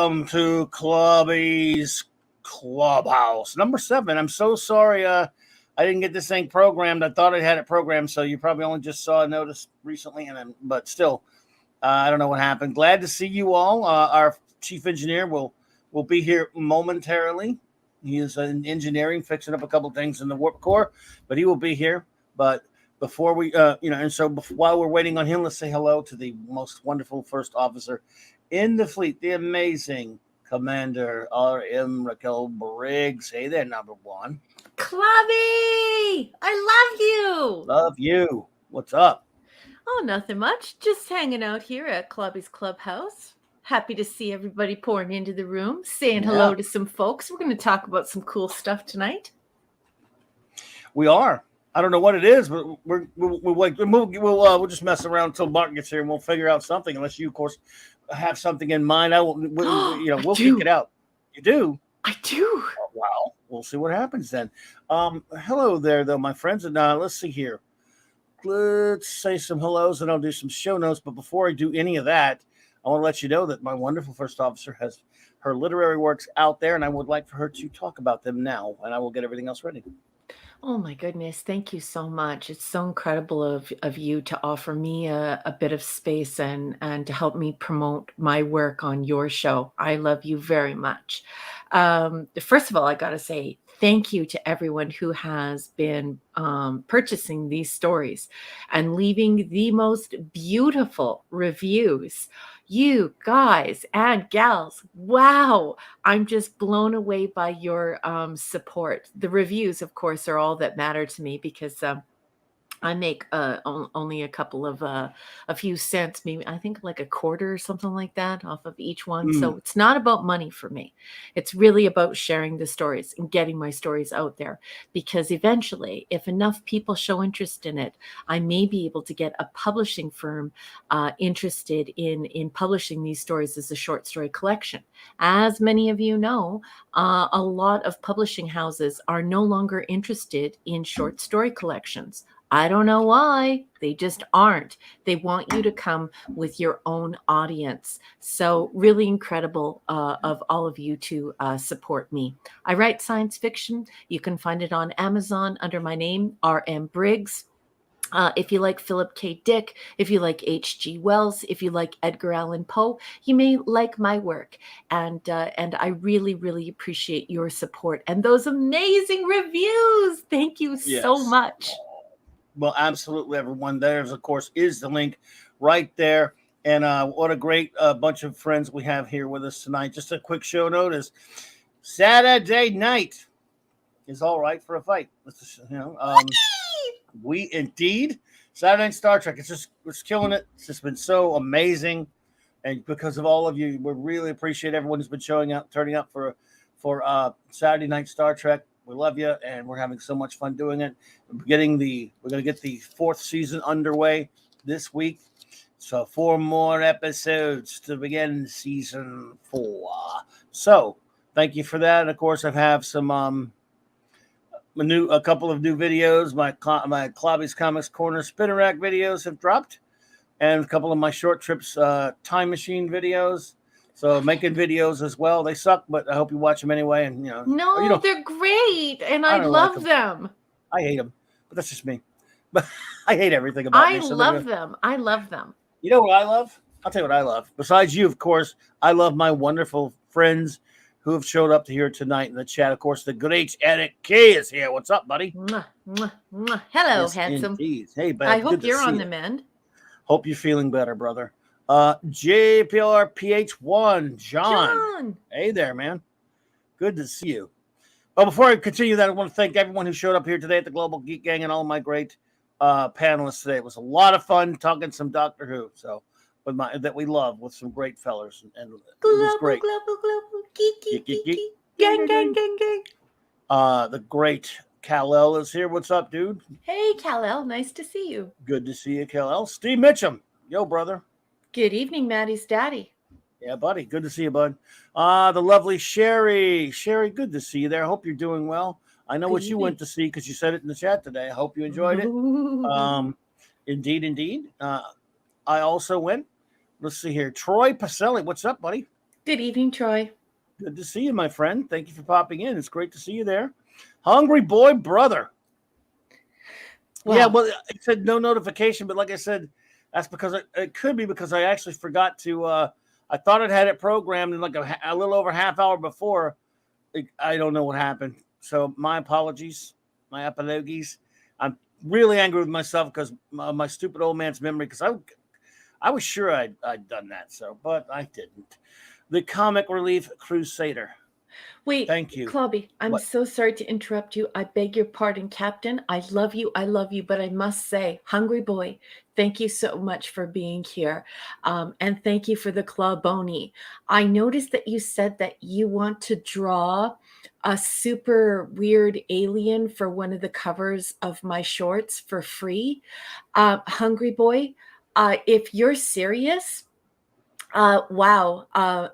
welcome to Clobby'S Clubhouse number 7. I'm so sorry I didn't get this thing programmed. I thought I had it programmed, so you probably only just saw a notice recently, but still, I don't know what happened. Glad to see you all. Our chief engineer will be here momentarily. He is in engineering, fixing up a couple things in the warp core, but he will be here. But before we, while we're waiting on him, let's say hello to the most wonderful first officer in the fleet, the amazing Commander R.M. Raquel Briggs. Hey there, number 1. Clobby! I love you! Love you. What's up? Oh, nothing much. Just hanging out here at Clobby'S Clubhouse. Happy to see everybody pouring into the room, saying hello to some folks. We're going to talk about some cool stuff tonight. We are. I don't know what it is, but we'll just mess around until Mark gets here, and we'll figure out something. Unless you, of course, have something in mind. We'll kick it out. You do? I do. Oh, wow. We'll see what happens then. Hello there, though, my friends. And let's see here. Let's say some hellos, and I'll do some show notes. But before I do any of that, I want to let you know that my wonderful first officer has her literary works out there, and I would like for her to talk about them now, and I will get everything else ready. Oh my goodness, thank you so much. It's so incredible of you to offer me a bit of space and to help me promote my work on your show. I love you very much. First of all, I got to say thank you to everyone who has been purchasing these stories and leaving the most beautiful reviews. You guys and gals, wow, I'm just blown away by your support. The reviews, of course, are all that matter to me because I make only a couple of a few cents, maybe I think like a quarter or something like that off of each one. So it's not about money for me. It's really about sharing the stories and getting my stories out there, because eventually, if enough people show interest in it, I may be able to get a publishing firm interested in publishing these stories as a short story collection. As many of you know, a lot of publishing houses are no longer interested in short story collections. I don't know why. They just aren't. They want you to come with your own audience. So really incredible of all of you to support me. I write science fiction. You can find it on Amazon under my name, R.M. Briggs. If you like Philip K. Dick, if you like H.G. Wells, if you like Edgar Allan Poe, you may like my work. And I really, really appreciate your support and those amazing reviews. Thank you so much. Well, absolutely, everyone. There's, of course, is the link right there. And what a great bunch of friends we have here with us tonight. Just a quick show notice. Saturday night is all right for a fight. We indeed. Saturday Night Star Trek. It's killing it. It's just been so amazing. And because of all of you, we really appreciate everyone who's been turning up for Saturday Night Star Trek. We love you, and we're having so much fun doing it. We're going to get the 4th season underway this week. So 4 more episodes to begin season 4. So thank you for that. And of course, I have some a couple of new videos. My Clobby'S Comics Corner Spinner Rack videos have dropped, and a couple of my short trips time machine videos. So making videos as well. They suck, but I hope you watch them anyway. And they're great, and I love them. I hate them, but that's just me. But I hate everything about me. I love them. You know what I love? I'll tell you what I love. Besides you, of course, I love my wonderful friends who have showed up here tonight in the chat. Of course, the great Eric K is here. What's up, buddy? Mwah, mwah, mwah. Hello, yes, handsome. Indeed. Hey, bud. I hope you're on the mend. Hope you're feeling better, brother. JPRPH1, John. Hey there, man. Good to see you. But before I continue that, I want to thank everyone who showed up here today at the Global Geek Gang and all my great panelists today. It was a lot of fun talking some Doctor Who. So that we love with some great fellers, and it was great. Global, geek, gang. The great Kal-El is here. What's up, dude? Hey, Kal-El. Nice to see you. Good to see you, Kal-El. Steve Mitchum. Yo, brother. Good evening, Maddie's daddy. Yeah, buddy. Good to see you, bud. The lovely Sherry. Sherry, good to see you there. I hope you're doing well. I know what you went to see because you said it in the chat today. I hope you enjoyed it. Indeed. I also went. Let's see here. Troy Pacelli. What's up, buddy? Good evening, Troy. Good to see you, my friend. Thank you for popping in. It's great to see you there. Hungry boy, brother. Wow. Yeah, well, it said no notification, but like I said, that's because it could be because I actually forgot to. I thought it had it programmed in like a little over half hour before. I don't know what happened. So my apologies, my apologies. I'm really angry with myself because my stupid old man's memory. Because I was sure I'd done that. So, but I didn't. The Comic Relief Crusader. Wait, Thank you. Clobby, I'm What? so sorry to interrupt you. I beg your pardon, Captain. I love you, but I must say, Hungry Boy, thank you so much for being here. And thank you for the Clawbony. I noticed that you said that you want to draw a super weird alien for one of the covers of my shorts for free. Hungry Boy, if you're serious, wow.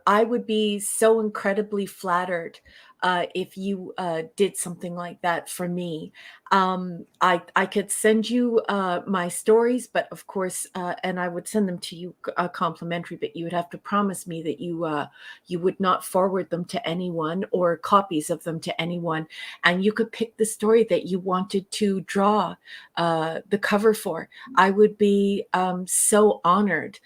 I would be so incredibly flattered if you did something like that for me. I could send you my stories, but of course, and I would send them to you complimentary. But you would have to promise me that you would not forward them to anyone or copies of them to anyone, and you could pick the story that you wanted to draw the cover for. I would be so honored.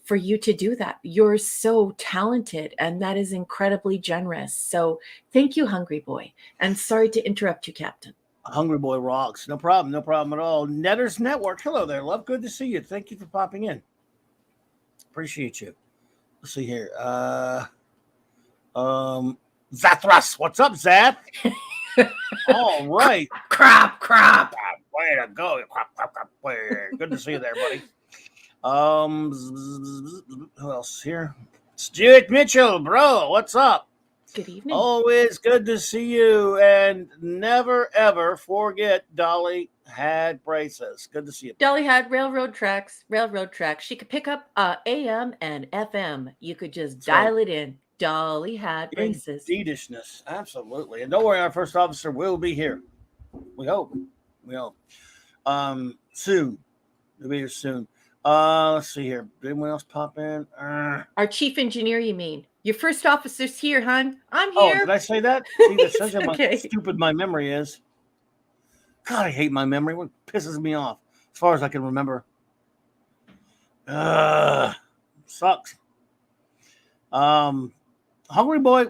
For you to do that. You're so talented, and that is incredibly generous. So thank you, Hungry Boy. And sorry to interrupt you, Captain. Hungry Boy rocks. No problem. No problem at all. Netters Network. Hello there, love. Good to see you. Thank you for popping in. Appreciate you. Let's see here. Zathras. What's up, Zath? All right. Crap. Way to go. Crap. Good to see you there, buddy. Who else here? Stuart Mitchell, bro. What's up? Good evening. Always good to see you, and never ever forget Dolly had braces. Good to see you. Dolly had railroad tracks. She could pick up AM and FM. You could just dial it in. Dolly had braces. Indeedishness, absolutely. And don't worry, our first officer will be here. We hope. Soon. He'll be here soon. Let's see here. Did anyone else pop in? Our chief engineer, you mean? Your first officer's here, hon. I'm Oh, here. did I say that? See, that shows you Okay. how stupid my memory is. God, I hate my memory. What pisses me off, as far as I can remember. Sucks. Hungry Boy,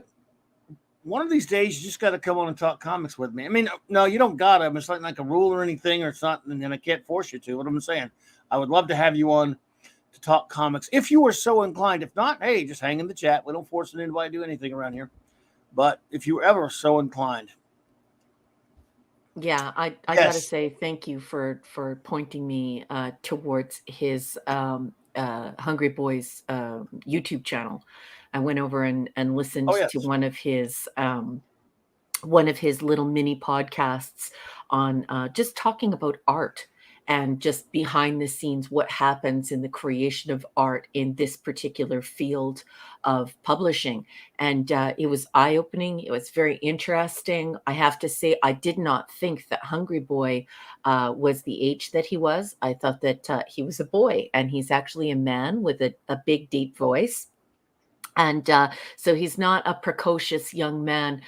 one of these days you just got to come on and talk comics with me. I mean, no, you don't got to. It's not like a rule or anything, or it's not, and I can't force you to. What I'm saying, I would love to have you on to talk comics if you were so inclined. If not, hey, just hang in the chat. We don't force anybody to do anything around here. But if you were ever so inclined. Yeah, I gotta say thank you for pointing me towards his Hungry Boys YouTube channel. I went over and listened to one of his little mini podcasts on just talking about art and just behind the scenes what happens in the creation of art in this particular field of publishing. And it was eye-opening. It was very interesting. I have to say, I did not think that Hungry Boy was the age that he was. I thought that he was a boy, and he's actually a man with a big, deep voice. And so he's not a precocious young man.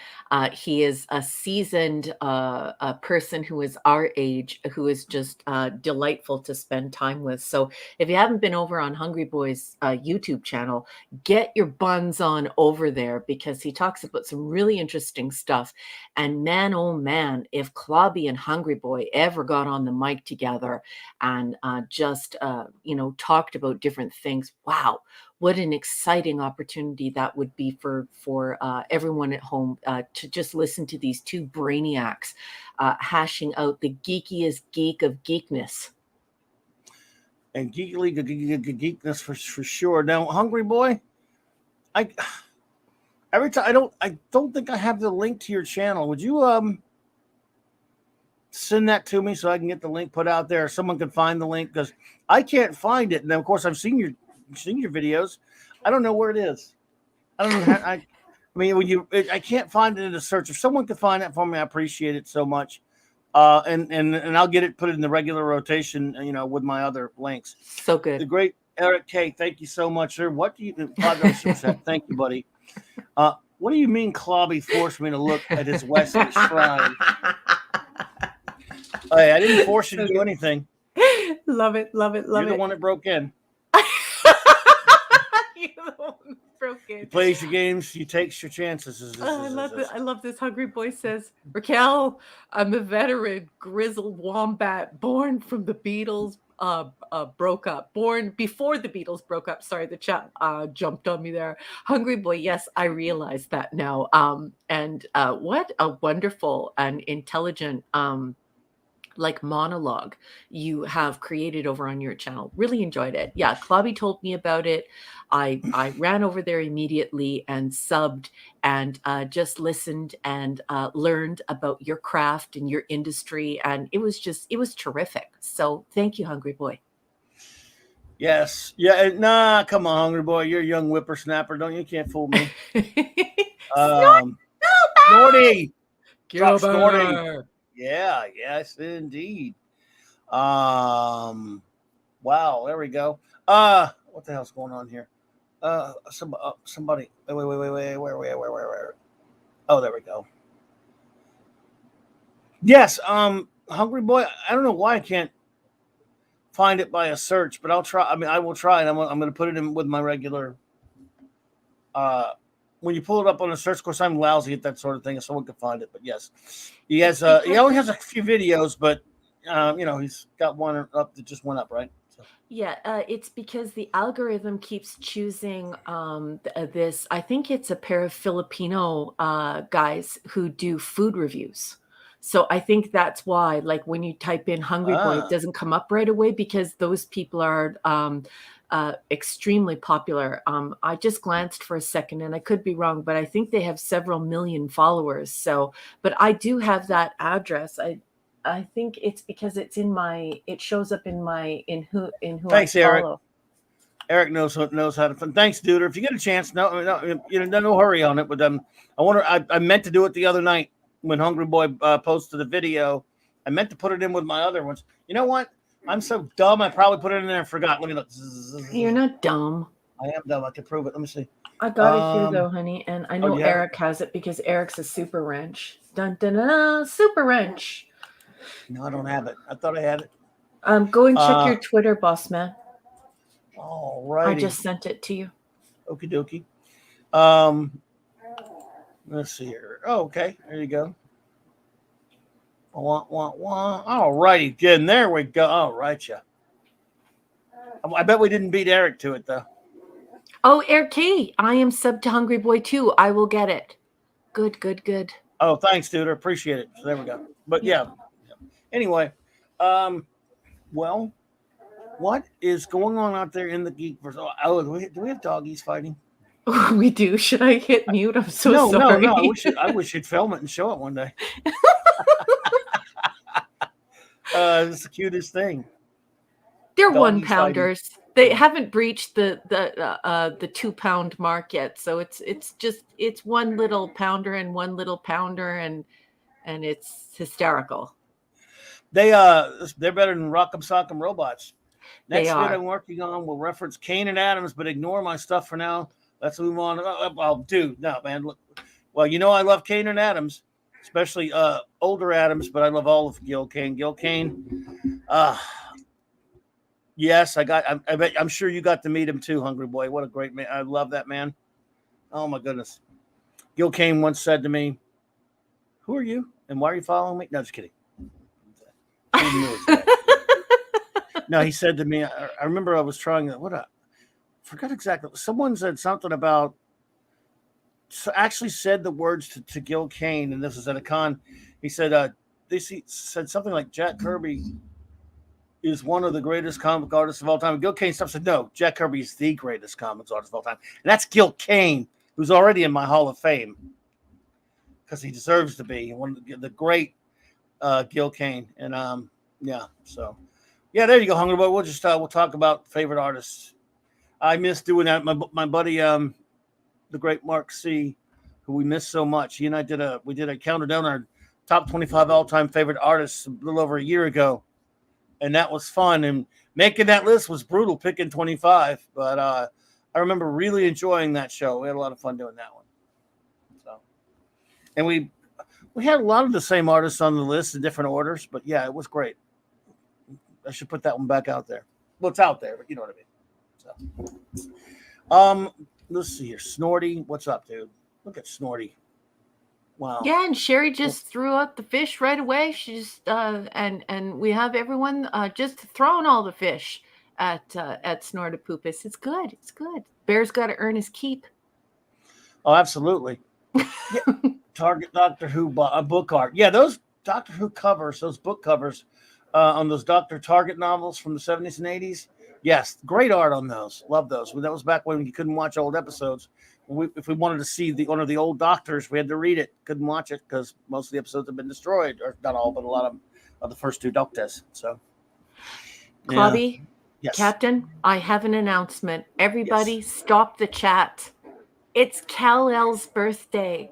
He is a seasoned a person who is our age, who is just delightful to spend time with. So if you haven't been over on Hungry Boy's YouTube channel, get your buns on over there, because he talks about some really interesting stuff. And man, oh man, if Clobby and Hungry Boy ever got on the mic together and just talked about different things, wow. What an exciting opportunity that would be for everyone at home to just listen to these two brainiacs hashing out the geekiest geek of geekness. And geekness for sure. Now, Hungry Boy, every time I don't think I have the link to your channel. Would you send that to me so I can get the link put out there? Someone can find the link, because I can't find it. And then, of course, I've seen your videos. I don't know where it is. I don't know. I mean, I can't find it in the search. If someone could find that for me, I appreciate it so much. And I'll get it put in the regular rotation, with my other links. So good. The great Eric K, thank you so much, sir. What do you $5 Thank you, buddy. What do you mean Clobby forced me to look at his Western shrine? Hey, I didn't force you to do anything. Love it. You're the one that broke in. You're the one that broke in. He plays your games, he takes your chances. I love this. Hungry Boy says, Raquel, I'm a veteran, grizzled wombat, born from the Beatles. Broke up, born before the Beatles broke up. Sorry, the chat jumped on me there. Hungry Boy, yes, I realize that now. And what a wonderful and intelligent like monologue you have created over on your channel. Really enjoyed it. Yeah, Clobby told me about it. I ran over there immediately and subbed and just listened and learned about your craft and your industry. And it was terrific. So thank you, Hungry Boy. Yes. Yeah. Nah, come on, Hungry Boy. You're a young whippersnapper. You can't fool me. Snorty. Drop Snorty. Yeah, yes, indeed. Wow, there we go. What the hell's going on here? Somebody. Wait. Where? Oh, there we go. Yes, Hungry Boy. I don't know why I can't find it by a search, but I'll try. I mean, I will try, and I'm going to put it in with my regular. When you pull it up on a search, of course, I'm lousy at that sort of thing, if someone can find it. But yes, he has. He only has a few videos, but he's got one up that just went up, right? So. Yeah, it's because the algorithm keeps choosing this. I think it's a pair of Filipino guys who do food reviews. So I think that's why, like, when you type in Hungry Boy, it doesn't come up right away because those people are extremely popular. I just glanced for a second and I could be wrong, but I think they have several million followers. So, but I do have that address. I think it's because it shows up in who Thanks, I Eric. follow. Eric knows how to. Thanks, dude. If you get a chance, no hurry on it. But I meant to do it the other night when Hungry Boy posted the video. I meant to put it in with my other ones. You know what? I'm so dumb. I probably put it in there and forgot. Let me look. You're not dumb. I am dumb. I can prove it. Let me see. I got it here though, honey, and I know Eric has it because Eric's a super wrench. Dun dun dun, super wrench. No, I don't have it. I thought I had it. Go and check your Twitter, boss man. All right. I just sent it to you. Okie dokie. Let's see here. Oh, okay. There you go. All righty. Again, there we go. All right, yeah. I bet we didn't beat Eric to it, though. Oh, Eric K, I am sub to Hungry Boy, too. I will get it. Good. Oh, thanks, dude. I appreciate it. So there we go. But, yeah. Anyway, well, what is going on out there in the Geekverse? Oh, do we have doggies fighting? We do. Should I hit mute? I'm so sorry. No. I wish you'd film it and show it one day. It's the cutest thing. They're 1-pounders. They haven't breached the 2-pound mark yet. So it's one little pounder and one little pounder, and it's hysterical. They're better than Rock'em Sock'em Robots. Next bit are. I'm working on will reference Kane and Adams, but ignore my stuff for now. Let's move on. Well, dude, no, man. Look, well, I love Kane and Adams, especially older Adams, but I love all of Gil Kane. Gil Kane, yes, I'm sure you got to meet him too, Hungry Boy. What a great man. I love that man. Oh, my goodness. Gil Kane once said to me, "Who are you? And why are you following me?" No, just kidding. No, he said to me, I remember I was trying forgot exactly. Someone said something about, actually said the words to Gil Kane, and this was at a con. He said, said something like Jack Kirby is one of the greatest comic artists of all time. And Gil Kane said, no, Jack Kirby is the greatest comics artist of all time. And that's Gil Kane, who's already in my Hall of Fame because he deserves to be one of the great Gil Kane. And so there you go, Hungry Boy. We'll just we'll talk about favorite artists. I miss doing that. My buddy, the great Mark C, who we miss so much. He and I did a counter down our top 25 all-time favorite artists a little over a year ago, and that was fun. And making that list was brutal, picking 25. But I remember really enjoying that show. We had a lot of fun doing that one. So, and we had a lot of the same artists on the list in different orders. But yeah, it was great. I should put that one back out there. Well, it's out there, but you know what I mean. So, let's see here. Snorty, what's up, dude? Look at Snorty. Wow. Yeah, and Sherry just threw out the fish right away. She just and we have everyone just throwing all the fish at Snortopoopas. It's good. It's good. Bear's got to earn his keep. Oh, absolutely. Yeah. Target Doctor Who book art. Yeah, those Doctor Who covers, those book covers on those Dr. Target novels from the 70s and 80s. Yes, great art on those. Love those. That was back when you couldn't watch old episodes. If we wanted to see one of the old Doctors, we had to read it. Couldn't watch it because most of the episodes have been destroyed, or not all, but a lot of the first two Doctors. So, Clobby, yes. Captain, I have an announcement. Everybody, stop the chat. It's Kal-El's birthday.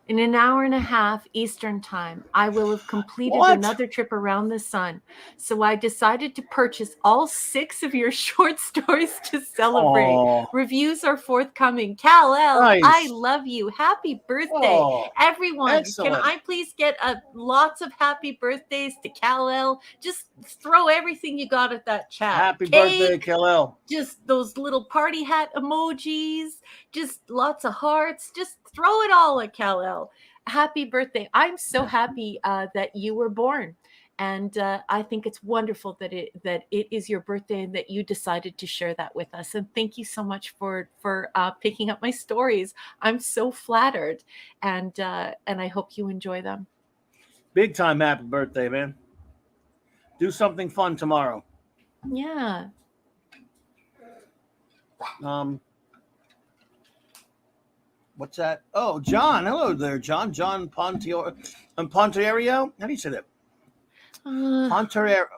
In an hour and a half Eastern time, I will have completed another trip around the sun. So I decided to purchase all 6 of your short stories to celebrate. Aww. Reviews are forthcoming. Kal-El, nice. I love you. Happy birthday. Everyone, excellent. Can I please get lots of happy birthdays to Kal-El? Just throw everything you got at that chat. Happy birthday, Kal-El. Just those little party hat emojis, just lots of hearts. Just throw it all at Kal-El. Happy birthday. I'm so happy that you were born. And I think it's wonderful that it is your birthday and that you decided to share that with us. And thank you so much for picking up my stories. I'm so flattered, and I hope you enjoy them. Big time happy birthday, man. Do something fun tomorrow. Yeah. What's that? Oh, John. Hello there, John. John Ponterio. How do you say that? Pontorio.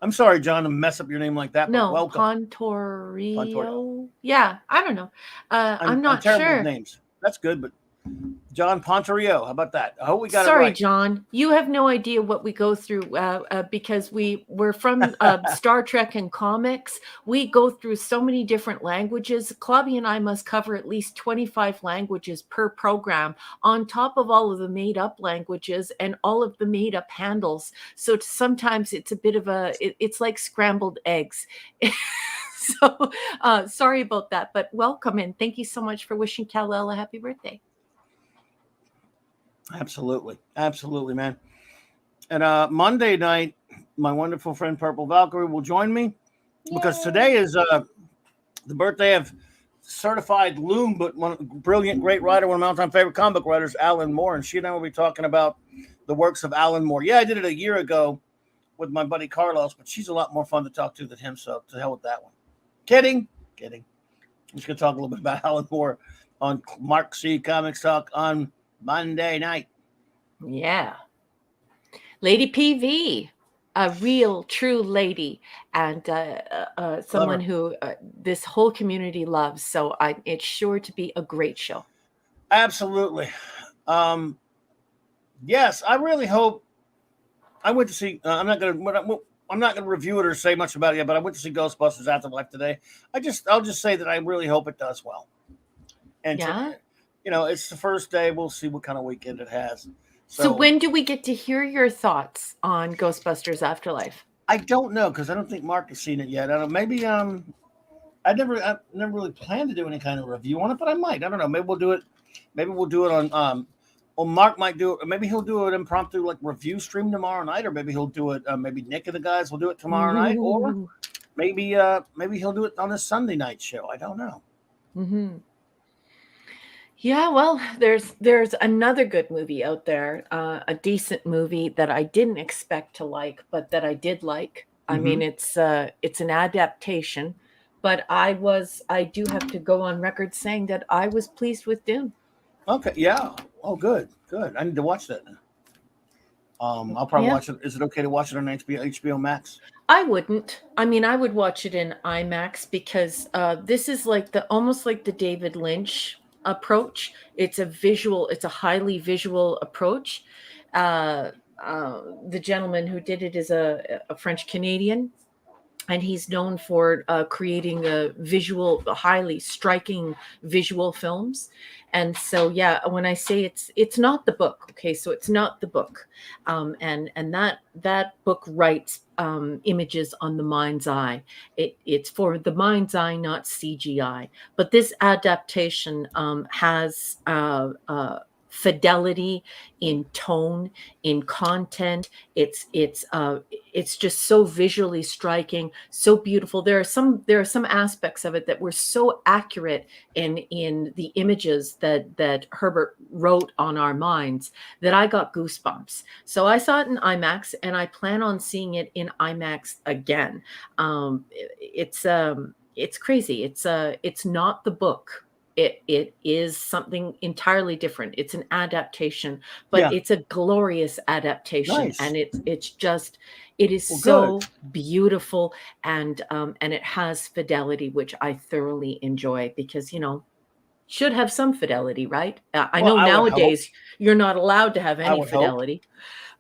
I'm sorry, John, to mess up your name like that. No, but welcome. Pontorio. Yeah, I don't know. I'm not terrible sure. With names. That's good, but John Pontorio. How about that? I hope we got it Sorry, right. John. You have no idea what we go through because we're from Star Trek and comics. We go through so many different languages. Clobby and I must cover at least 25 languages per program, on top of all of the made-up languages and all of the made-up handles. So sometimes it's a bit of it's like scrambled eggs. So sorry about that, but welcome, and thank you so much for wishing Kal-El a happy birthday. Absolutely, man. And Monday night, my wonderful friend Purple Valkyrie will join me. Because today is the birthday of certified loom, but one brilliant, great writer, one of my all-time favorite comic book writers, Alan Moore, and she and I will be talking about the works of Alan Moore. Yeah, I did it a year ago with my buddy Carlos, but she's a lot more fun to talk to than him, so to hell with that one. Kidding. I'm just going to talk a little bit about Alan Moore on Mark C. Comics Talk on Monday night. Yeah. Lady PV, a real, true lady, and someone who this whole community loves. So it's sure to be a great show. Absolutely. Yes, I really hope. I went to see. I'm not going to review it or say much about it yet, but I went to see Ghostbusters Afterlife today. I'll just say that I really hope it does well. And it's the first day. We'll see what kind of weekend it has. So when do we get to hear your thoughts on Ghostbusters Afterlife? I don't know, because I don't think Mark has seen it yet. I don't know, maybe I never really planned to do any kind of review on it, but I might. I don't know. Maybe we'll do it. Maybe we'll do it on. Well, Mark might do it. Maybe he'll do an impromptu like review stream tomorrow night, or maybe he'll do it. Maybe Nick and the guys will do it tomorrow night, or maybe he'll do it on a Sunday night show. I don't know. Mm-hmm. Yeah, well, there's another good movie out there, a decent movie that I didn't expect to like, but that I did like. I mean, it's an adaptation, but I do have to go on record saying that I was pleased with Dune. Okay, yeah. Oh, good. I need to watch that. I'll probably watch it. Is it okay to watch it on HBO Max? I wouldn't. I mean, I would watch it in IMAX because this is almost like the David Lynch approach. It's a highly visual approach. the gentleman who did it is a French Canadian, and he's known for creating highly striking visual films. And so, yeah, when I say it's not the book, okay, so it's not the book, and that book writes images on the mind's eye. It's for the mind's eye, not CGI. But this adaptation has fidelity in tone, in content. It's just so visually striking, so beautiful. There are some aspects of it that were so accurate in the images that Herbert wrote on our minds that I got goosebumps. So I saw it in IMAX, and I plan on seeing it in IMAX again. It's crazy. It's not the book. It is something entirely different. It's an adaptation, but Yeah. it's a glorious adaptation. Nice. And it is Well, so good. beautiful, and it has fidelity, which I thoroughly enjoy, because should have some fidelity, right? I Well, know I would hope. nowadays you're not allowed to have I any would hope. fidelity,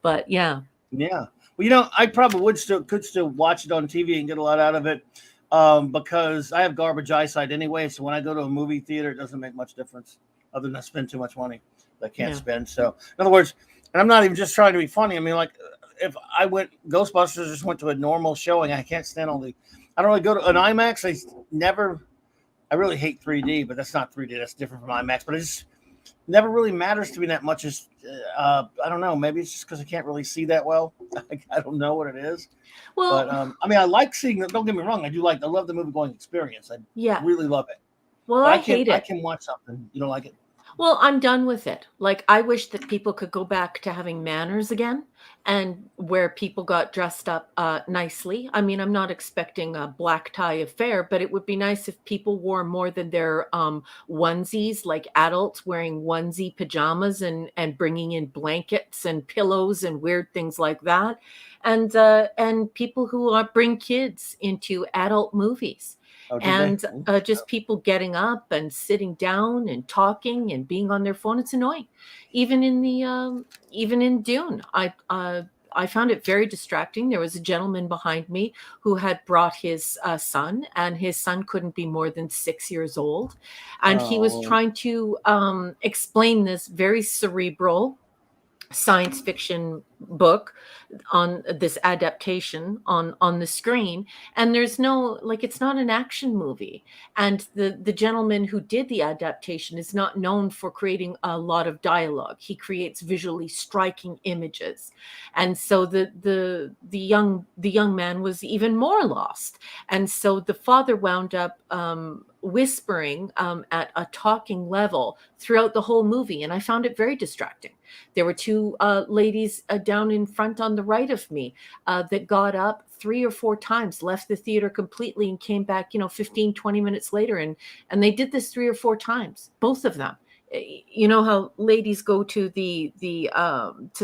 but yeah. Yeah. Well, I probably could still watch it on TV and get a lot out of it, because I have garbage eyesight anyway. So when I go to a movie theater, it doesn't make much difference, other than I spend too much money that I can't Yeah. spend. So in other words, and I'm not even just trying to be funny. I mean, like, if I Ghostbusters just went to a normal showing, I can't stand all the. I don't really go to an IMAX. I really hate 3D, but that's not 3D. That's different from IMAX. But it just never really matters to me that much. As I don't know. Maybe it's just because I can't really see that well. I don't know what it is. But Well, I mean, I like seeing it. Don't get me wrong. I love the movie going experience. I yeah. really love it. Well, But I hate I it. can watch something. You don't like it? Well, I'm done with it. Like, I wish that people could go back to having manners again, and where people got dressed up nicely. I mean, I'm not expecting a black tie affair, but it would be nice if people wore more than their onesies, like adults wearing onesie pajamas, and bringing in blankets and pillows and weird things like that. And people who bring kids into adult movies, Oh, did they? and just people getting up and sitting down and talking and being on their phone. It's annoying. Even in Dune, I found it very distracting. There was a gentleman behind me who had brought his son, and his son couldn't be more than 6 years old, and he was Oh, trying to explain this very cerebral science fiction book on this adaptation on the screen, and there's no, like, it's not an action movie, and the gentleman who did the adaptation is not known for creating a lot of dialogue. He creates visually striking images, and so the young man was even more lost. And so the father wound up whispering at a talking level throughout the whole movie, and I found it very distracting. There were two ladies down in front on the right of me that got up 3 or 4 times, left the theater completely, and came back, 15, 20 minutes later. And they did this 3 or 4 times, both of them. You know how ladies go to the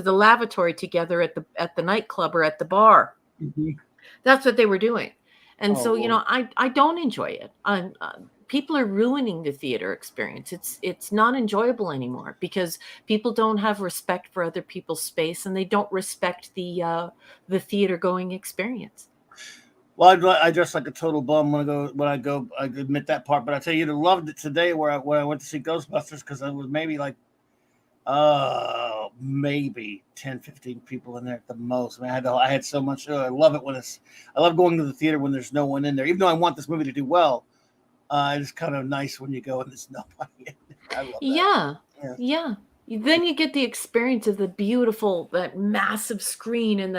lavatory together at the nightclub or at the bar. mhm. That's what they were doing. And Oh, so, Lord. I don't enjoy it. People are ruining the theater experience. It's not enjoyable anymore, because people don't have respect for other people's space, and they don't respect the theater going experience. Well, I dress like a total bum when I go. I admit that part, but I tell you, I loved it today when I went to see Ghostbusters, because it was maybe like maybe 10, 15 people in there at the most. I mean, I had so much. I love it I love going to the theater when there's no one in there. Even though I want this movie to do well, it's kind of nice when you go and there's nobody in there. I love that. Yeah. Yeah. Yeah. Then you get the experience of that massive screen, and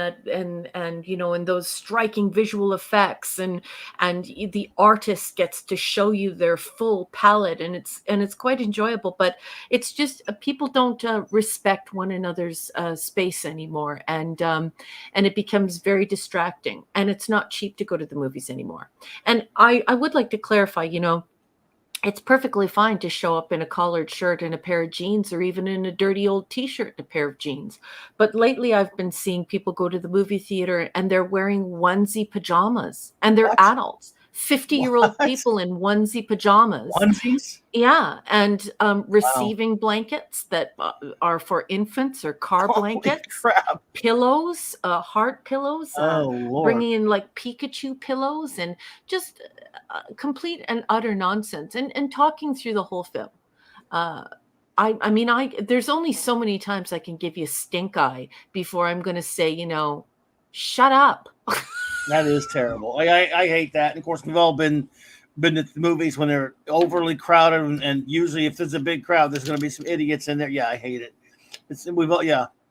and those striking visual effects, and the artist gets to show you their full palette, and it's quite enjoyable. But it's just people don't respect one another's space anymore, and it becomes very distracting, and it's not cheap to go to the movies anymore. And I would like to clarify, it's perfectly fine to show up in a collared shirt and a pair of jeans, or even in a dirty old t-shirt and a pair of jeans. But lately I've been seeing people go to the movie theater and they're wearing onesie pajamas, and they're What? adults. 50-year-old What? people in onesie pajamas. Onesies? Yeah, and Wow. receiving blankets that are for infants or car Holy blankets, crap. pillows, heart pillows, Oh, Lord. bringing in like Pikachu pillows, and just complete and utter nonsense. And talking through the whole film. Uh, I mean, there's only so many times I can give you stink eye before I'm going to say, shut up. That is terrible. I hate that. And of course, we've all been to the movies when they're overly crowded, and usually if there's a big crowd, there's going to be some idiots in there. Yeah, I hate it.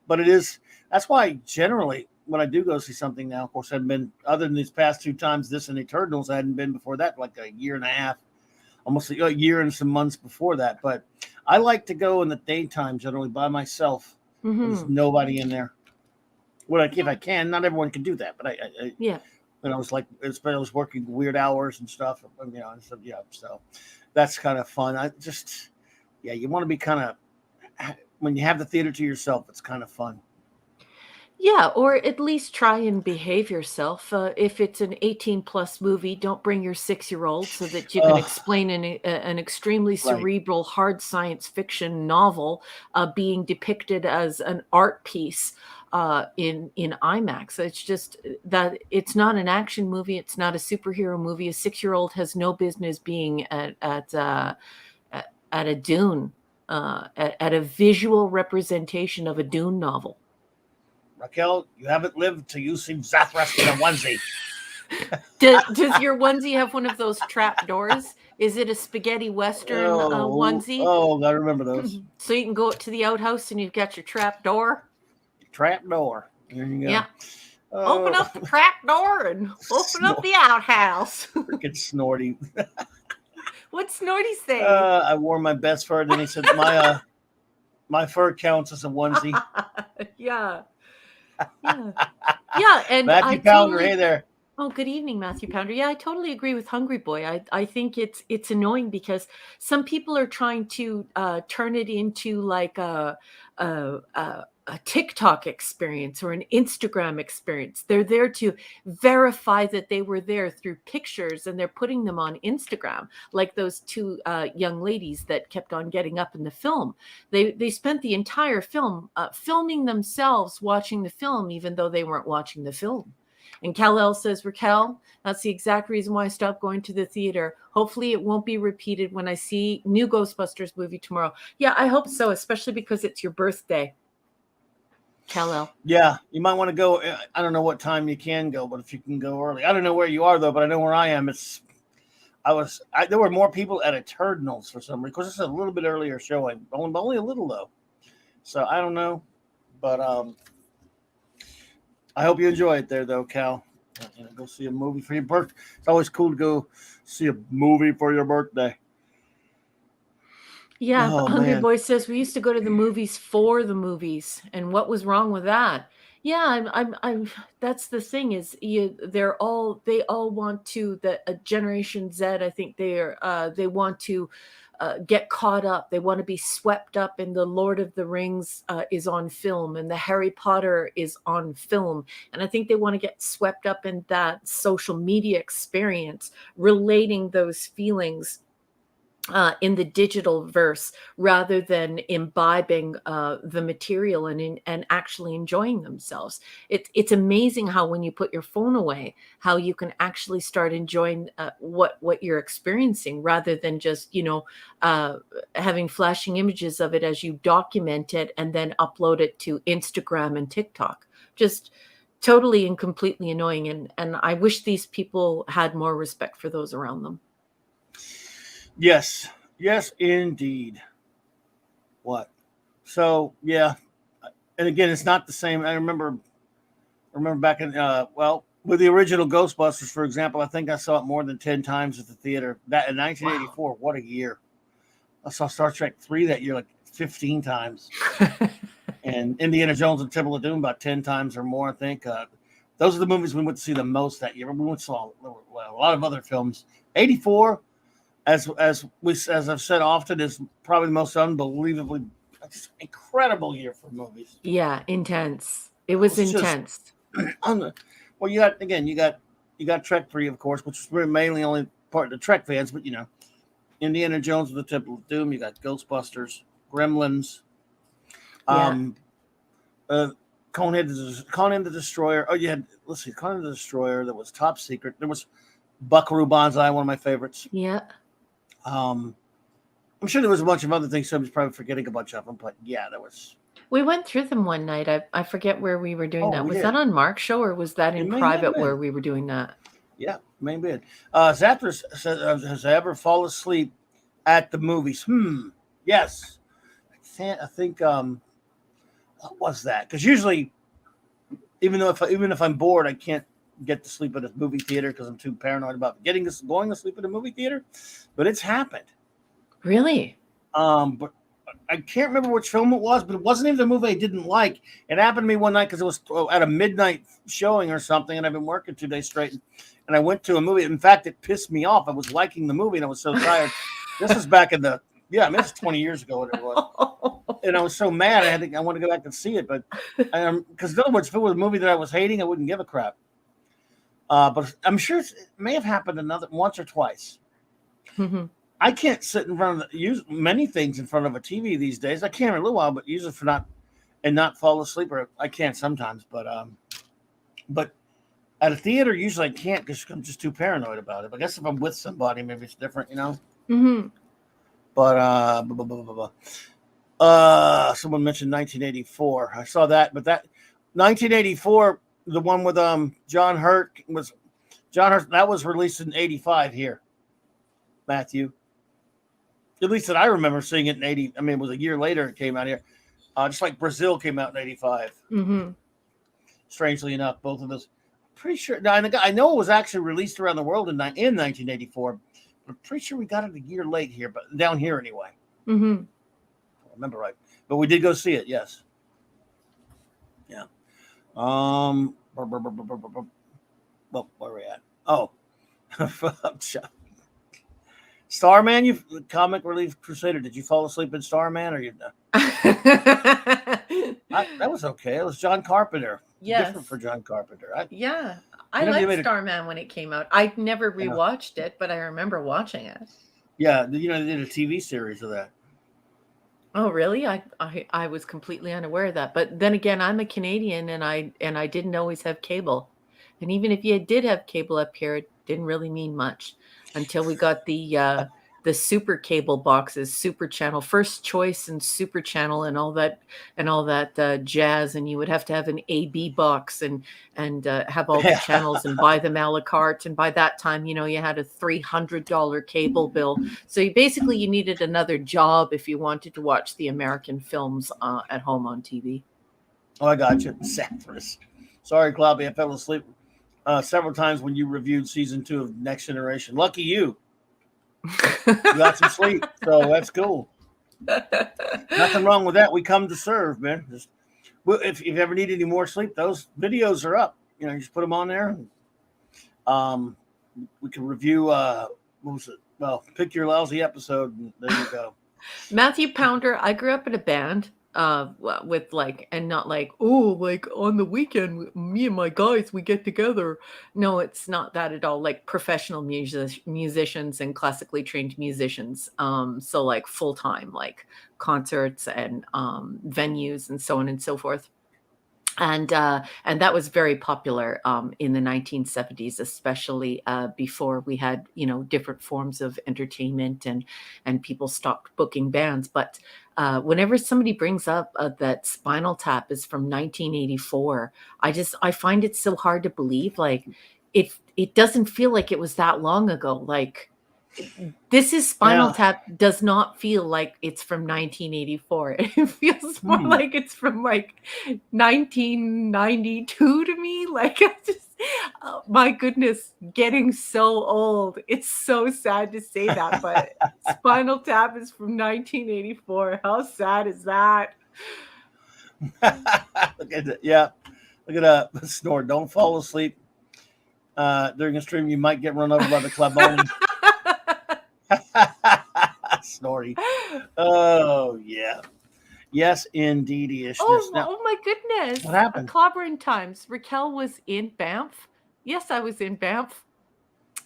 But it is. That's why generally when I do go see something now, of course, I've been other than these past 2 times, this and Eternals, I hadn't been before that, like a year and a half, almost a year and some months before that. But I like to go in the daytime generally by myself. There's nobody in there. If I can, not everyone can do that, but I Yeah. And I was like, I was working weird hours and stuff, so that's kind of fun. You want to be kind of, when you have the theater to yourself, it's kind of fun. Yeah, or at least try and behave yourself. If it's an 18-plus movie, don't bring your 6-year-old so that you can explain an extremely Right. cerebral, hard science fiction novel being depicted as an art piece in IMAX. It's just that it's not an action movie. It's not a superhero movie. A 6-year-old has no business being at a Dune, at a visual representation of a Dune novel. Raquel, you haven't lived till you see Zathras in a onesie. Does your onesie have one of those trap doors? Is it a spaghetti western onesie? Oh, I remember those. So you can go to the outhouse and you've got your trap door. Trap door. There you go. Yeah. Open up the trap door and open up the outhouse. Freaking Snorty. What's Snorty say? I wore my best fur, then he said my fur counts as a onesie. Yeah. Yeah, and Matthew Pounder, hey there. Oh, good evening, Matthew Pounder. Yeah, I totally agree with Hungry Boy. I think it's annoying because some people are trying to turn it into like a TikTok experience or an Instagram experience. They're there to verify that they were there through pictures, and they're putting them on Instagram, like those two young ladies that kept on getting up in the film. They spent the entire film filming themselves watching the film, even though they weren't watching the film. And Kal-El says, Raquel, that's the exact reason why I stopped going to the theater. Hopefully it won't be repeated when I see new Ghostbusters movie tomorrow. Yeah, I hope so, especially because it's your birthday. Kal-El. Yeah, you might want to go. I don't know what time you can go, but if you can go early. I don't know where you are, though, but I know where I am. There were more people at Eternals for some reason, because it's a little bit earlier showing. Only a little, though. So I don't know. But I hope you enjoy it there, though, Cal. Go see a movie for your birthday. It's always cool to go see a movie for your birthday. Yeah, Hungry Boy says we used to go to the movies for the movies, and what was wrong with that? Yeah, I'm. That's the thing is, they all want to the Generation Z. I think they want to get caught up. They want to be swept up in the Lord of the Rings is on film, and the Harry Potter is on film, and I think they want to get swept up in that social media experience, relating those feelings in the digital verse rather than imbibing the material and actually enjoying themselves. It's amazing how when you put your phone away, how you can actually start enjoying what you're experiencing rather than just having flashing images of it as you document it and then upload it to Instagram and TikTok. Just totally and completely annoying, and I wish these people had more respect for those around them. Yes, indeed. What? So yeah, and again, it's not the same. I remember back in with the original Ghostbusters, for example. I think I saw it more than 10 times at the theater. That in 1984. Wow. What a year! I saw Star Trek 3 that year, like 15 times, and Indiana Jones and Temple of Doom about 10 times or more. I think those are the movies we went to see the most that year. We went to saw a lot of other films. 84. As I've said often, is probably the most unbelievably incredible year for movies. Yeah, intense. It was intense. Well, you got you got Trek 3, of course, which is mainly only part of the Trek fans, but Indiana Jones with the Temple of Doom. You got Ghostbusters, Gremlins, um, Conan the Destroyer. Oh, you had Conan the Destroyer. That was Top Secret. There was Buckaroo Banzai, one of my favorites. Yeah. I'm sure there was a bunch of other things. So I'm just probably forgetting a bunch of them, but yeah, there was. We went through them one night. I forget where we were doing that. Was that on Mark's show or was that in private where we were doing that? Yeah, maybe. Zapper says, has I ever fallen asleep at the movies? Yes. I think what was that? Because usually, even if I'm bored, I can't get to sleep at a movie theater because I'm too paranoid about going to sleep at a movie theater. But it's happened. Really? But I can't remember which film it was, but it wasn't even the movie I didn't like. It happened to me one night because it was at a midnight showing or something, and I've been working 2 days straight. And I went to a movie. In fact, it pissed me off. I was liking the movie, and I was so tired. This was back in it's 20 years ago, whatever it was. And I was so mad. I wanted to go back and see it, but because in other words, if it was a movie that I was hating, I wouldn't give a crap. But I'm sure it may have happened once or twice. Mm-hmm. I can't sit in front of use many things in front of a TV these days. I can in a little while, but usually not fall asleep. Or I can sometimes, but at a theater usually I can't because I'm just too paranoid about it. But I guess if I'm with somebody, maybe it's different, Mm-hmm. But someone mentioned 1984. I saw that, but that 1984, the one with John Hurt that was released in 85 here. Matthew. At least that I remember seeing it in 80. I mean, it was a year later it came out here. Just like Brazil came out in 85. Mm-hmm. Strangely enough, both of those. Pretty sure. Now, I know it was actually released around the world in 1984. But I'm pretty sure we got it a year late here, but down here anyway. Mm-hmm. I remember right. But we did go see it, yes. Yeah. Well, where are we at? Oh. Starman, you comic relief crusader. Did you fall asleep in Starman, or that was okay. It was John Carpenter. Yes, different for John Carpenter. I liked Starman when it came out. I never rewatched it, but I remember watching it. Yeah, they did a TV series of that. Oh, really? I was completely unaware of that. But then again, I'm a Canadian, and I didn't always have cable. And even if you did have cable up here, it didn't really mean much until we got the super cable boxes, Super Channel, First Choice, and Super Channel, and all that jazz. And you would have to have an AB box and have all the channels and buy them a la carte. And by that time, you had a $300 cable bill. So you needed another job if you wanted to watch the American films at home on TV. Oh, I got you. Sappers. Sorry, Clobby, I fell asleep several times when you reviewed season 2 of Next Generation. Lucky you. You got some sleep, so that's cool. Nothing wrong with that. We come to serve, man. If you ever need any more sleep, those videos are up. You just put them on there. We can review. What was it? Well, pick your lousy episode. And there you go. Matthew Pounder. I grew up in a band. With and not on the weekend, me and my guys, we get together. No, it's not that at all. Like professional musicians and classically trained musicians. So full time, concerts and venues and so on and so forth. And that was very popular in the 1970s, especially before we had different forms of entertainment and people stopped booking bands. But whenever somebody brings up that Spinal Tap is from 1984, I find it so hard to believe. It doesn't feel like it was that long ago. This is Spinal Tap does not feel like it's from 1984. It feels more like it's from 1992 to me. My goodness, getting so old. It's so sad to say that, but Spinal Tap is from 1984. How sad is that? Look at that. Yeah. Look at that. Snore. Don't fall asleep during a stream. You might get run over by the Clobberin. Snorty. Oh, yeah. Yes, indeed. Oh my goodness. What happened? Clobberin times. Raquel was in Banff Yes, I was in Banff.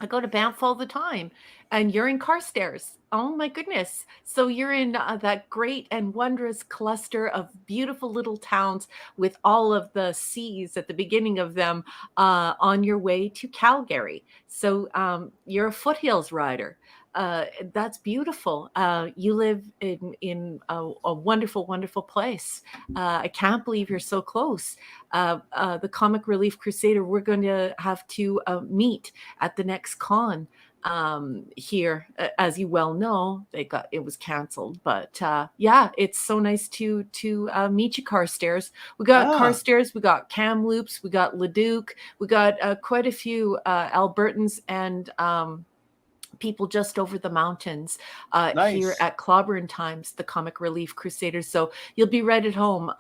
I go to Banff all the time, and you're in Carstairs. Oh my goodness. So you're in that great and wondrous cluster of beautiful little towns with all of the seas at the beginning of them on your way to Calgary. So you're a foothills rider. That's beautiful. You live in a wonderful, wonderful place. I can't believe you're so close. The Comic Relief Crusader, we're going to have to meet at the next con here. As you well know, it was canceled, but yeah, it's so nice to meet you, Carstairs. We got Carstairs, we got Kamloops, we got Leduc, we got quite a few Albertans and people just over the mountains here Nice. at Clobberin Times, the Comic Relief Crusaders. So you'll be right at home.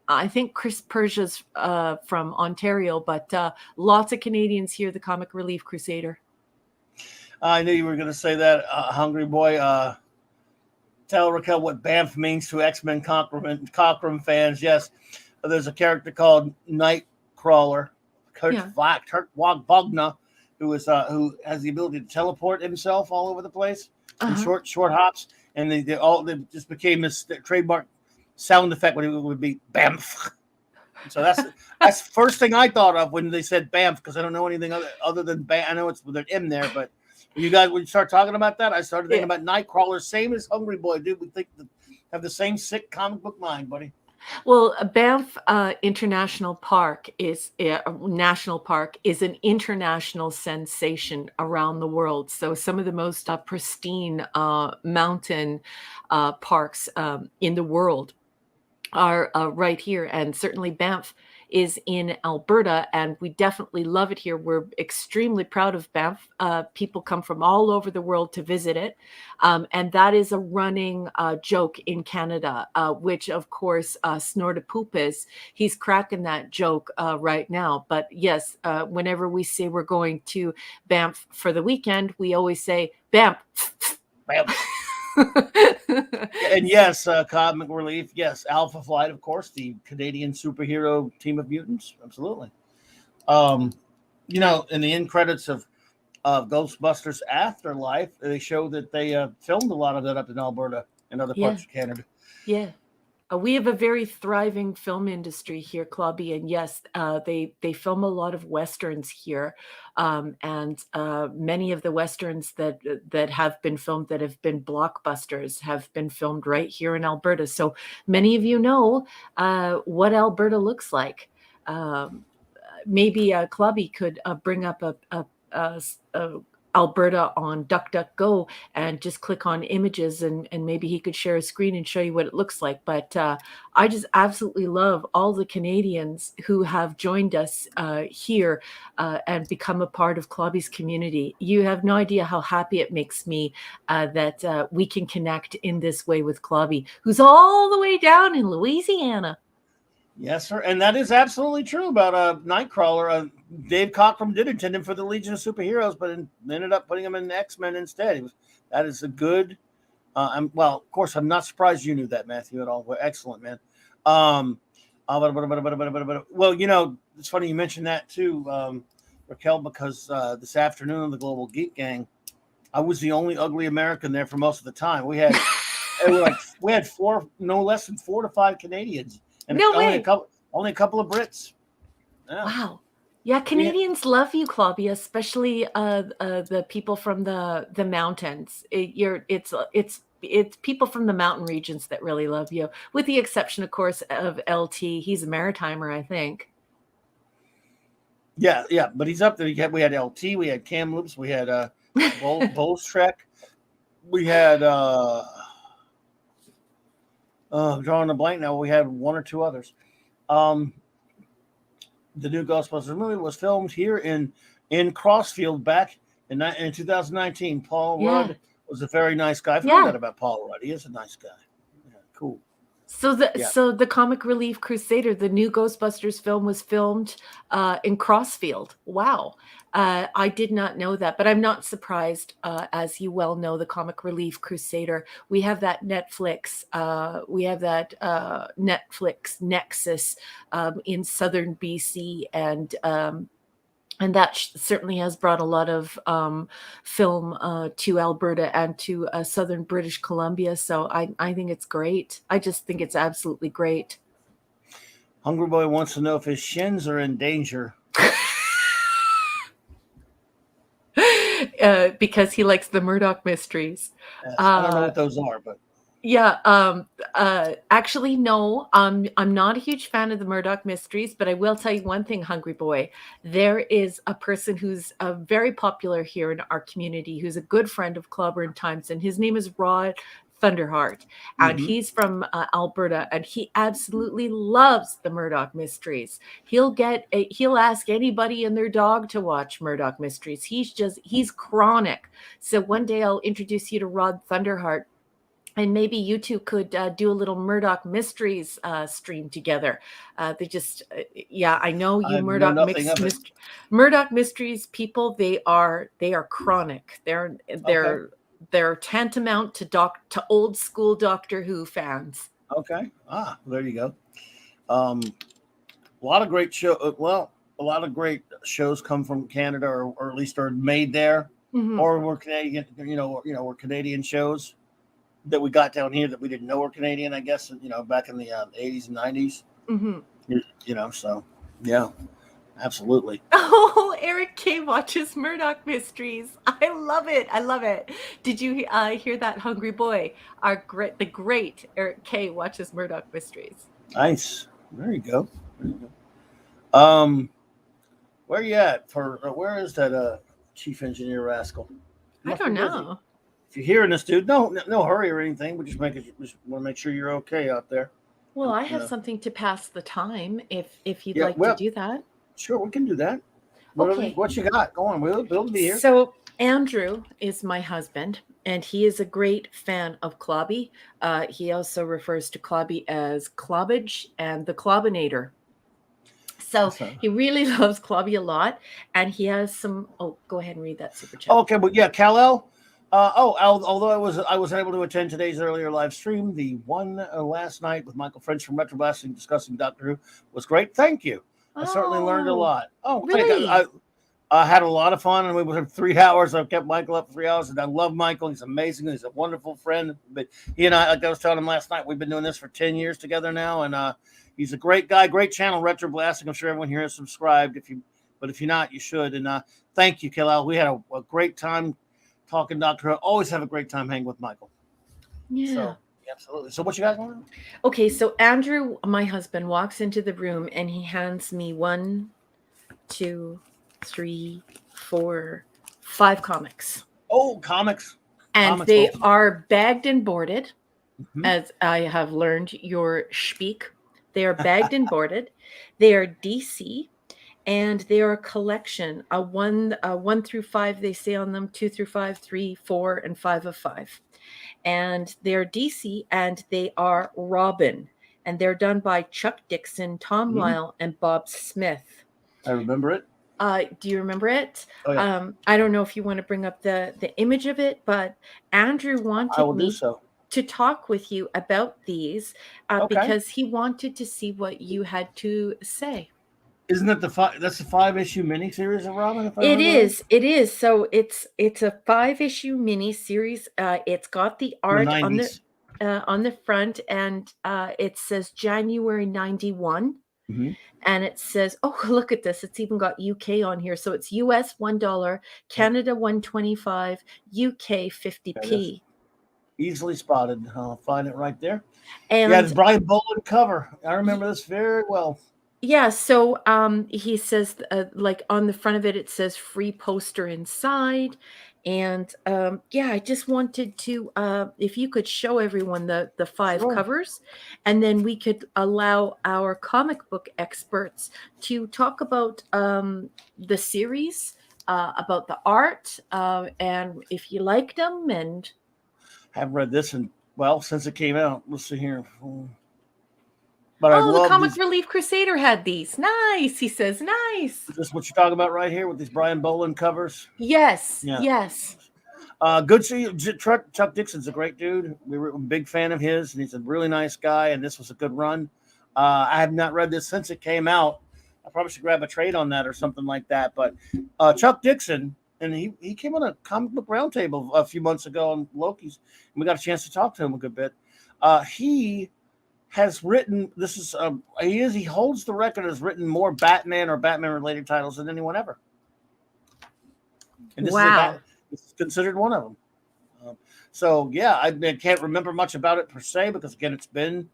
I think Chris Persia's from Ontario, but lots of Canadians here, the Comic Relief Crusader. I knew you were going to say that, Hungry Boy. Tell Raquel what Banff means to X-Men Cockrum fans. Yes, there's a character called Nightcrawler, Kurt Wagner, who has the ability to teleport himself all over the place in short hops, and they just became this trademark sound effect when it would be Banff. So that's first thing I thought of when they said Banff, because I don't know anything other than Banff. I know it's with an M there, but when you start talking about that, I started thinking about Nightcrawler, same as Hungry Boy, dude. We have the same sick comic book mind, buddy. Well, Banff International Park national park is an international sensation around the world. So some of the most pristine mountain parks in the world are right here, and certainly Banff is in Alberta, and we definitely love it here. We're extremely proud of Banff. People come from all over the world to visit it, and that is a running joke in Canada, which of course Snortapoopis, he's cracking that joke right now. But yes, whenever we say we're going to Banff for the weekend, we always say Banff. Banff. And yes, Comic Relief. Yes, Alpha Flight, of course, the Canadian superhero team of mutants. Absolutely. In the end credits of Ghostbusters Afterlife, they show that they filmed a lot of that up in Alberta and other parts of Canada. Yeah. We have a very thriving film industry here, Clobby, and yes, they film a lot of westerns here, and many of the westerns that have been filmed, that have been blockbusters, have been filmed right here in Alberta. So many of you know what Alberta looks like. Maybe Clobby could bring up a Alberta on DuckDuckGo and just click on images, and maybe he could share a screen and show you what it looks like. But I just absolutely love all the Canadians who have joined us here and become a part of Clobby's community. You have no idea how happy it makes me that we can connect in this way with Clobby, who's all the way down in Louisiana. Yes, sir. And that is absolutely true about Nightcrawler. Dave Cockrum did intend him for the Legion of Superheroes, but ended up putting him in X-Men instead. That is a good... of course, I'm not surprised you knew that, Matthew, at all. Well, excellent, man. Well, it's funny you mentioned that too, Raquel, because this afternoon on the Global Geek Gang, I was the only ugly American there for most of the time. We had no less than 4 to 5 Canadians. And only a couple of Brits. Yeah. Wow. Yeah, Canadians love you, Clobby, especially the people from the mountains. It's people from the mountain regions that really love you, with the exception, of course, of LT. He's a Maritimer, I think. Yeah, but he's up there. We had LT, we had Kamloops, we had Bowles Trek, we had I'm drawing a blank now. We had 1 or 2 others. The new Ghostbusters movie was filmed here in Crossfield back in 2019. Paul Rudd was a very nice guy. I forgot about Paul Rudd. He is a nice guy. Yeah, cool. So the Comic Relief Crusader, the new Ghostbusters film, was filmed in Crossfield. Wow. I did not know that, but I'm not surprised. As you well know, the Comic Relief Crusader, we have that Netflix Nexus in southern BC, and And that certainly has brought a lot of film to Alberta and to southern British Columbia. So I think it's great. I just think it's absolutely great. Hungry Boy wants to know if his shins are in danger. Because he likes the Murdoch mysteries. Yes. I don't know what those are, but Yeah, actually, no, I'm not a huge fan of the Murdoch mysteries, but I will tell you one thing, Hungry Boy. There is a person who's very popular here in our community, who's a good friend of Clobberin Times, and his name is Rod Thunderheart, and he's from Alberta, and he absolutely loves the Murdoch mysteries. He'll ask anybody and their dog to watch Murdoch mysteries. He's chronic. So one day I'll introduce you to Rod Thunderheart. And maybe you two could do a little Murdoch Mysteries stream together. I know you I know nothing of it. Murdoch Mysteries people. They are chronic. They're tantamount to old school Doctor Who fans. Okay. There you go. A lot of great a lot of great shows come from Canada, or at least are made there, or were Canadian. Were Canadian shows that we got down here that we didn't know were Canadian, I guess, back in the 80s and 90s. So, yeah, absolutely. Oh, Eric K watches Murdoch Mysteries. I love it. I love it. Did you hear that, Hungry Boy? The great Eric K watches Murdoch Mysteries. Nice. There you go. Where you at? Where is that chief engineer rascal? I don't know. If you're hearing this, dude, no hurry or anything. We just want to make sure you're okay out there. Well, I have something to pass the time if you'd like to do that. Sure, we can do that. Okay. What you got? Go on. We'll be here. So Andrew is my husband, and he is a great fan of Clobby. He also refers to Clobby as Clobbe'S and the Clobbinator. So he really loves Clobby a lot, and he has some. Oh, go ahead and read that super chat. Okay, but yeah, Kal-El. Although I was able to attend today's earlier live stream, the one last night with Michael French from Retro Blasting discussing Doctor Who was great. Thank you. I certainly learned a lot. Oh, really? I had a lot of fun, and we were 3 hours. I kept Michael up for 3 hours, and I love Michael. He's amazing. He's a wonderful friend. But he and I, like I was telling him last night, we've been doing this for 10 years together now, and he's a great guy, great channel, Retro Blasting. I'm sure everyone here is subscribed. If you're not, you should. And thank you, Kal-El. We had a great time talking Doctor Who. Always have a great time hanging with Michael. Yeah. So, absolutely. So what you got going on? Okay, so Andrew, my husband, walks into the room and he hands me 1, 2, 3, 4, 5 comics. Oh, comics. And they are bagged and boarded, as I have learned your speak. They are bagged and boarded. They are DC. And they are a collection, 1 through 5, they say on them, 2 through 5, 3, 4, and 5 of 5. And they're DC, and they are Robin. And they're done by Chuck Dixon, Tom Lyle, and Bob Smith. I remember it. Do you remember it? Oh, yeah. I don't know if you want to bring up the image of it, but Andrew wanted me to talk with you about these because he wanted to see what you had to say. Isn't that that's the 5-issue miniseries of Robin? It is. So it's a 5-issue miniseries. It's got the art on the front, and it says January 91. And it says, oh, look at this. It's even got UK on here. So it's US $1, Canada $1.25, UK 50p. Easily spotted. I'll find it right there. And it's Brian Boland cover. I remember this very well. Yeah, so he says, like on the front of it, it says free poster inside. And I just wanted to, if you could show everyone the 5 covers, and then we could allow our comic book experts to talk about the series, about the art, and if you liked them. And I haven't read this since it came out. Let's see here. But the Comic Relief Crusader had these. Nice, he says. Nice. Is this what you're talking about right here with these Brian Boland covers? Yes. Yeah. Yes. Good to see you. Chuck Dixon's a great dude. We were a big fan of his, and he's a really nice guy. And this was a good run. I have not read this since it came out, I probably should grab a trade on that or something like that. But Chuck Dixon, and he came on a comic book roundtable a few months ago on Loki's, and we got a chance to talk to him a good bit. He has written. He holds the record as written more Batman or Batman related titles than anyone ever. And Wow. This is considered one of them. So yeah, I can't remember much about it per se because again, it's been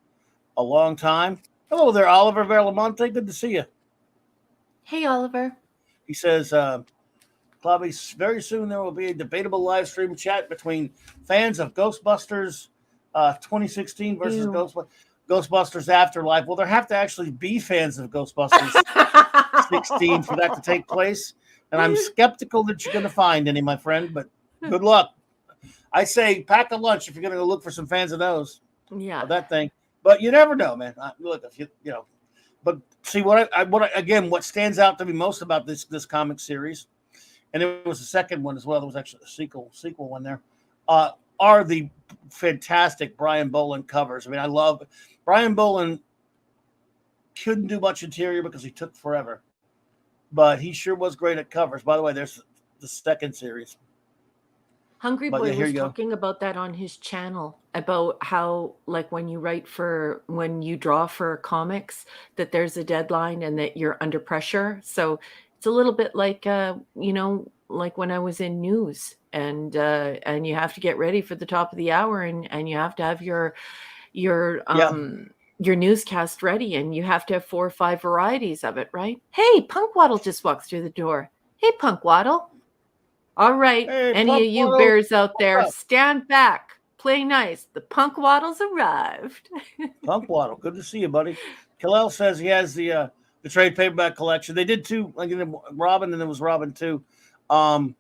a long time. Hello there, Oliver Belamonte. Good to see you. Hey, Oliver. He says, Clobby'S, very soon there will be a debatable live stream chat between fans of Ghostbusters 2016 versus Ghostbusters Afterlife. Well, there have to actually be fans of Ghostbusters 16 for that to take place. And I'm skeptical that you're going to find any, my friend, but good luck. I say pack a lunch if you're going to go look for some fans of those. Yeah. Of that thing. But you never know, man. Look, if you know. But see what stands out to me most about this comic series, and it was the second one as well. There was actually a sequel one there. Are the fantastic Brian Boland covers. I mean, I love Brian Boland. Couldn't do much interior because he took forever, but he sure was great at covers. By the way, there's the second series. Hungry Boy was talking about that on his channel, about how, like, when you draw for comics, that there's a deadline and that you're under pressure. So it's a little bit like, like when I was in news, and you have to get ready for the top of the hour, and you have to have your newscast ready, and you have to have 4 or 5 varieties of it, right? Hey, Punk Waddle just walked through the door. Hey, Punk Waddle. All right, hey, any Punk of you Waddle, bears out there, stand back, play nice. The Punk Waddle's arrived. Punk Waddle, good to see you, buddy. Kal-El says he has the trade paperback collection. They did 2, like Robin, and there was Robin 2. But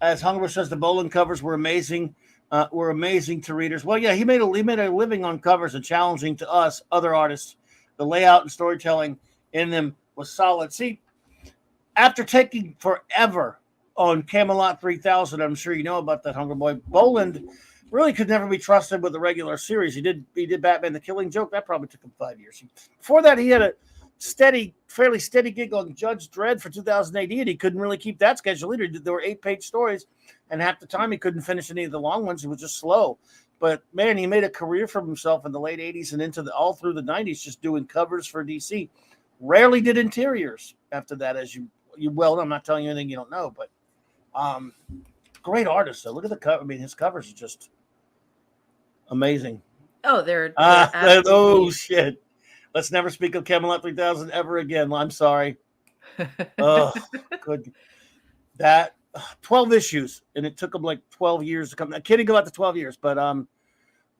as Hunger says, the Boland covers were amazing. To readers. Well, yeah, he made a living on covers and challenging to us other artists. The layout and storytelling in them was solid. See, after taking forever on Camelot 3000, I'm sure you know about that, Hunger Boy. Boland really could never be trusted with the regular series. He did Batman: The Killing Joke. That probably took him 5 years. Before that, he had a fairly steady gig on Judge Dredd for 2000 AD, and he couldn't really keep that schedule either. There were 8-page stories, and half the time he couldn't finish any of the long ones. He was just slow. But man, he made a career for himself in the late 80s and all through the 90s, just doing covers for DC. Rarely did interiors after that, as you well, I'm not telling you anything you don't know, but great artist. So look at the cover. I mean, his covers are just amazing. Oh, they're oh shit. Let's never speak of Camelot 3000 ever again. I'm sorry. Oh, good. That 12 issues, and it took them like 12 years to come. I can't even go out to 12 years, but I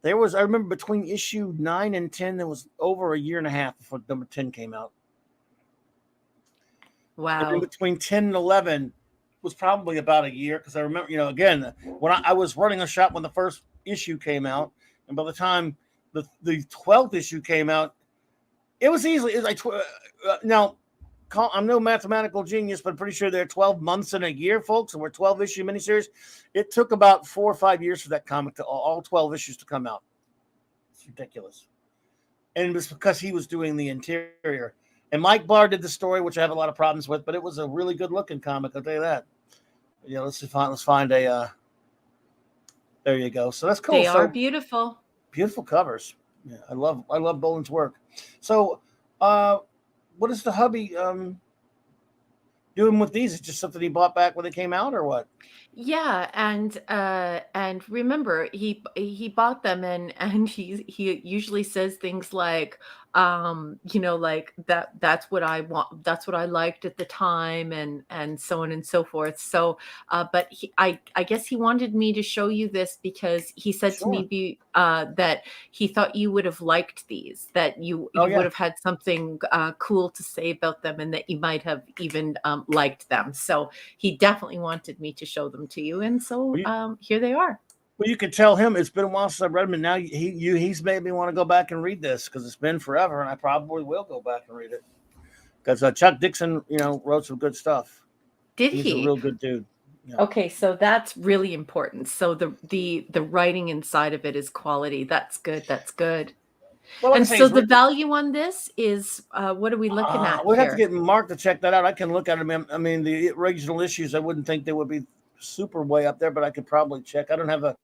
remember between issue 9 and 10, there was over a year and a half before number 10 came out. Wow. And in between 10 and 11 was probably about a year, because I remember, again, when I was running a shop when the first issue came out, and by the time the 12th issue came out, it was easily now. I'm no mathematical genius, but I'm pretty sure there are 12 months in a year, folks, and we're 12 issue miniseries. It took about 4 or 5 years for that comic to all 12 issues to come out. It's ridiculous, and it was because he was doing the interior. And Mike Barr did the story, which I have a lot of problems with, but it was a really good looking comic. I'll tell you that. Let's find a. There you go. So that's cool. They are beautiful. Beautiful covers. Yeah, I love Boland's work. So, what is the hubby doing with these? Is it just something he bought back when they came out, or what? Yeah, and remember, he bought them, and he usually says things like, like that's what I want, that's what I liked at the time, and so on and so forth. So, but I guess he wanted me to show you this because he said to me that he thought you would have liked these, that you would have had something cool to say about them, and that you might have even liked them. So he definitely wanted me to show them to you, and so here they are. Well, you can tell him it's been a while since I've read them, and now he's made me want to go back and read this because it's been forever, and I probably will go back and read it because Chuck Dixon, wrote some good stuff. He's a real good dude. Yeah. Okay, so that's really important. So the writing inside of it is quality. That's good. That's good. Well, like I And say, so it's the value on this is, what are we looking at we'd have to here? get Mark to check that out. I can look at them. I mean, the regional issues, I wouldn't think they would be super way up there, but I could probably check. I don't have a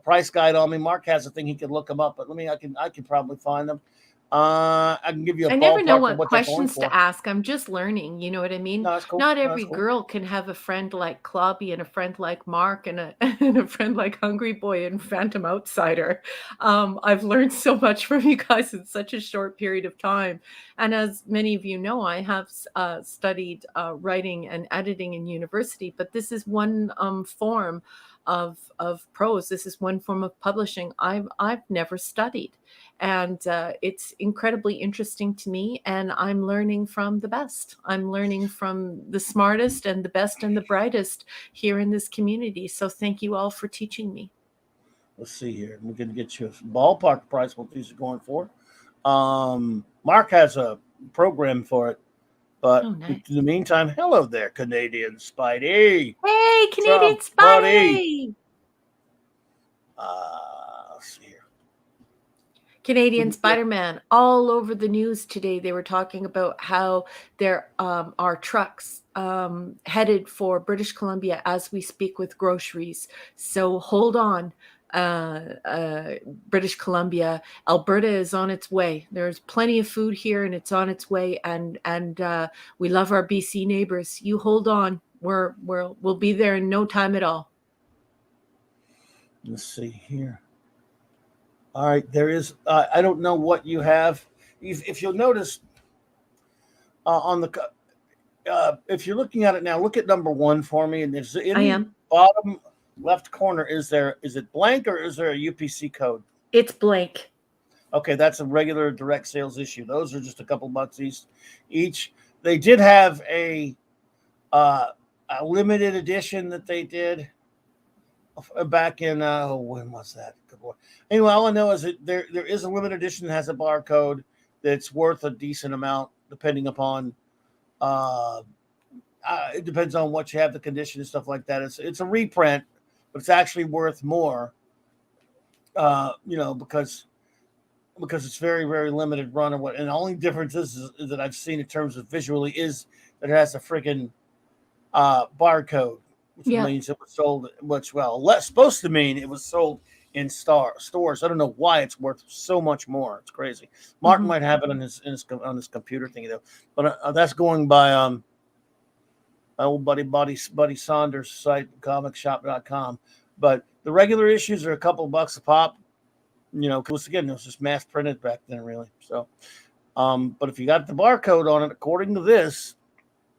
price guide on me. Mark has a thing he could look them up, but I can probably find them. I can give you a I never know ballpark of what what they're going questions to for. ask. I'm just learning, you know what I mean? No, that's cool. Not No, that's every cool. girl can have a friend like Clobby and a friend like Mark and a and a friend like Hungry Boy and Phantom Outsider. I've learned so much from you guys in such a short period of time. And as many of you know, I have studied writing and editing in university, but this is one form of prose. This is one form of publishing I've never studied. And it's incredibly interesting to me, and I'm learning from the best. I'm learning from the smartest and the best and the brightest here in this community. So thank you all for teaching me. Let's see here. We can get you a ballpark price what these are going for. Mark has a program for it, but Oh, nice. in the meantime, hello there, Canadian Spidey. Hey, Canadian What's up, buddy? Spidey! Let's see here. Canadian Spider-Man all over the news today. They were talking about how there are trucks headed for British Columbia as we speak with groceries. So hold on, British Columbia. Alberta is on its way. There's plenty of food here, and it's on its way. And we love our BC neighbors. You hold on. We'll be there in no time at all. Let's see here. All right, there is. I don't know what you have. If you'll notice on the, if you're looking at it now, look at number 1 for me. And there's in the bottom left corner. Is it blank or is there a UPC code? It's blank. Okay, that's a regular direct sales issue. Those are just a couple bucks each. They did have a limited edition that they did back in when was that? Good Lord. Anyway, all I know is that there is a limited edition that has a barcode that's worth a decent amount, depending upon it depends on what you have, the condition and stuff like that. It's a reprint, but it's actually worth more. Because it's very, very limited run or what. And the only difference is that I've seen in terms of visually is that it has a freaking barcode, which means it was sold, supposed to mean it was sold in stores. I don't know why it's worth so much more. It's crazy. Mark might have it on his computer thingy though, but that's going by my old buddy Saunders site, comicshop.com. But the regular issues are a couple bucks a pop. Because again, it was just mass printed back then, really. So, but if you got the barcode on it, according to this,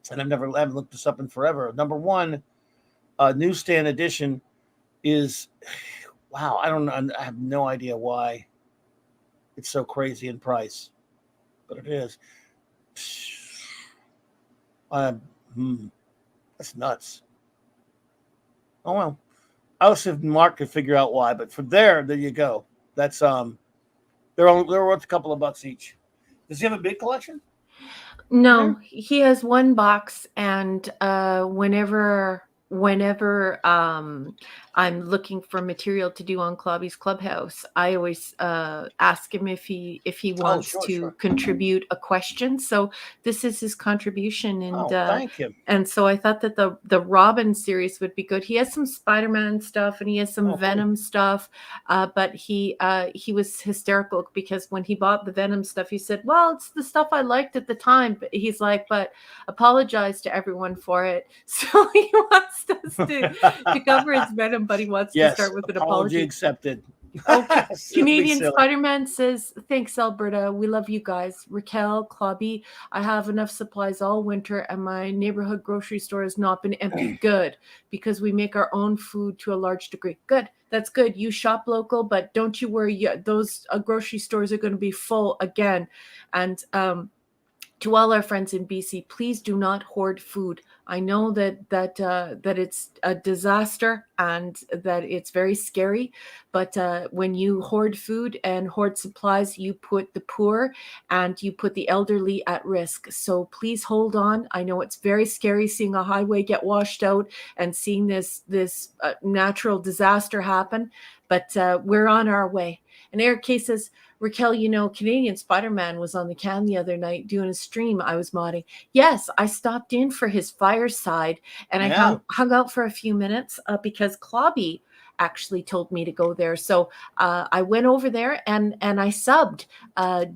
and I haven't looked this up in forever. Number 1, newsstand edition is, wow. I don't know. I have no idea why it's so crazy in price, but it is. That's nuts. Oh well. I was if Mark could figure out why, but from there you go. That's they're worth a couple of bucks each. Does he have a big collection? No, he has one box, and whenever I'm looking for material to do on Clobby'S Clubhouse, I always ask him if he wants to contribute a question. So this is his contribution, and thank him. And so I thought that the Robin series would be good. He has some Spider-Man stuff and he has some Venom stuff, but he was hysterical because when he bought the Venom stuff, he said, "Well, it's the stuff I liked at the time." But he's like, "But apologize to everyone for it." So he wants us to cover his Venom, but he wants to start with an apology. Accepted. Okay. Canadian Spider-Man says, "Thanks, Alberta. We love you guys. Raquel, Clobby, I have enough supplies all winter, and my neighborhood grocery store has not been empty." Good, because we make our own food to a large degree. Good. That's good. You shop local, but don't you worry. Those grocery stores are going to be full again. And to all our friends in BC, please do not hoard food. I know that it's a disaster and that it's very scary, but when you hoard food and hoard supplies, you put the poor and you put the elderly at risk. So please hold on. I know it's very scary seeing a highway get washed out and seeing this natural disaster happen, but we're on our way. And Eric K says, Raquel, Canadian Spider-Man was on the cam the other night doing a stream. I was modding. Yes, I stopped in for his fireside, and I hung out for a few minutes because Clobby actually told me to go there. So I went over there and I subbed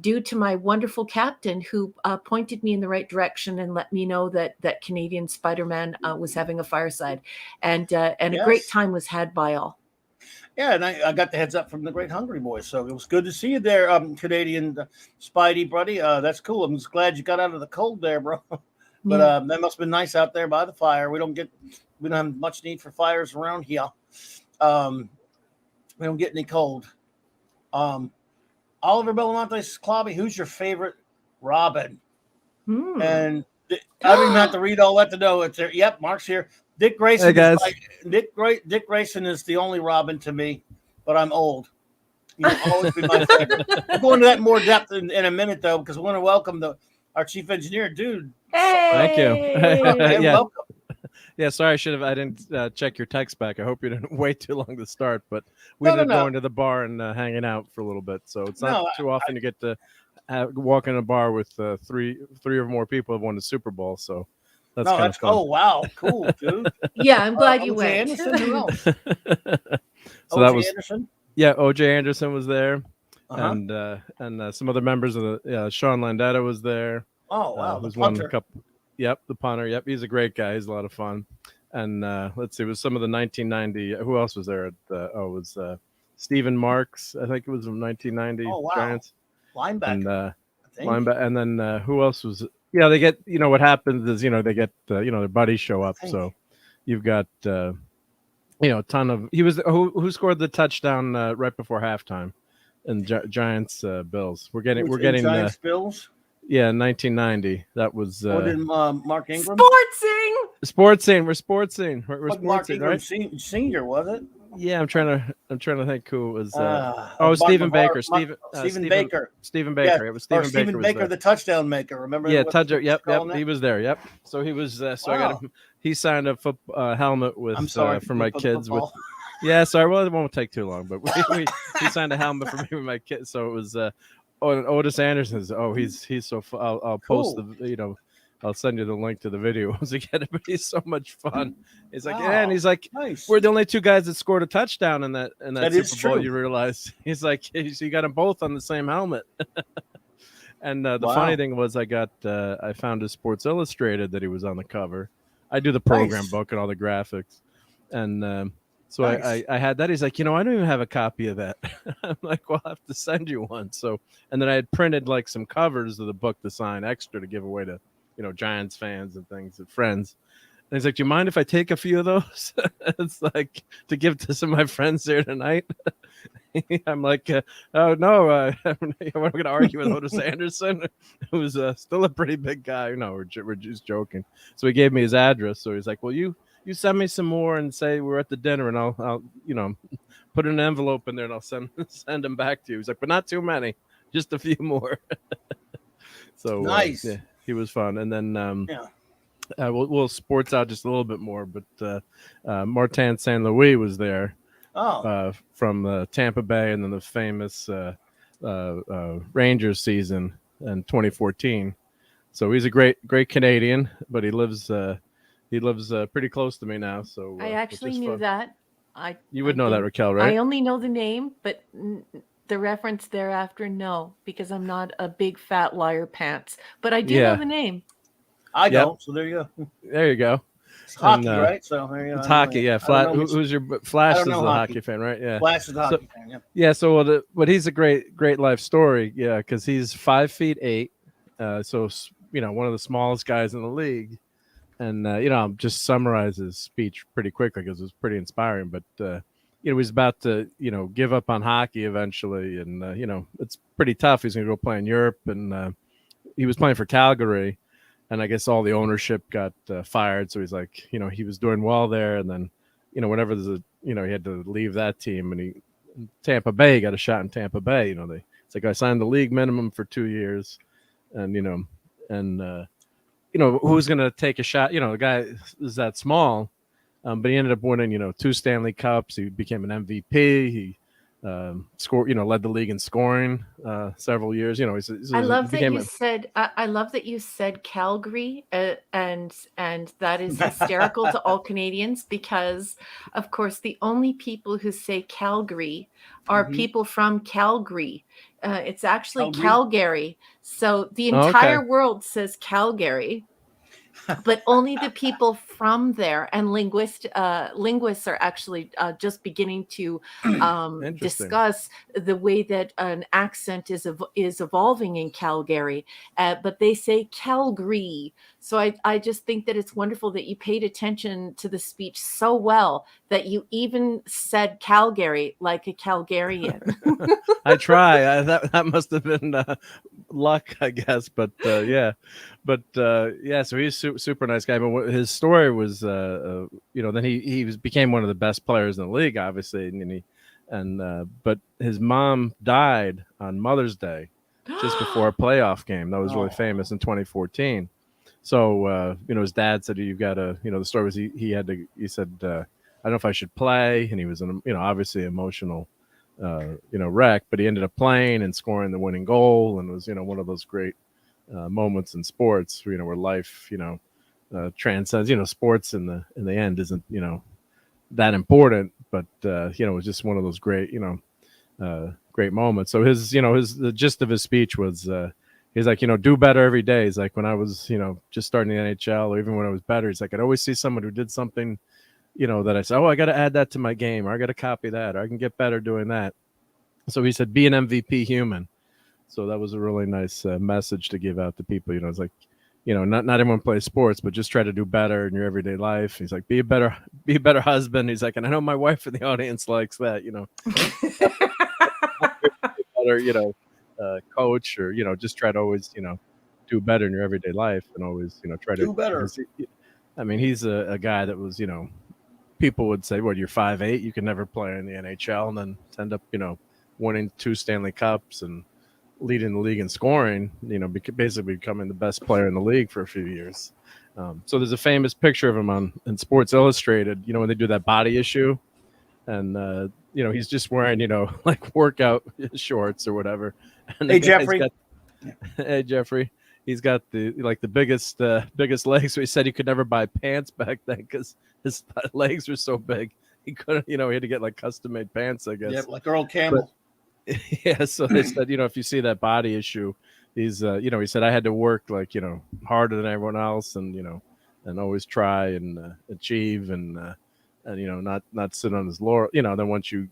due to my wonderful captain who pointed me in the right direction and let me know that Canadian Spider-Man was having a fireside, and a great time was had by all. Yeah, and I got the heads up from the Great Hungry Boys, so it was good to see you there, Canadian Spidey, buddy. That's cool. I'm just glad you got out of the cold there, bro. But that must have been nice out there by the fire. We don't have much need for fires around here. We don't get any cold. Oliver Belamonte, Clobby, who's your favorite Robin? And I don't even have to read all that to know it's there. Yep, Mark's here. Dick Grayson. Hey guys. Dick Grayson is the only Robin to me, but I'm old. You'll always be my favorite. We'll go into that in more depth in a minute, though, because we want to welcome our chief engineer, dude. Hey! Thank you. Yeah. Welcome. Yeah, sorry, I didn't check your text back. I hope you didn't wait too long to start, but we ended up going to the bar and hanging out for a little bit. So it's not too often you get to walk in a bar with three or more people who won the Super Bowl. So that's kind of fun. Oh, wow. Cool, dude. Yeah, I'm glad you went. Anderson, who else? So that was Anderson? Yeah, O.J. Anderson was there. And some other members of the Sean Landetta was there. Oh, wow. Who's won a couple. Yep, the punter. Yep, he's a great guy. He's a lot of fun. And let's see, it was some of the 1990. Who else was there? It was Stephen Marks. I think it was from 1990. Oh, wow. Giants. Linebacker. And then who else was? Yeah, they get. What happens is they get their buddies show up. So you've got a ton of. He was who scored the touchdown right before halftime, and Giants Bills. We're getting Giants Bills. Yeah, 1990. That was. Mark Ingram? Sports scene. We're sports scene. We're sports Mark scene, Ingram right? Senior, was it? Yeah, I'm trying to think who was. Stephen Baker. Stephen Baker. Stephen Baker. Yeah. It was Stephen Baker. Stephen Baker, the touchdown maker. Remember? Yeah, touchdown. Yep. He was there. Yep. So he was. So I got him. He signed a helmet with. I'm sorry for my kids with. Yeah, sorry. Well, it won't take too long, but he signed a helmet for me with my kids. So it was. And Otis Anderson's. Oh, he's so. I'll post the. I'll send you the link to the video once we get it. But he's so much fun. He's like, and he's like, nice. We're the only two guys that scored a touchdown in that Super Bowl. True. You realize he's like, so you got them both on the same helmet. And the funny thing was, I found his Sports Illustrated that he was on the cover. I do the program book and all the graphics, and so I had that. He's like, I don't even have a copy of that. I'm like, well, I'll have to send you one. So, and then I had printed like some covers of the book to sign extra to give away to Giants fans and things and friends. And he's like, do you mind if I take a few of those? It's like to give to some of my friends here tonight. I'm like, oh no, we're going to argue with Otis Anderson, who's still a pretty big guy. No, we're just joking. So he gave me his address. So he's like, well, you send me some more and say we're at the dinner, and I'll put an envelope in there and I'll send them back to you. He's like, but not too many, just a few more. So nice. Yeah, he was fun. And then we'll sports out just a little bit more, but Martin St. Louis was there. From Tampa Bay, and then the famous Rangers season in 2014. So he's a great Canadian, but he lives pretty close to me now. So I actually knew that. You would know that, Raquel, right? I only know the name, but the reference thereafter, no, because I'm not a big fat liar pants. But I do know the name. I don't. So there you go. There you go. It's hockey, right? So there you go. It's hockey, yeah. Who's your Flash is the hockey fan, right? Yeah. Flash is the hockey fan, yeah. Yeah, so but he's a great life story, yeah, because he's 5'8", so one of the smallest guys in the league, and I'll just summarize his speech pretty quickly because it was pretty inspiring. But he's about to give up on hockey eventually, and it's pretty tough. He's going to go play in Europe, and he was playing for Calgary. And I guess all the ownership got fired. So he's like, he was doing well there. And then, whenever there's he had to leave that team, and Tampa Bay got a shot in Tampa Bay. It's like I signed the league minimum for 2 years, and who's going to take a shot? The guy is that small, but he ended up winning, 2 Stanley Cups. He became an MVP. He score, led the league in scoring several years. I love that you said. I love that you said Calgary, and that is hysterical to all Canadians, because, of course, the only people who say Calgary are people from Calgary. It's actually Calgary. So the entire world says Calgary. But only the people from there, and linguists are actually just beginning to discuss the way that an accent is evolving in Calgary, but they say Calgary. So I just think that it's wonderful that you paid attention to the speech so well that you even said Calgary like a Calgarian. I try. That must have been luck, I guess. But yeah. So he's super nice guy. But his story was, then he became one of the best players in the league, obviously, but his mom died on Mother's Day, just before a playoff game. That was really famous in 2014. So his dad said, "You've got to," the story was he said, "I don't know if I should play," and he was obviously emotional, wreck, but he ended up playing and scoring the winning goal, and was one of those great moments in sports, where life, transcends. Sports in the end isn't that important, but it was just one of those great great moments. So the gist of his speech was he's like, do better every day. He's like, when I was just starting the NHL, or even when I was better, he's like, I'd always see someone who did something that I said, I got to add that to my game, or I got to copy that, or I can get better doing that. So he said, be an MVP human. So that was a really nice message to give out to people. It's like, not everyone plays sports, but just try to do better in your everyday life. He's like, be a better husband. He's like, and I know my wife in the audience likes that, better, coach, or, just try to always, do better in your everyday life, and always, try to do better. I mean, he's a guy that was, people would say, what, you're 5'8", you can never play in the NHL, and then end up, winning 2 Stanley Cups and leading the league in scoring, basically becoming the best player in the league for a few years. So there's a famous picture of him in Sports Illustrated, when they do that body issue, and he's just wearing, like workout shorts or whatever. And hey, Jeffrey. Hey, Jeffrey. He's got the biggest legs. So he said he could never buy pants back then because his legs were so big. He couldn't, he had to get like custom made pants, I guess. Yeah, like Earl Campbell. Yeah, so they said, if you see that body issue, he's, he said, I had to work like, harder than everyone else, and, and always try and achieve, and not sit on his laurel, then once you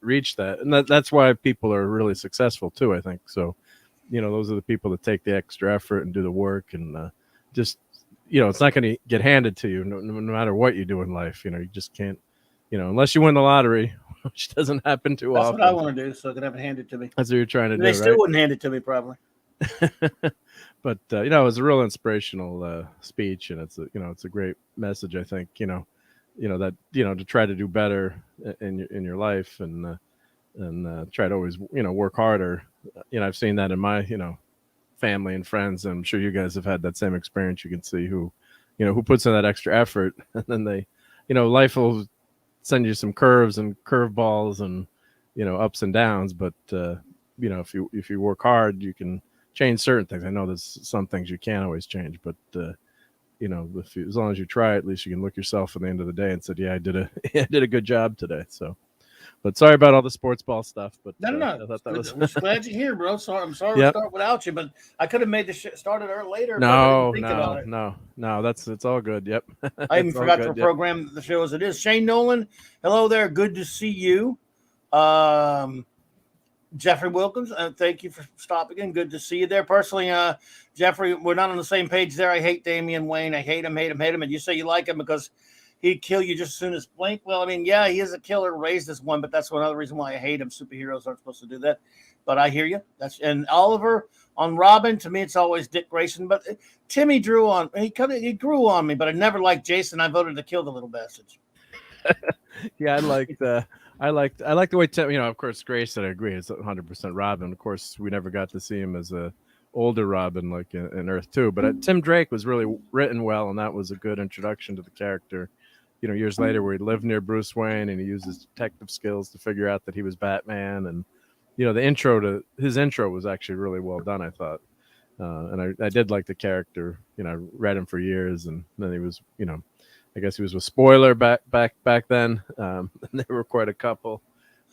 reach that, and that's why people are really successful too, I think. So, those are the people that take the extra effort and do the work, and just, it's not going to get handed to you no matter what you do in life. You just can't, unless you win the lottery, which doesn't happen too often. That's what I want to do, so I can have it handed to me. That's what you're trying to do, They still wouldn't hand it to me, probably. But it was a real inspirational speech, and it's a great message, I think. That to try to do better in your life, and try to always work harder. I've seen that in my family and friends, and I'm sure you guys have had that same experience. You can see who puts in that extra effort, and then they life will send you some curves and curveballs and ups and downs, but if you work hard, you can change certain things. I know there's some things you can't always change, but as long as you try, at least you can look yourself at the end of the day and said, yeah, I did a good job today. So, but sorry about all the sports ball stuff. But no. I thought that was... I'm glad you're here, bro. I'm sorry to start without you, but I could have made the shit started later. No, it's all good. Yep. I even forgot to program the show as it is. Shane Nolan, hello there. Good to see you. Jeffrey Wilkins, thank you for stopping in. Good to see you there. Personally, Jeffrey, we're not on the same page there. I hate Damian Wayne. I hate him. And you say you like him because he'd kill you just as soon as blink. Well, I mean, yeah, he is a killer, raised as one, but that's another reason why I hate him. Superheroes aren't supposed to do that. But I hear you. And Oliver on Robin, to me, it's always Dick Grayson. But Timmy he grew on me, but I never liked Jason. I voted to kill the little bastards. Yeah, I like the way Tim, of course, Grayson, I agree, it's 100% Robin. Of course, we never got to see him as a older Robin like in Earth 2, but Tim Drake was really written well, and that was a good introduction to the character. years later where he lived near Bruce Wayne and he used his detective skills to figure out that he was Batman. And his intro was actually really well done, I thought. And I did like the character. I read him for years, and then he was, I guess he was with Spoiler back then. And they were quite a couple.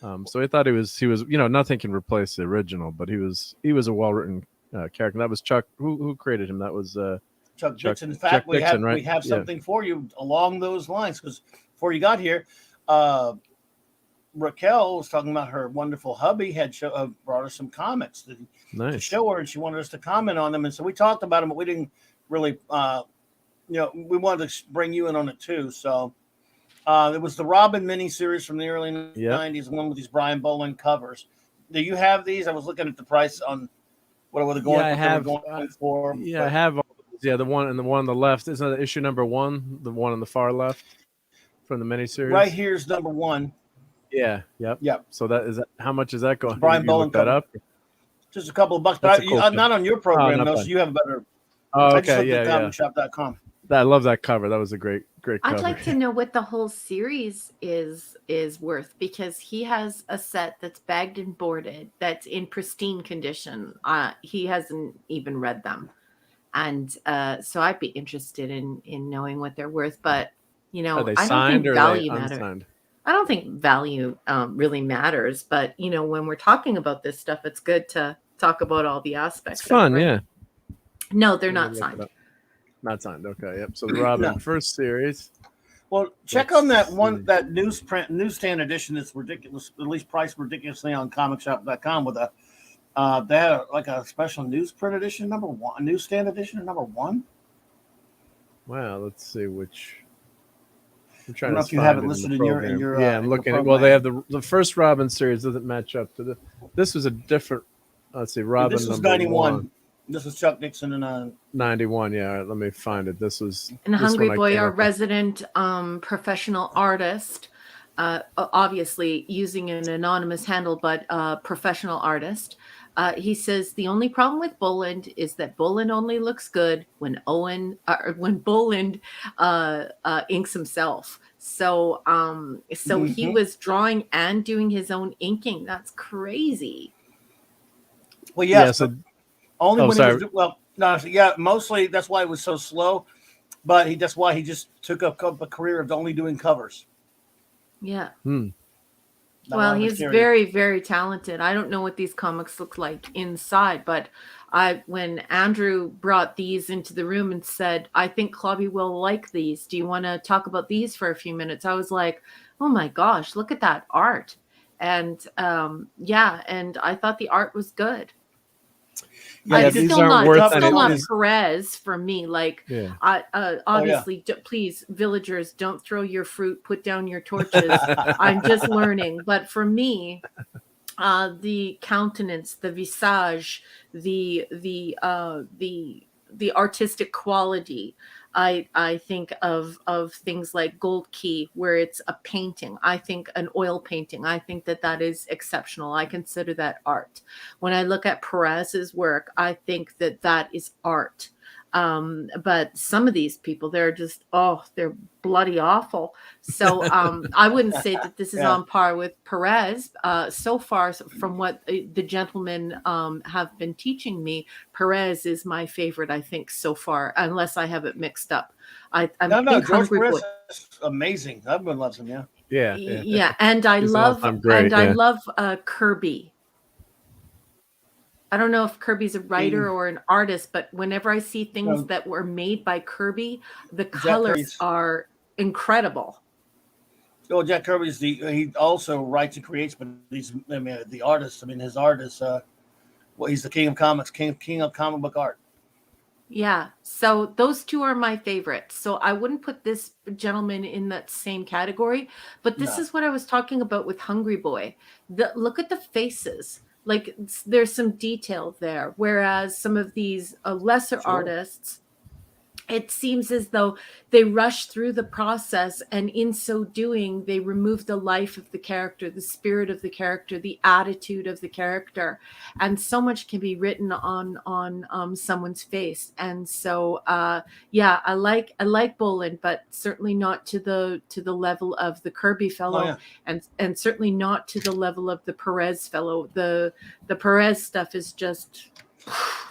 So I thought he was, nothing can replace the original, but he was a well written character. That was Chuck. Who created him? That was Chuck Dixon. In fact, we have something for you along those lines, because before you got here, Raquel was talking about her wonderful hubby had brought her some comics to show her, and she wanted us to comment on them. And so we talked about them, but we didn't really, we wanted to bring you in on it too. So it was the Robin miniseries from the early 90s, one with these Brian Boland covers. Do you have these? I was looking at the price on what were they going, for. Yeah, I have all those. Yeah, the one on the left. Isn't that issue number 1? The one on the far left from the miniseries? Right here's number 1. Yeah. Yep. So how much is that going? Brian Boland that up? Just a couple of bucks, but not on your program, though. So you have a better. Oh, okay. I just looked at comicshop.com. I love that cover. That was a great cover. I'd like to know what the whole series is worth, because he has a set that's bagged and boarded, that's in pristine condition. He hasn't even read them, and so I'd be interested in knowing what they're worth. But are they I don't signed think or value are they matters. unsigned? I don't think value really matters, but when we're talking about this stuff, it's good to talk about all the aspects. It's fun, yeah. No, they're not signed. Not signed. Okay, yep. So the Robin first series. Well, check on that one, that newsstand edition that's ridiculous, at least priced ridiculously on comicshop.com with they had like a special newsprint edition number 1, newsstand edition number 1. Wow, let's see which. I'm I trying don't know to if you have it listed in your yeah, I'm looking at. Well, they have the first Robin series doesn't match up to this was a different. Let's see, Robin. This was 91. This was Chuck Dixon and 91. Yeah, all right, let me find it. This was and Hungry Boy, our resident professional artist, obviously using an anonymous handle, but professional artist. He says the only problem with Boland is that Boland only looks good when Boland inks himself. So he was drawing and doing his own inking. That's crazy. Well, yes. Only when he was mostly that's why it was so slow. But that's why he just took up a career of only doing covers. Yeah. Well, he's very, very talented. I don't know what these comics look like inside, but when Andrew brought these into the room and said, I think Clobby will like these. Do you want to talk about these for a few minutes? I was like, oh my gosh, look at that art. And and I thought the art was good. Yeah, it's still not Perez for me. Like, obviously, please, villagers, don't throw your fruit. Put down your torches. I'm just learning. But for me, the countenance, the visage, the artistic quality. I think of things like Gold Key, where it's a painting. I think an oil painting. I think that is exceptional. I consider that art. When I look at Perez's work, I think that is art. But some of these people, they're just, they're bloody awful. So I wouldn't say that this is on par with Perez. So far, from what the gentlemen have been teaching me, Perez is my favorite, I think, so far, unless I have it mixed up. George Perez is amazing. Everyone loves him, yeah. And I love Kirby. I don't know if Kirby's a writer or an artist, but whenever I see things that were made by Kirby, the colors are incredible. Oh, Jack Kirby's he also writes and creates, but he's the artist. I mean, his art is he's the king of comics, king of comic book art. Yeah, so those two are my favorites. So I wouldn't put this gentleman in that same category, but this is what I was talking about with Hungry Boy. Look at the faces. Like, there's some detail there, whereas some of these lesser artists it seems as though they rush through the process, and in so doing they remove the life of the character, the spirit of the character, the attitude of the character, and so much can be written on someone's face. And so yeah, I like Bolin, but certainly not to the level of the Kirby fellow. And certainly not to the level of the Perez fellow. The Perez stuff is just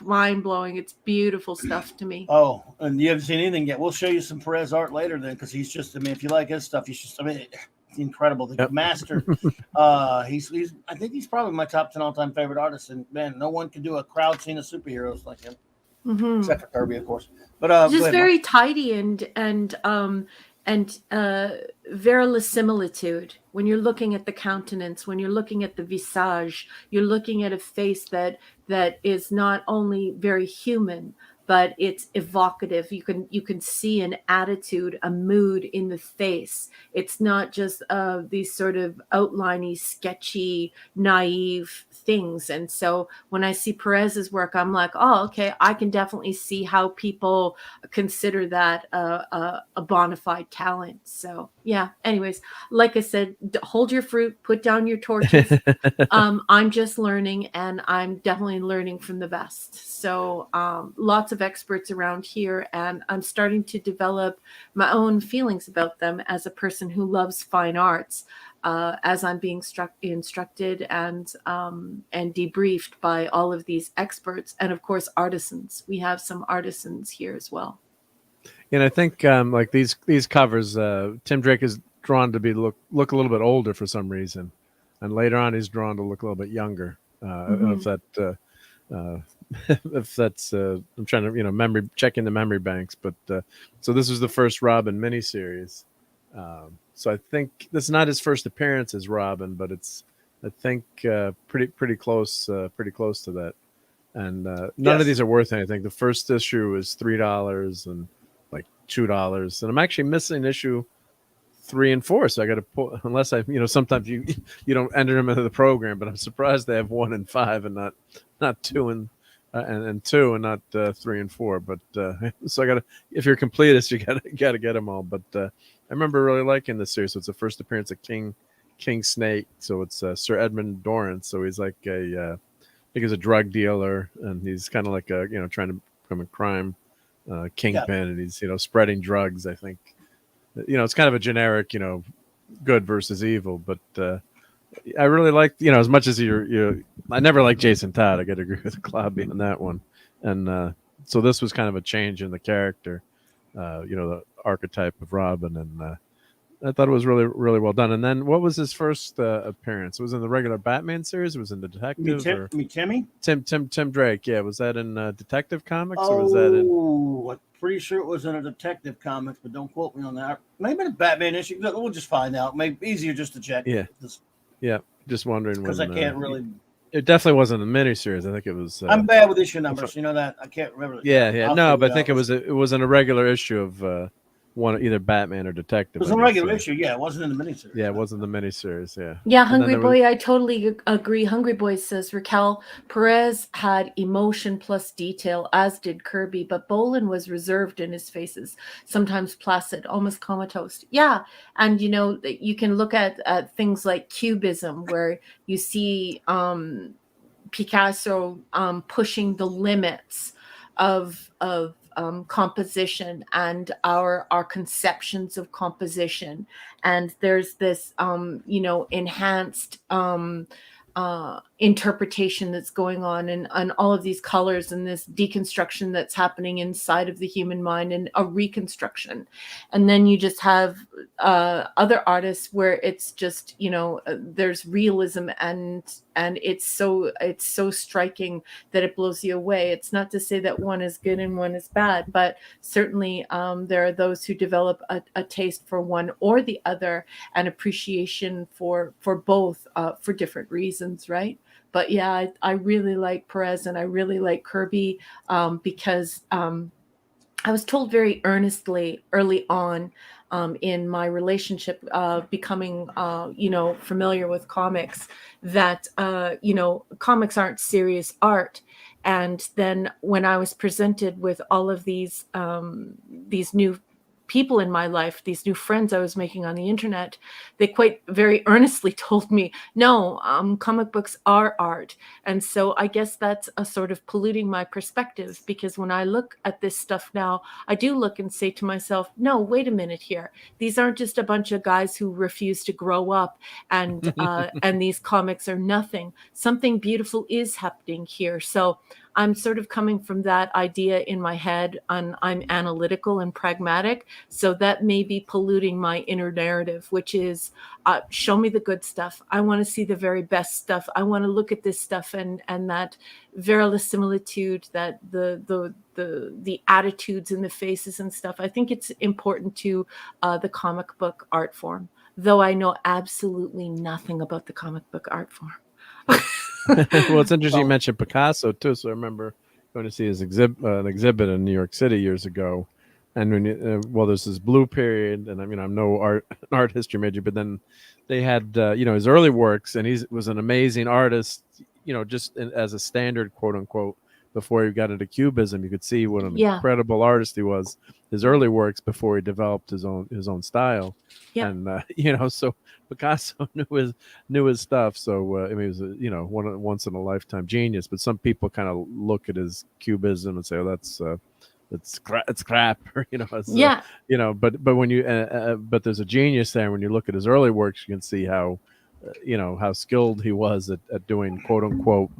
mind-blowing. It's beautiful stuff to me. Oh, and you haven't seen anything yet. We'll show you some Perez art later then, because he's just, I mean, if you like his stuff, he's just, I mean, it's incredible. The master. He's I think he's probably my top 10 all-time favorite artist, and man, no one can do a crowd scene of superheroes like him. Except for Kirby, of course. But just very tidy and verisimilitude. When you're looking at the countenance, when you're looking at the visage, you're looking at a face that is not only very human, but it's evocative. You can see an attitude, a mood in the face. It's not just these sort of outliney, sketchy, naive things. And so when I see Perez's work, I'm like, oh, okay, I can definitely see how people consider that a bona fide talent. So yeah, anyways, like I said, hold your fruit, put down your torches. I'm just learning, and I'm definitely learning from the best. So lots of experts around here, and I'm starting to develop my own feelings about them as a person who loves fine arts, as I'm being instructed and debriefed by all of these experts, and of course artisans. We have some artisans here as well. And I think like these covers, Tim Drake is drawn to look a little bit older for some reason, and later on he's drawn to look a little bit younger. I don't know if that if that's I'm trying to checking the memory banks, but so this was the first Robin miniseries. So I think this is not his first appearance as Robin, but it's I think pretty close to that. And none of these are worth anything. The first issue is $3 and like $2, and I'm actually missing issue 3 and 4, so I got to pull. Unless sometimes you don't enter them into the program, but I'm surprised they have 1 and 5 and not 2 and 2 and not 3 and 4. But so I got to. If you're a completist, you got to get them all. But I remember really liking this series. So it's the first appearance of King Snake. So it's Sir Edmund Dorrance. So he's like I think he's a drug dealer, and he's kind of like trying to become a crime kingpin, and he's spreading drugs. I think it's kind of a generic good versus evil, but I really like as much as I never liked Jason Todd. I got to agree with Clobby on that one, and so this was kind of a change in the character, the archetype of Robin, and I thought it was really, really well done. And then, what was his first appearance? It was in the regular Batman series. It was in the Detective. Timmy? Tim Drake. Yeah, was that in Detective Comics, or was that in? Oh, I'm pretty sure it was in a Detective Comics, but don't quote me on that. Maybe the Batman issue. We'll just find out. Maybe easier just to check. Yeah. Just wondering because I can't really. It definitely wasn't a miniseries. I think it was. I'm bad with issue numbers. You know that I can't remember. Yeah. No, but I think it was in a regular issue of. One either Batman or Detective. It was a regular issue, yeah. It wasn't in the miniseries. Yeah, it wasn't the miniseries, yeah. Yeah, Hungry Boy, I totally agree. Hungry Boy says Raquel Perez had emotion plus detail, as did Kirby, but Bolin was reserved in his faces, sometimes placid, almost comatose. Yeah, and you can look at things like Cubism, where you see Picasso pushing the limits of composition and our conceptions of composition, and there's this enhanced interpretation that's going on, and all of these colors and this deconstruction that's happening inside of the human mind, and a reconstruction. And then you just have other artists where it's just there's realism, and it's so striking that it blows you away. It's not to say that one is good and one is bad, but certainly there are those who develop a taste for one or the other, and appreciation for both for different reasons, right? But yeah, I really like Perez, and I really like Kirby because I was told very earnestly early on in my relationship, becoming familiar with comics, that comics aren't serious art, And then when I was presented with all of these new people in my life, these new friends I was making on the internet, they quite very earnestly told me, no, comic books are art. And so I guess that's a sort of polluting my perspective, because when I look at this stuff now, I do look and say to myself, no, wait a minute here. These aren't just a bunch of guys who refuse to grow up and these comics are nothing. Something beautiful is happening here. So I'm sort of coming from that idea in my head, and I'm analytical and pragmatic. So that may be polluting my inner narrative, which is show me the good stuff. I want to see the very best stuff. I want to look at this stuff and that verisimilitude, that the attitudes in the faces and stuff. I think it's important to the comic book art form, though I know absolutely nothing about the comic book art form. Well, it's interesting you mentioned Picasso too. So I remember going to see his exhibit in New York City years ago, and when there's this blue period, and I mean I'm no art history major, but then they had his early works, and he was an amazing artist, just as a standard, quote unquote. Before he got into Cubism, you could see what an incredible artist he was. His early works before he developed his own style, and so Picasso knew his stuff. So I mean, he was a once in a lifetime genius. But some people kind of look at his Cubism and say, "Oh, it's crap," or But when you but there's a genius there. When you look at his early works, you can see how how skilled he was at doing quote unquote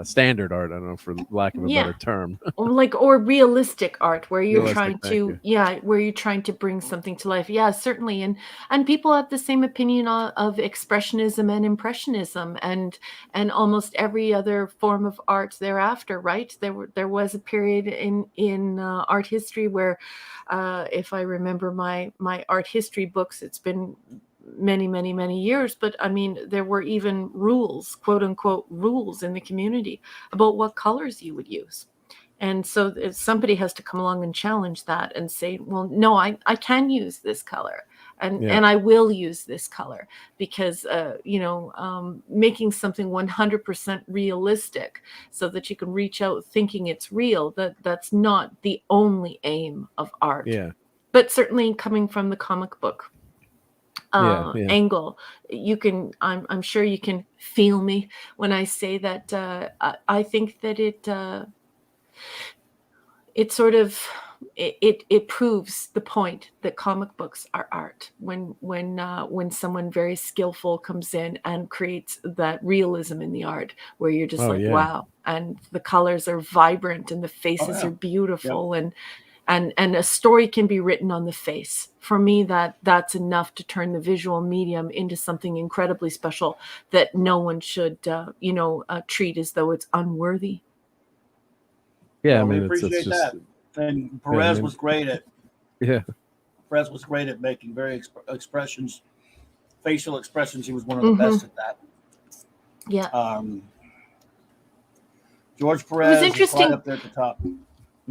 standard art. I don't know, for lack of a better term. or realistic art, where you're trying to bring something to life. Yeah, certainly. And people have the same opinion of expressionism and impressionism and almost every other form of art thereafter, right? There was a period in art history where if I remember my art history books, it's been many years, but I mean, there were even rules, quote unquote rules, in the community about what colors you would use. And so if somebody has to come along and challenge that and say, well, no, I can use this color and I will use this color because making something 100% realistic so that you can reach out thinking it's real, that's not the only aim of art. But certainly coming from the comic book angle, you can, I'm sure you can feel me when I say that I think that it sort of it proves the point that comic books are art when someone very skillful comes in and creates that realism in the art where you're just wow, and the colors are vibrant and the faces are beautiful and a story can be written on the face. For me, that's enough to turn the visual medium into something incredibly special that no one should, treat as though it's unworthy. Yeah, I mean, we appreciate that. And Perez was great at. Perez was great at making very facial expressions. He was one of the best at that. Yeah. George Perez is right up there at the top.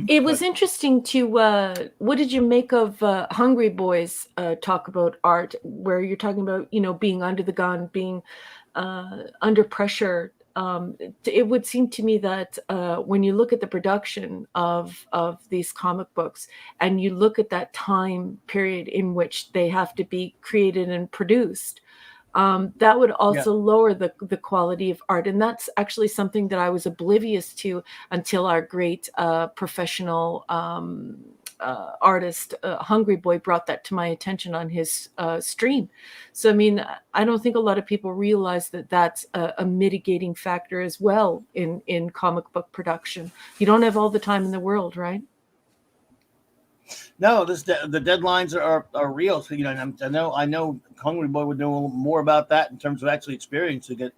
It was interesting to, what did you make of Hungry Boys talk about art, where you're talking about, being under the gun, being under pressure. It would seem to me that when you look at the production of these comic books and you look at that time period in which they have to be created and produced, that would also lower the quality of art. And that's actually something that I was oblivious to until our great professional artist, Hungry Boy, brought that to my attention on his stream. So, I mean, I don't think a lot of people realize that that's a mitigating factor as well in comic book production. You don't have all the time in the world, right? No, the deadlines are real. So, I know Hungry Boy would know a little more about that in terms of actually experiencing it.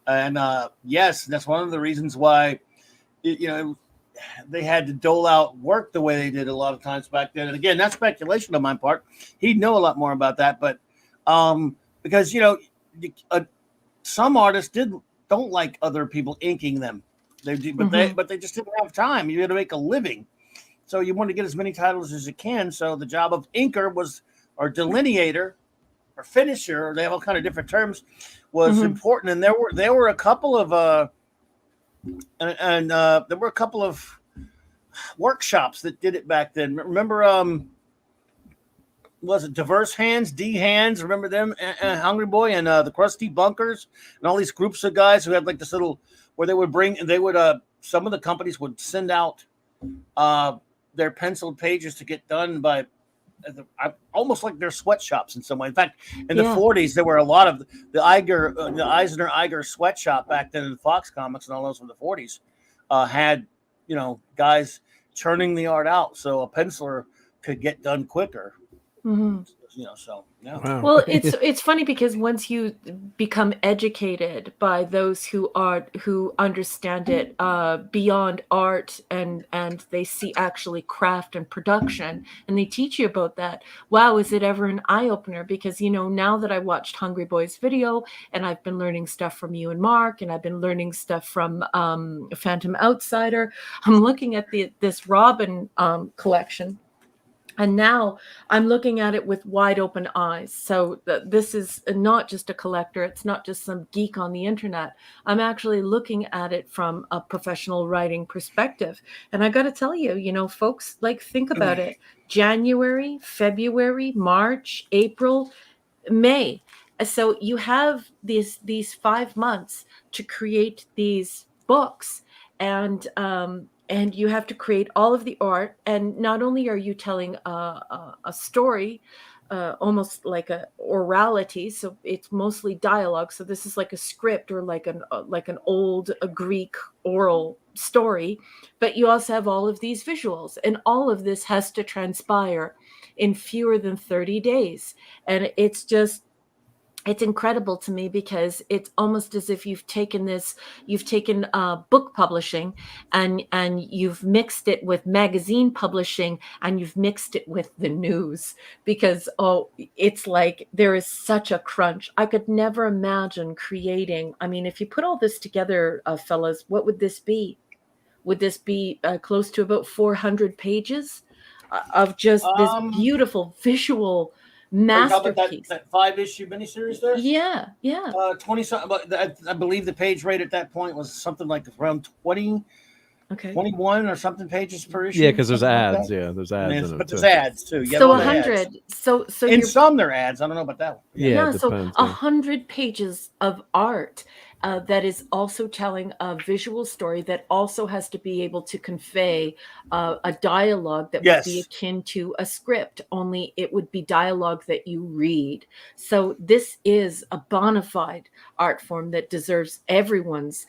And yes, that's one of the reasons why, they had to dole out work the way they did a lot of times back then. And again, that's speculation on my part. He'd know a lot more about that, but because some artists don't like other people inking them. They do, but they just didn't have time. You had to make a living. So you want to get as many titles as you can. So the job of inker or delineator, or finisher, they have all kind of different terms, was important. And there were a couple of and there were a couple of workshops that did it back then. Remember, was it Diverse Hands, D Hands? Remember them? Hungry Boy and the Krusty Bunkers and all these groups of guys who had like this little where they would some of the companies would send out their penciled pages to get done by almost like their sweatshops in some way. In fact, in the 40s, there were a lot of the Eisner Iger sweatshop back then in Fox Comics and all those from the 40s had, guys churning the art out so a penciler could get done quicker. Mm-hmm. So yeah. Wow. Well, it's funny because once you become educated by those who understand it beyond art and they see actually craft and production, and they teach you about that. Wow, is it ever an eye opener? Because now that I watched Hungry Boy's video and I've been learning stuff from you and Mark, and I've been learning stuff from Phantom Outsider. I'm looking at this Robin collection. And now I'm looking at it with wide open eyes. So this is not just a collector. It's not just some geek on the internet. I'm actually looking at it from a professional writing perspective. And I got to tell you, folks, think about it. January, February, March, April, May. So you have these 5 months to create these books. And you have to create all of the art. And not only are you telling a story, almost like a orality, so it's mostly dialogue. So this is like a script or like an old Greek oral story. But you also have all of these visuals, and all of this has to transpire in fewer than 30 days. And it's incredible to me because it's almost as if you've taken book publishing and you've mixed it with magazine publishing and you've mixed it with the news, because it's like there is such a crunch. I could never imagine creating. I mean, if you put all this together, fellas, what would this be? Would this be close to about 400 pages of just this beautiful visual masterpiece? That 5-issue miniseries there? Yeah. 20 something, but I believe the page rate at that point was something like around 20, 21 or something pages per issue. Yeah, because there's ads. Yeah, there's ads. But there's ads too. So 100. So in some there are ads. I don't know about that one. Yeah, so 100 pages of art that is also telling a visual story that also has to be able to convey a dialogue that would be akin to a script, only it would be dialogue that you read. So this is a bona fide art form that deserves everyone's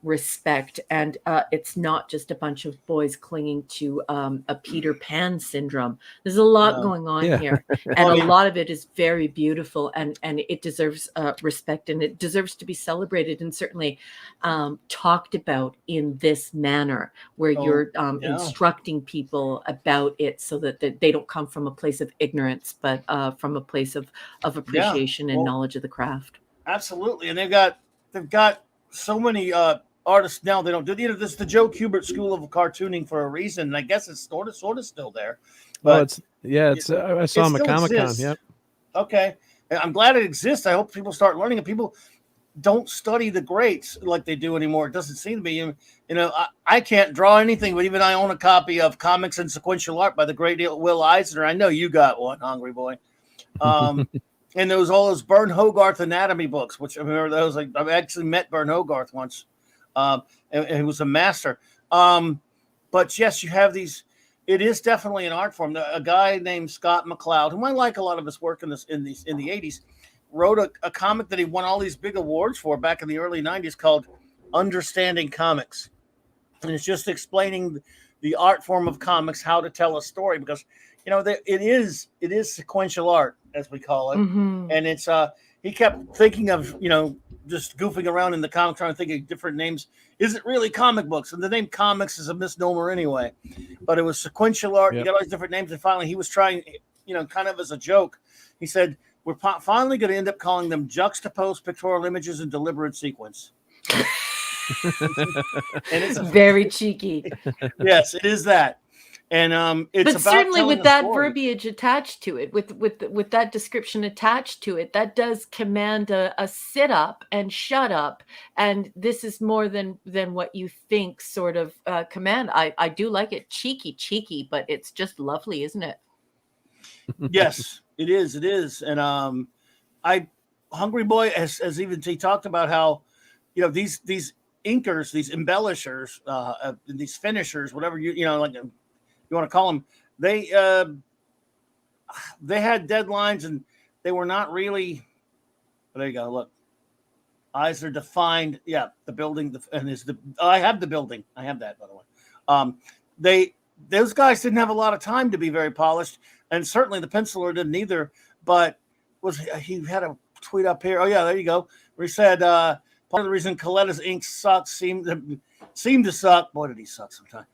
respect. And it's not just a bunch of boys clinging to a Peter Pan syndrome. There's a lot going on here. And a lot of it is very beautiful, and it deserves respect, and it deserves to be celebrated and certainly talked about in this manner, where you're instructing people about it so that they don't come from a place of ignorance, but from a place of appreciation and knowledge of the craft. Absolutely. And they've got so many artists now. They don't do this is the Joe Kubert School of Cartooning for a reason. And I guess it's sort of still there. But I saw him at Comic-Con. Yep. Okay. I'm glad it exists. I hope people start learning it. People don't study the greats like they do anymore. It doesn't seem to be. I can't draw anything, but even I own a copy of Comics and Sequential Art by the great Will Eisner. I know you got one, Hungry Boy. And there was all those Bern Hogarth anatomy books, which I remember those. Like, I've actually met Bern Hogarth once, and he was a master. But yes, you have these. It is definitely an art form. A guy named Scott McCloud, whom I like a lot of his work in the 80s, wrote a comic that he won all these big awards for back in the early 90s called Understanding Comics. And it's just explaining the art form of comics, how to tell a story, because it is sequential art, as we call it. Mm-hmm. And it's he kept thinking of just goofing around in the comic, trying to think of different names. Is it really comic books? And the name comics is a misnomer anyway, but it was sequential art. You got all these different names, and finally he was trying, kind of as a joke, he said, we're finally going to end up calling them juxtaposed pictorial images in deliberate sequence. And it's very cheeky. Yes, it is that. And it's but about certainly telling with a that story. verbiage attached to it, with that description attached to it, that does command a sit up and shut up, and this is more than what you think sort of command. I do like it. Cheeky, but it's just lovely, isn't it? Yes, it is. And Hungry Boy has even he talked about how, these inkers, these embellishers, these finishers, whatever you like you want to call them, they had deadlines and they were not really. There you go. Look, eyes are defined. Yeah, the building, and is the. I have the building. I have that, by the way. Those guys didn't have a lot of time to be very polished, and certainly the penciler didn't either. But he had a tweet up here? Oh yeah, there you go. Where he said part of the reason Coletta's ink sucks seemed to suck. Boy, did he suck sometimes.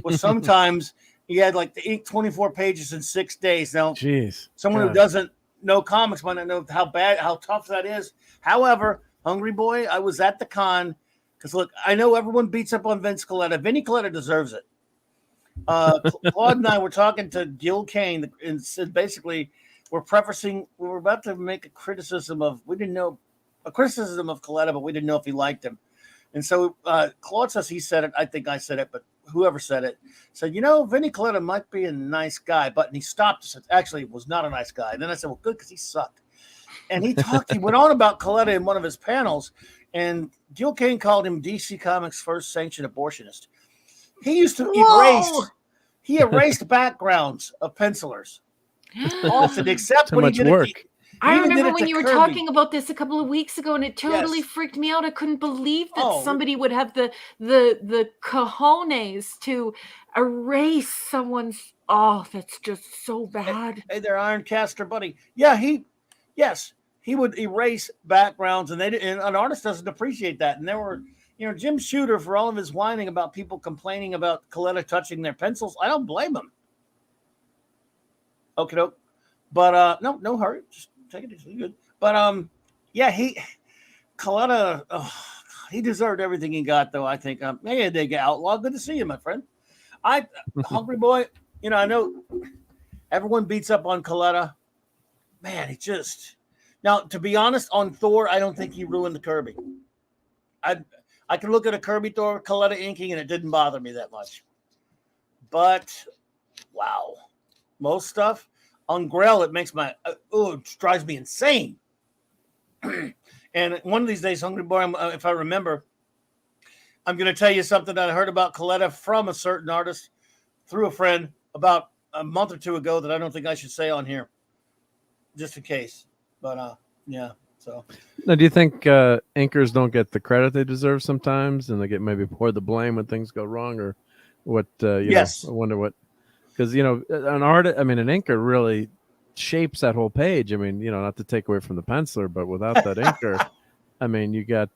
Was sometimes he had like the ink 24 pages in 6 days. Now, jeez, someone who doesn't know comics might not know how tough that is. However, Hungry Boy, I was at the con because look, I know everyone beats up on Vince Coletta. Vinny Coletta deserves it. Claude and I were talking to Gil Kane and said basically we were about to make a criticism of Coletta, but we didn't know if he liked him. And so Claude says he said it. I think I said it, but whoever said it said, Vinny Coletta might be a nice guy, but he stopped us. Actually, was not a nice guy. And then I said, well, good, because he sucked. And he went on about Coletta in one of his panels, and Gil Kane called him DC Comics' first sanctioned abortionist. He used to erased backgrounds of pencilers often, except Too when much he did work. it. I remember when you were Kirby. talking about this a couple of weeks ago, and it totally freaked me out. I couldn't believe that somebody would have the cojones to erase someone's. Oh, that's just so bad. Hey there, Ironcaster buddy. Yeah, he would erase backgrounds, and an artist doesn't appreciate that. And there were, Jim Shooter, for all of his whining about people complaining about Coletta touching their pencils, I don't blame him. Okay, but no hurry, just take it easy, good. But Coletta, he deserved everything he got, though. I think. Hey, they get Outlaw. Good to see you, my friend. Hungry Boy. I know everyone beats up on Coletta. Man, he just. Now, to be honest, on Thor, I don't think he ruined the Kirby. I can look at a Kirby Thor Coletta inking, and it didn't bother me that much. But wow, most stuff on Grell, it makes it drives me insane. And one of these days, Hungry Boy, if I remember, I'm going to tell you something that I heard about Coletta from a certain artist through a friend about a month or two ago that I don't think I should say on here, just in case. But yeah. So now, do you think inkers don't get the credit they deserve sometimes, and they get maybe poured the blame when things go wrong, or what? Yes. I wonder what, because an inker really shapes that whole page. I mean, not to take away from the penciler, but without that inker, I mean, you got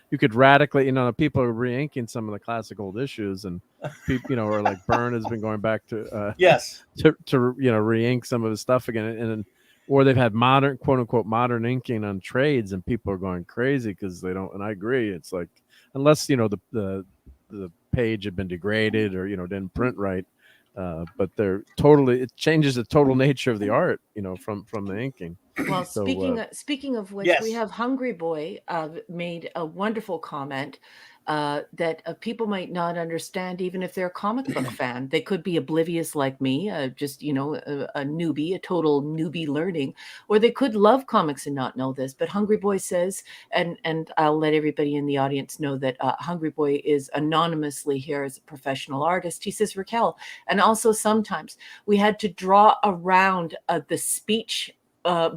you could radically, people are re-inking some of the classic old issues, and people, or like Byrne has been going back to yes to re-ink some of his stuff again, and or they've had modern, quote unquote, modern inking on trades, and people are going crazy because they don't. And I agree, it's like unless the page had been degraded or didn't print right, but it changes the total nature of the art, from the inking. Well, speaking of which, yes. We have Hungry Boy made a wonderful comment that people might not understand, even if they're a comic book fan. They could be oblivious like me, just a newbie, a total newbie learning, or they could love comics and not know this. But Hungry Boy says, and I'll let everybody in the audience know that Hungry Boy is anonymously here as a professional artist. He says, Raquel, and also sometimes we had to draw around the speech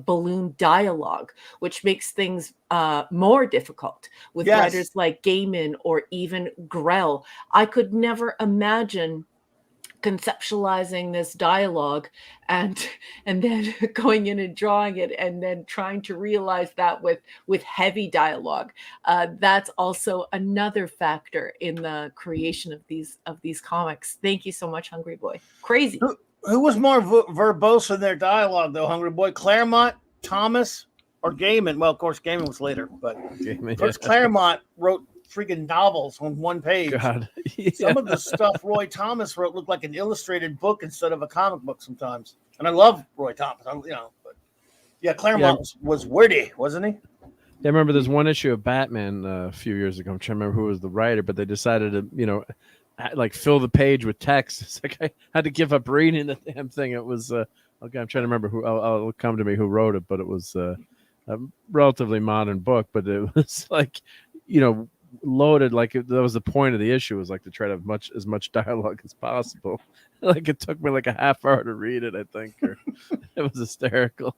balloon dialogue, which makes things more difficult with writers like Gaiman or even Grell. I could never imagine conceptualizing this dialogue and then going in and drawing it and then trying to realize that with heavy dialogue. That's also another factor in the creation of these comics. Thank you so much, Hungry Boy. Crazy. Who was more verbose in their dialogue, though, Hungry Boy? Claremont, Thomas, or Gaiman? Well, of course, Gaiman was later, but Claremont wrote freaking novels on one page. God. Yeah. Some of the stuff Roy Thomas wrote looked like an illustrated book instead of a comic book sometimes. And I love Roy Thomas, but yeah, Claremont was wordy, wasn't he? Yeah, I remember there's one issue of Batman a few years ago. I'm trying to remember who was the writer, but they decided to, like fill the page with text. It's like I had to give up reading the damn thing. It was okay. I'm trying to remember who. It'll come to me who wrote it, but it was a relatively modern book. But it was like, loaded. Like that was the point of the issue, was like to try to have as much dialogue as possible. Like it took me like a half hour to read it, I think. Or it was hysterical.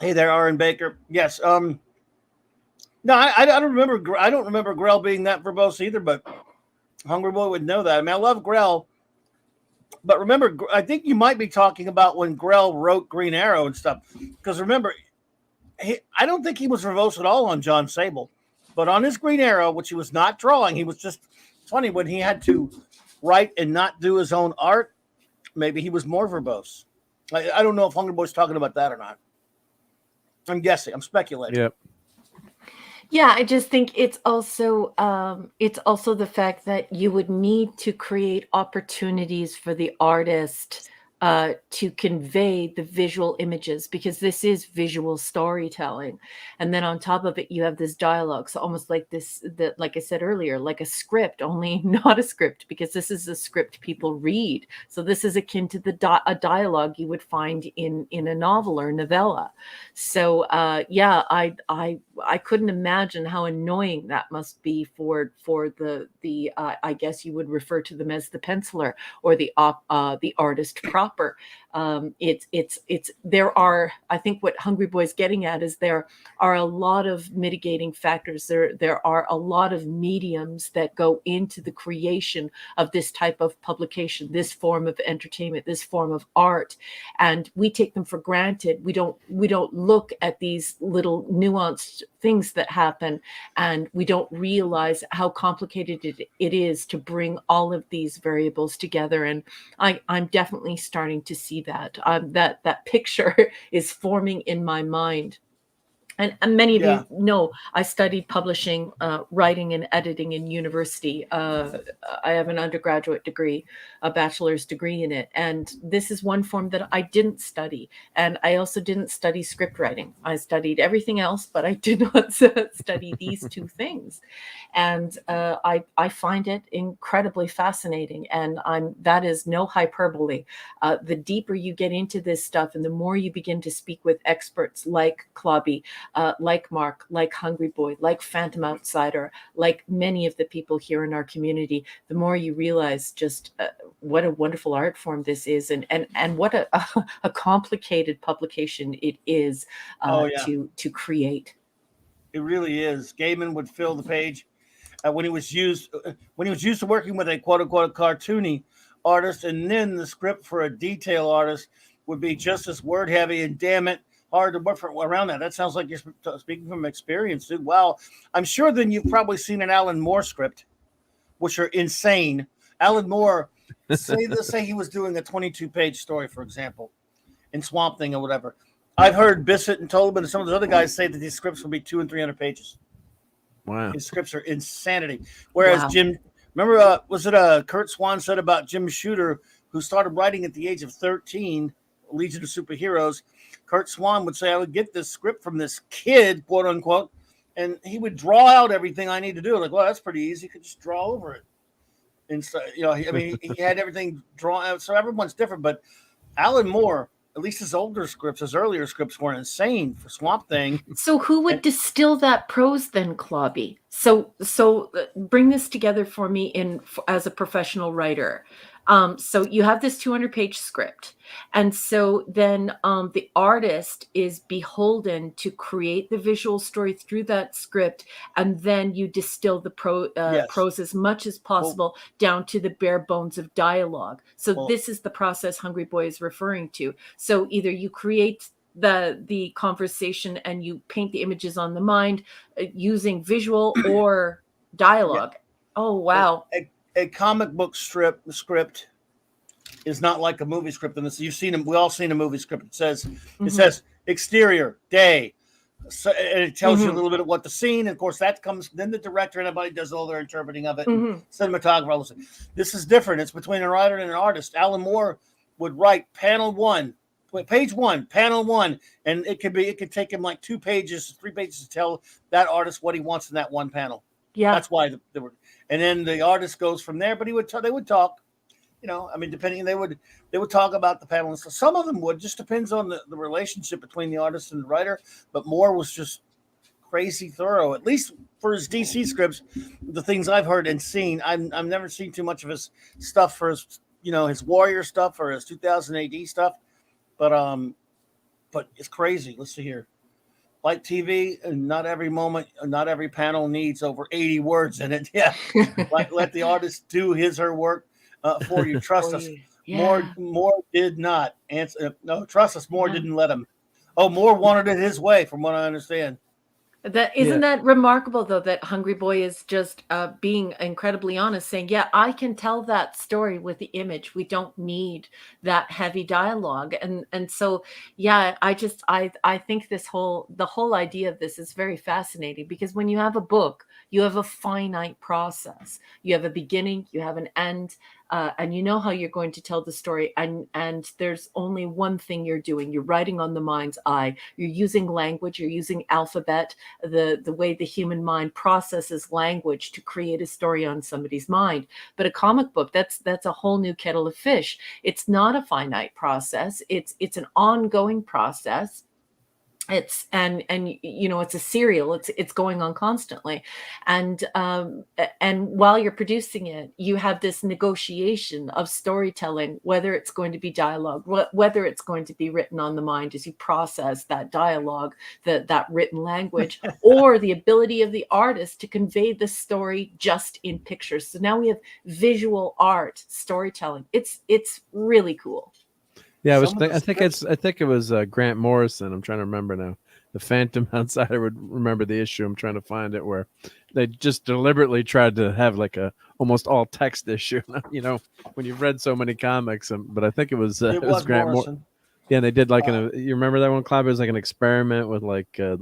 Hey there, Aaron Baker. Yes. No, I don't remember. I don't remember Grell being that verbose either. But Hungry Boy would know that. I mean, I love Grell, but remember, I think you might be talking about when Grell wrote Green Arrow and stuff. Because remember, I don't think he was verbose at all on John Sable, but on his Green Arrow, which he was not drawing, he was just funny when he had to write and not do his own art. Maybe he was more verbose. I don't know if Hungry Boy's talking about that or not. I'm guessing. I'm speculating. Yep. Yeah, I just think it's also the fact that you would need to create opportunities for the artist to convey the visual images, because this is visual storytelling. And then on top of it, you have this dialogue. So almost like like I said earlier, like a script, only not a script, because this is a script people read. So this is akin to a dialogue you would find in a novel or novella. So yeah, I couldn't imagine how annoying that must be for the I guess you would refer to them as the penciler or the artist proper. There are, I think what Hungry Boy's getting at is there are a lot of mitigating factors. There are a lot of mediums that go into the creation of this type of publication, this form of entertainment, this form of art, and we take them for granted. We don't look at these little nuanced things that happen, and we don't realize how complicated it is to bring all of these variables together. And I'm definitely starting to see that that picture is forming in my mind. And many of you know I studied publishing, writing, and editing in university. I have an undergraduate degree, a bachelor's degree in it. And this is one form that I didn't study. And I also didn't study script writing. I studied everything else, but I did not study these two things. And I find it incredibly fascinating. And that is no hyperbole. The deeper you get into this stuff and the more you begin to speak with experts like Clobby, like Mark, like Hungry Boy, like Phantom Outsider, like many of the people here in our community, the more you realize just what a wonderful art form this is, and what a complicated publication it is to create. It really is. Gaiman would fill the page when he was used to working with a quote unquote cartoony artist, and then the script for a detail artist would be just as word heavy, and damn it, hard to work around that. That sounds like you're speaking from experience, dude. Wow. I'm sure then you've probably seen an Alan Moore script, which are insane. Alan Moore, let's say he was doing a 22-page story, for example, in Swamp Thing or whatever. I've heard Bissett and Tolman and some of the other guys say that these scripts will be 200 and 300 pages. Wow. His scripts are insanity. Whereas Jim, remember, was it Kurt Swan said about Jim Shooter, who started writing at the age of 13, Legion of Superheroes. Kurt Swan would say, I would get this script from this kid, quote unquote, and he would draw out everything I need to do. Like, well, that's pretty easy. You could just draw over it. And so, he had everything drawn out. So everyone's different. But Alan Moore, at least his older scripts, his earlier scripts were insane for Swamp Thing. So who would distill that prose then, Clobby? So bring this together for me as a professional writer. So you have this 200-page script. And so then the artist is beholden to create the visual story through that script. And then you distill the prose as much as possible down to the bare bones of dialogue. So this is the process Hungry Boy is referring to. So either you create the conversation and you paint the images on the mind using visual or dialogue. Yeah. Oh, wow. A comic book script is not like a movie script. And you've seen them. We all seen a movie script. It says exterior day, So and it tells you a little bit of what the scene. And of course, that comes. Then the director and everybody does all their interpreting of it. Cinematographer. All this. This is different. It's between a writer and an artist. Alan Moore would write panel 1, page 1, panel 1, and it could take him like 2 pages, 3 pages to tell that artist what he wants in that one panel. Yeah, that's why they were. And then the artist goes from there. But they would talk. You know, I mean, depending, they would talk about the panel. So some of them would. Just depends on the relationship between the artist and the writer. But Moore was just crazy thorough, at least for his DC scripts. The things I've heard and seen, I've never seen too much of his stuff for his, his Warrior stuff or his 2000 AD stuff. But it's crazy. Let's see here. Like TV, and not every moment, not every panel needs over 80 words in it. Yeah, let the artist do his or her work. For you, trust us. Yeah. Moore did not answer. No, trust us. Moore didn't let him. Oh, Moore wanted it his way, from what I understand. That isn't that remarkable, though, that Hungry Boy is just being incredibly honest, saying, yeah, I can tell that story with the image. We don't need that heavy dialogue. And so, yeah, I think the whole idea of this is very fascinating, because when you have a book, you have a finite process. You have a beginning, you have an end, and you know how you're going to tell the story. And there's only one thing you're doing. You're writing on the mind's eye. You're using language. You're using alphabet, the way the human mind processes language to create a story on somebody's mind. But a comic book, that's a whole new kettle of fish. It's not a finite process. It's an ongoing process. It's it's a serial. It's going on constantly, and while you're producing it, you have this negotiation of storytelling, whether it's going to be dialogue, whether it's going to be written on the mind as you process that dialogue, that written language, or the ability of the artist to convey the story just in pictures. So now we have visual art storytelling. It's really cool. Yeah, I think it was Grant Morrison. I'm trying to remember now. The Phantom Outsider would remember the issue. I'm trying to find it, where they just deliberately tried to have like a almost all text issue. When you've read so many comics, but I think it was Grant Morrison. Yeah, and they did like you remember that one, Clobbe'S? It was like an experiment with it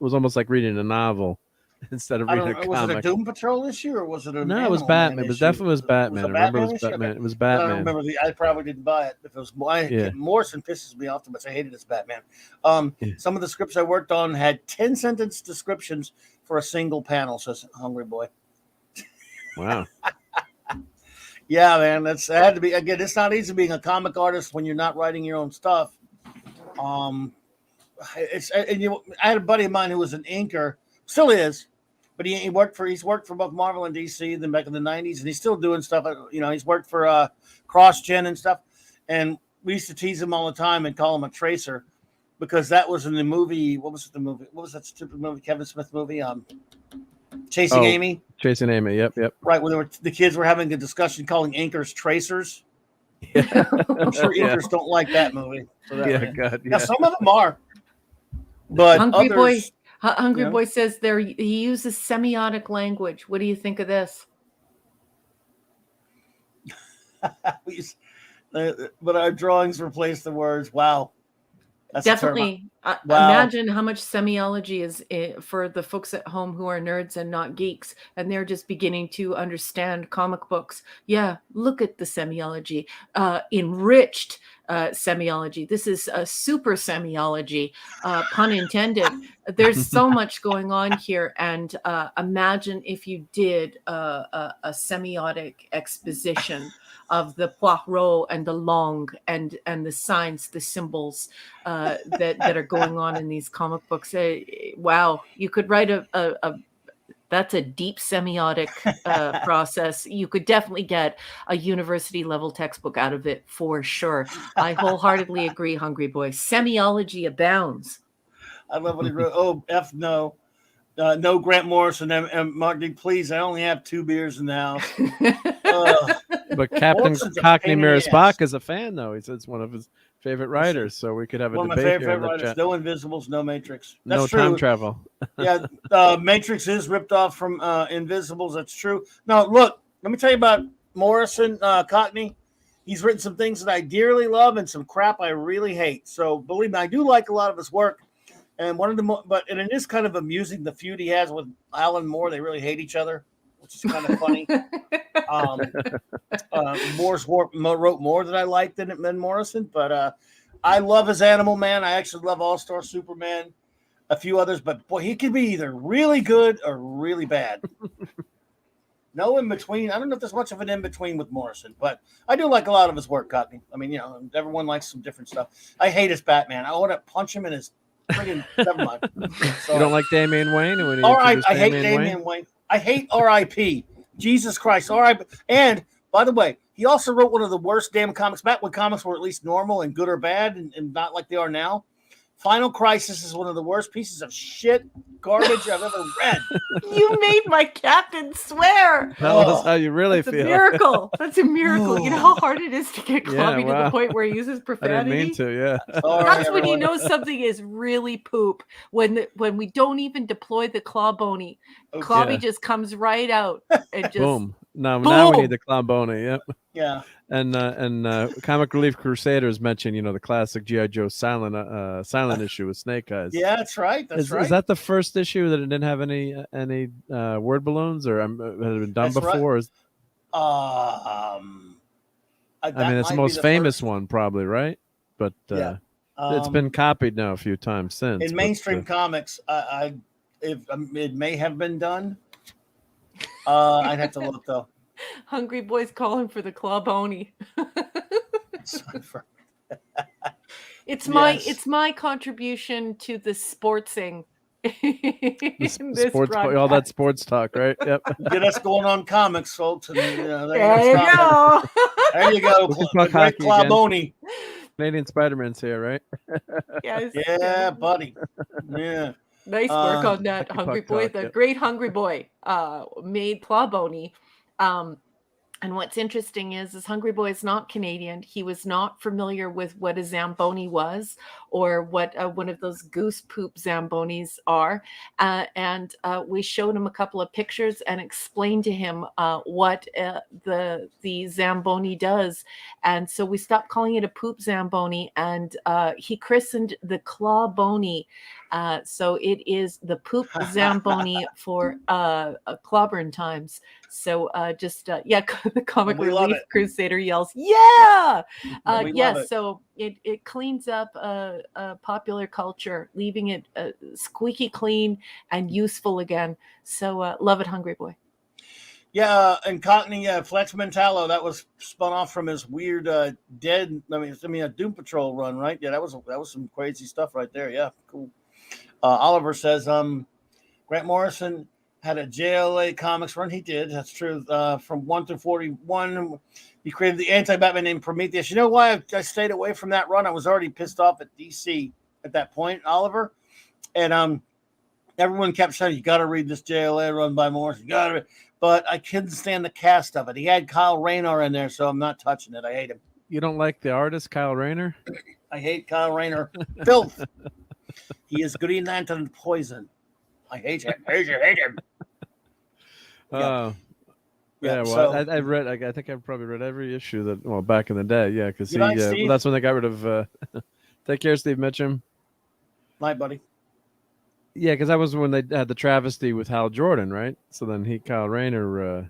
was almost like reading a novel instead of reading a comic. Was it a Doom Patrol issue, or was it a? No, it was Batman. It was definitely Batman. I remember it was Batman. It was Batman. I don't remember I probably didn't buy it. If it was Morrison, pisses me off too much. I hated this Batman. Some of the scripts I worked on had 10-sentence descriptions for a single panel. Says Hungry Boy. Wow. Yeah, man, it had to be. Again, it's not easy being a comic artist when you're not writing your own stuff. I had a buddy of mine who was an inker. Still is, but he's worked for both Marvel and DC then back in the 90s, and he's still doing stuff. He's worked for CrossGen and stuff, and we used to tease him all the time and call him a tracer, because that was in the movie. What was that stupid movie, Kevin Smith movie? Chasing Amy. Chasing Amy. Yep. Right, when the kids were having a discussion calling inkers tracers. Yeah. I'm sure inkers don't like that movie. God. Now some of them are, but Hungry Boy says he uses semiotic language. What do you think of this? But our drawings replace the words. Wow. That's definitely. Imagine how much semiology is for the folks at home who are nerds and not geeks, and they're just beginning to understand comic books. Yeah, look at the semiology, enriched semiology. This is a super semiology, pun intended. There's so much going on here, and imagine if you did a semiotic exposition of the Poirot and the Long and the signs, the symbols that are going on in these comic books. Wow, you could write that's a deep semiotic process. You could definitely get a university level textbook out of it for sure. I wholeheartedly agree, Hungry Boy. Semiology abounds. I love what he wrote. Oh, no. No Grant Morrison and Mark D, please. I only have 2 beers in the house. But Captain Cockney Mirror Spock is a fan, though. He says it's one of his favorite writers, so we could have a debate. One of my favorite writers. No Invisibles, no Matrix. That's no true. Time travel. Yeah, Matrix is ripped off from Invisibles. That's true. No, look, let me tell you about Morrison, Cockney. He's written some things that I dearly love and some crap I really hate. So believe me, I do like a lot of his work. And one of the and it is kind of amusing the feud he has with Alan Moore. They really hate each other, which is kind of funny. Moore's wrote more that I liked than Morrison, but I love his Animal Man. I actually love All Star Superman, a few others, but boy, he can be either really good or really bad. No in between. I don't know if there's much of an in between with Morrison, but I do like a lot of his work, Cockney. I mean, everyone likes some different stuff. I hate his Batman. I want to punch him in his friggin' never mind. You don't like Damian Wayne? I hate Damian Wayne. I hate R.I.P. Jesus Christ, R.I.P. And by the way, he also wrote one of the worst damn comics back when comics were at least normal and good or bad and not like they are now. Final Crisis is one of the worst pieces of shit garbage I've ever read. You made my captain swear. That's how you really feel. That's a miracle. That's a miracle. You know how hard it is to get Clobby to the point where he uses profanity? I didn't mean to, yeah. That's when you know something is really poop. When we don't even deploy the Clobony. Clobby just comes right out and just boom. Now we need the Clobony. Yep. Yeah. And Comic Relief Crusaders mentioned, the classic G.I. Joe silent issue with Snake Eyes. Yeah, that's right. That's right. Is that the first issue that it didn't have any word balloons, or has it been done before? Right. I mean, it's the most famous one, probably, right? But it's been copied now a few times since. In mainstream comics, it may have been done. I'd have to look though. Hungry Boy's calling for the Clobony. It's my contribution to the sportsing. That sports talk, right? Yep. Get us going on comics, folks. And, there you go. There you go. Great Clobony. Canadian Spider-Man's here, right? Yes. Yeah, buddy. Yeah. Nice work on that, Hungry Boy. The great Hungry Boy made Clobony. And what's interesting is Hungry Boy is not Canadian. He was not familiar with what a Zamboni was or what one of those goose poop Zambonis are. And we showed him a couple of pictures and explained to him what the Zamboni does. And so we stopped calling it a poop Zamboni, and he christened the Clobony. So it is the poop Zamboni for Clobberin times. So the Comic Relief Crusader yells, yeah! So it cleans up popular culture, leaving it squeaky clean and useful again. So love it, Hungry Boy. Yeah, and Cockney, Flex Mentallo, that was spun off from his weird a Doom Patrol run, right? Yeah, that was some crazy stuff right there. Yeah, cool. Oliver says, Grant Morrison had a JLA Comics run. He did. That's true. From 1 to 41, he created the anti-Batman named Prometheus. You know why I stayed away from that run? I was already pissed off at DC at that point, Oliver. And everyone kept saying, you got to read this JLA run by Morrison. You got to. But I couldn't stand the cast of it. He had Kyle Rayner in there, so I'm not touching it. I hate him. You don't like the artist, Kyle Rayner? I hate Kyle Rayner. Filth. He is Green Lantern poison. I hate him. Hate him. I read. I think I've probably read every issue back in the day. Yeah, because that's when they got rid of. Take care, Steve Mitchum. Night, buddy. Yeah, because that was when they had the travesty with Hal Jordan, right? So then Kyle Rayner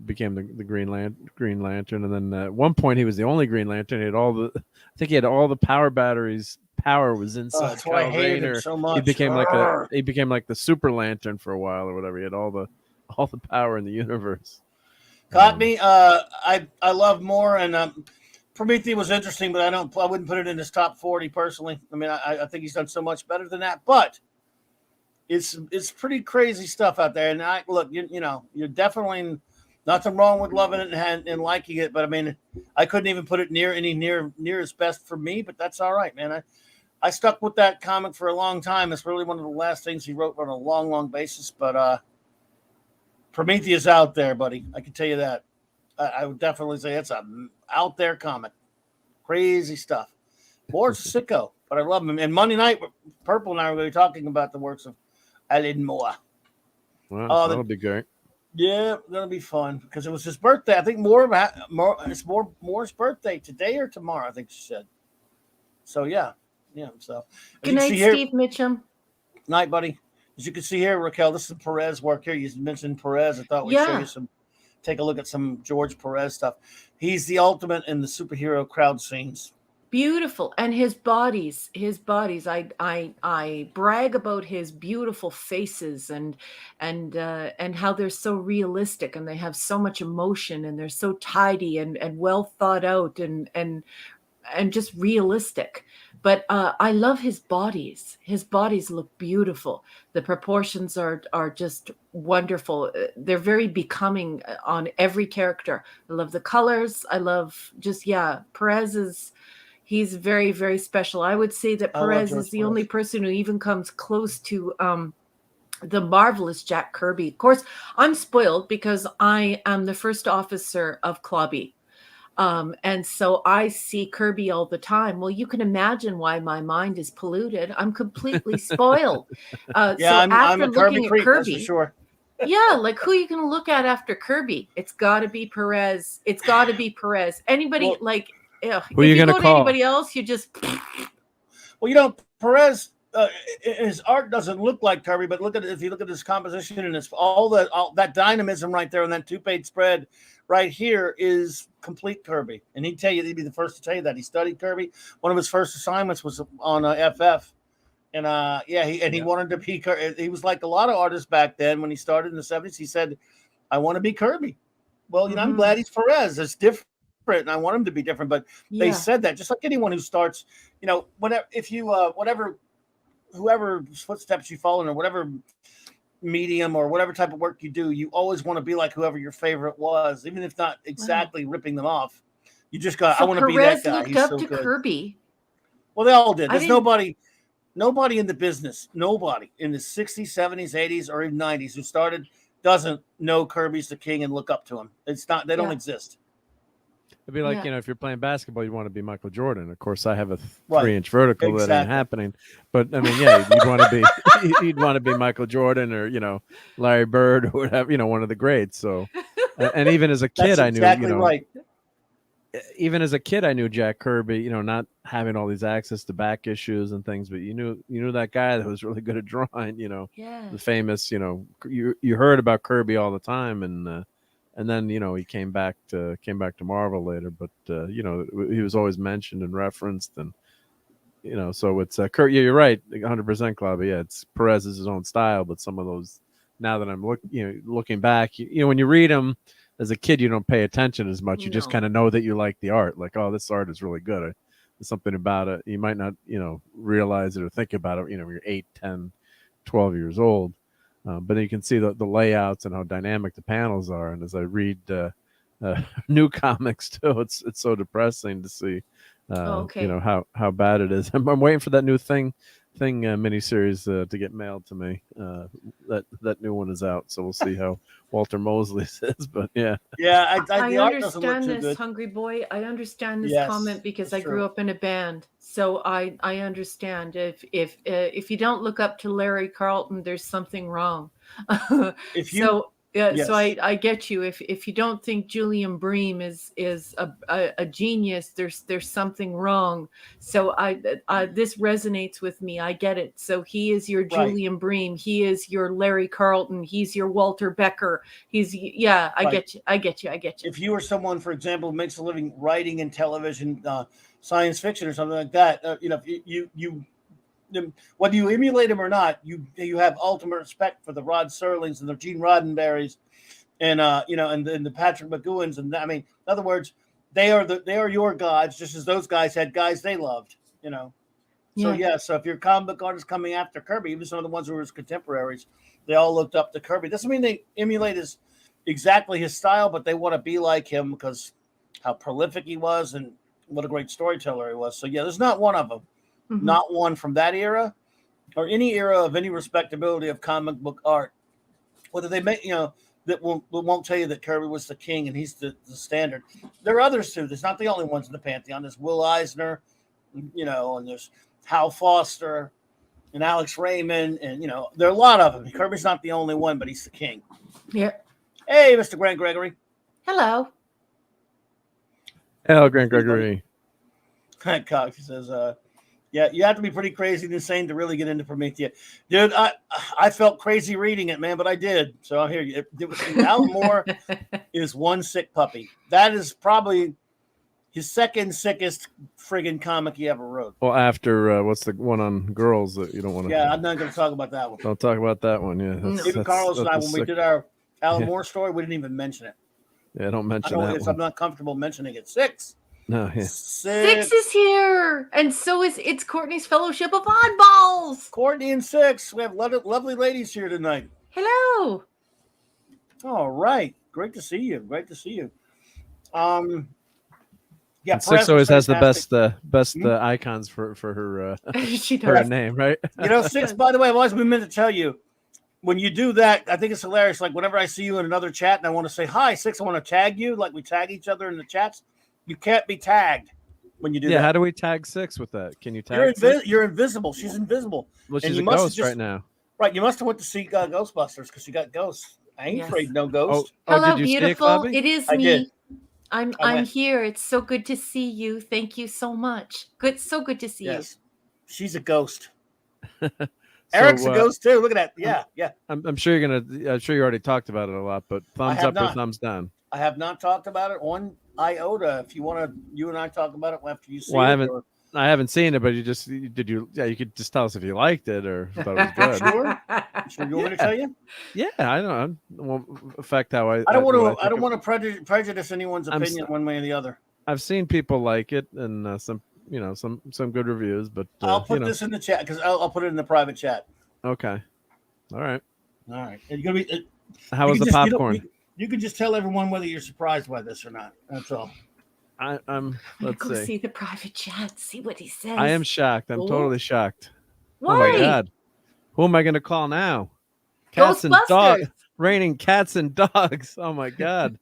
became the Green Lantern, and then at one point he was the only Green Lantern. He had he had all the power batteries. Power was inside. That's why I hated him so much. He became like the Super Lantern for a while or whatever. He had all the power in the universe. Cockney, I love more, and Prometheus was interesting, but I wouldn't put it in his top 40 personally. I mean, I think he's done so much better than that, but it's pretty crazy stuff out there. And you're definitely nothing wrong with loving it and liking it, but I mean, I couldn't even put it near his best for me, but that's all right, man. I stuck with that comic for a long time. It's really one of the last things he wrote on a long, long basis, but Prometheus out there, buddy. I can tell you that. I would definitely say it's a out there comic. Crazy stuff. More sicko, but I love him. And Monday night, Purple and I were going to be talking about the works of Alan Moore. Wow, that'll be great. Yeah, that'll be fun because it was his birthday. I think it's Moore's birthday today or tomorrow, I think she said. So, yeah. Yeah. So good night, Steve Mitchum. Night, buddy. As you can see here, Raquel, this is Perez work here. You mentioned Perez. I thought we'd show you take a look at some George Perez stuff. He's the ultimate in the superhero crowd scenes. Beautiful. And his bodies, I brag about his beautiful faces and how they're so realistic and they have so much emotion and they're so tidy and well thought out and just realistic. But I love his bodies. His bodies look beautiful. The proportions are just wonderful. They're very becoming on every character. I love the colors. I love Perez he's very, very special. I would say that Perez is the only person who even comes close to the marvelous Jack Kirby. Of course, I'm spoiled because I am the first officer of Clobby. And so I see Kirby all the time. Well, you can imagine why my mind is polluted. I'm completely spoiled. I'm a Kirby creep, that's for sure. Yeah, like who are you going to look at after Kirby? It's got to be Perez. Anybody who are you going to call? Anybody else, you just. Well, Perez, his art doesn't look like Kirby, but if you look at his composition and all that dynamism right there on that 2-page spread right here is complete Kirby. And he'd be the first to tell you that he studied Kirby. One of his first assignments was on FF. And he wanted to be Kirby. He was like a lot of artists back then when he started in the 70s. He said, I want to be Kirby. Well, I'm glad he's Perez. It's different. And I want him to be different, but they said that just like anyone who starts, whoever footsteps you follow in or whatever medium or whatever type of work you do, you always want to be like whoever your favorite was, even if not exactly ripping them off. You just got, I want to be that guy. He's looked up to Kirby. Well, they all did. There's nobody in the business, nobody in the 60s, 70s, 80s, or even 90s who started doesn't know Kirby's the king and look up to him. It's not, they don't exist. It'd be like, if you're playing basketball, you want to be Michael Jordan. Of course, I have a 3-inch vertical that ain't happening. But I mean, you'd want to be Michael Jordan or, Larry Bird or whatever, one of the greats. So, and even as a kid, I knew, even as a kid, I knew Jack Kirby, not having all these access to back issues and things, but you knew that guy that was really good at drawing, the famous, you heard about Kirby all the time. And then, he came back to Marvel later, but he was always mentioned and referenced, and so it's Kurt. Yeah, you're right, 100%, Clobby. Yeah, it's Perez is his own style, but some of those, now that I'm looking back, when you read them as a kid, you don't pay attention as much. You just kind of know that you like the art, like, oh, this art is really good. There's something about it. You might not, realize it or think about it. When you're 8, 10, 12 years old. But you can see the layouts and how dynamic the panels are. And as I read new comics too, it's so depressing to see, how bad it is. I'm waiting for that new thing miniseries to get mailed to me. That new one is out, so we'll see how Walter Mosley's is. But I understand this, Hungry Boy. I understand this comment because I grew up in a band, so I understand. If you don't look up to Larry Carlton, there's something wrong. So I get you. If you don't think Julian Bream is a genius, there's something wrong. So this resonates with me. I get it. So he is your Julian Bream. He is your Larry Carlton. He's your Walter Becker. I get you. If you were someone, for example, who makes a living writing in television, science fiction or something like that, you whether you emulate him or not, you have ultimate respect for the Rod Serlings and the Gene Roddenberrys, and and the Patrick McGoowans, and I mean, in other words, they are your gods, just as those guys had guys they loved, So so if you're a comic book artist coming after Kirby, even some of the ones who were his contemporaries, they all looked up to Kirby. Doesn't mean they emulate exactly his style, but they want to be like him because how prolific he was and what a great storyteller he was. So there's not one of them. Mm-hmm. Not one from that era or any era of any respectability of comic book art. Whether they make, that won't tell you that Kirby was the king and he's the standard. There are others too. There's not the only ones in the pantheon. There's Will Eisner, and there's Hal Foster and Alex Raymond. And, there are a lot of them. Kirby's not the only one, but he's the king. Yeah. Hey, Mr. Grant Gregory. Hello. Hello, Grant Gregory. Cox says, Yeah, you have to be pretty crazy and insane to really get into Prometheus. Dude, I felt crazy reading it, man, but I did. So I'll hear you. Alan Moore is one sick puppy. That is probably his second sickest friggin' comic he ever wrote. Well, after what's the one on girls that you don't want to? Yeah, I'm not going to talk about that one. Don't talk about that one. Yeah, even Carlos and I, when we did our Alan Moore story, we didn't even mention it. Yeah, don't mention that one. I'm not comfortable mentioning it. 6. No, yeah. 6 is here, and so it's Courtney's Fellowship of Oddballs. Courtney and 6. We have lovely ladies here tonight. Hello. Oh. All right, great to see you. Yeah, 6 always has the best icons for her she does. her name, right? 6. By the way, I've always been meant to tell you. When you do that, I think it's hilarious. Like whenever I see you in another chat and I want to say hi, 6, I want to tag you. Like we tag each other in the chats. You can't be tagged when you do that. Yeah, how do we tag 6 with that? Can you tag? You're invisible. She's invisible. Well, she's a ghost right now. Right, you must have went to see Ghostbusters because you got ghosts. I ain't afraid no ghost. Hello, did you beautiful. It is me. Did. I'm here. It's so good to see you. Thank you so much. So good to see you. She's a ghost. Eric's a ghost too. Look at that. Yeah. I'm sure I'm sure you already talked about it a lot, but thumbs up or thumbs down? I have not talked about it one iota. If you want to, you and I talk about it after you see it. I haven't seen it, but you could just tell us if you liked it or thought it was good. Sure, you want me to tell you? Yeah, I know. It won't affect how I. I don't want to prejudice anyone's opinion one way or the other. I've seen people like it and some good reviews, but I'll put this in the chat because I'll put it in the private chat. Okay. All right. And you're gonna be. How was the popcorn? You can just tell everyone whether you're surprised by this or not. That's all. I'm let's see the private chat, see what he says. I am shocked. I'm totally shocked. Why? Oh my god. Who am I going to call now? Cats and dogs. Raining cats and dogs. Oh my god.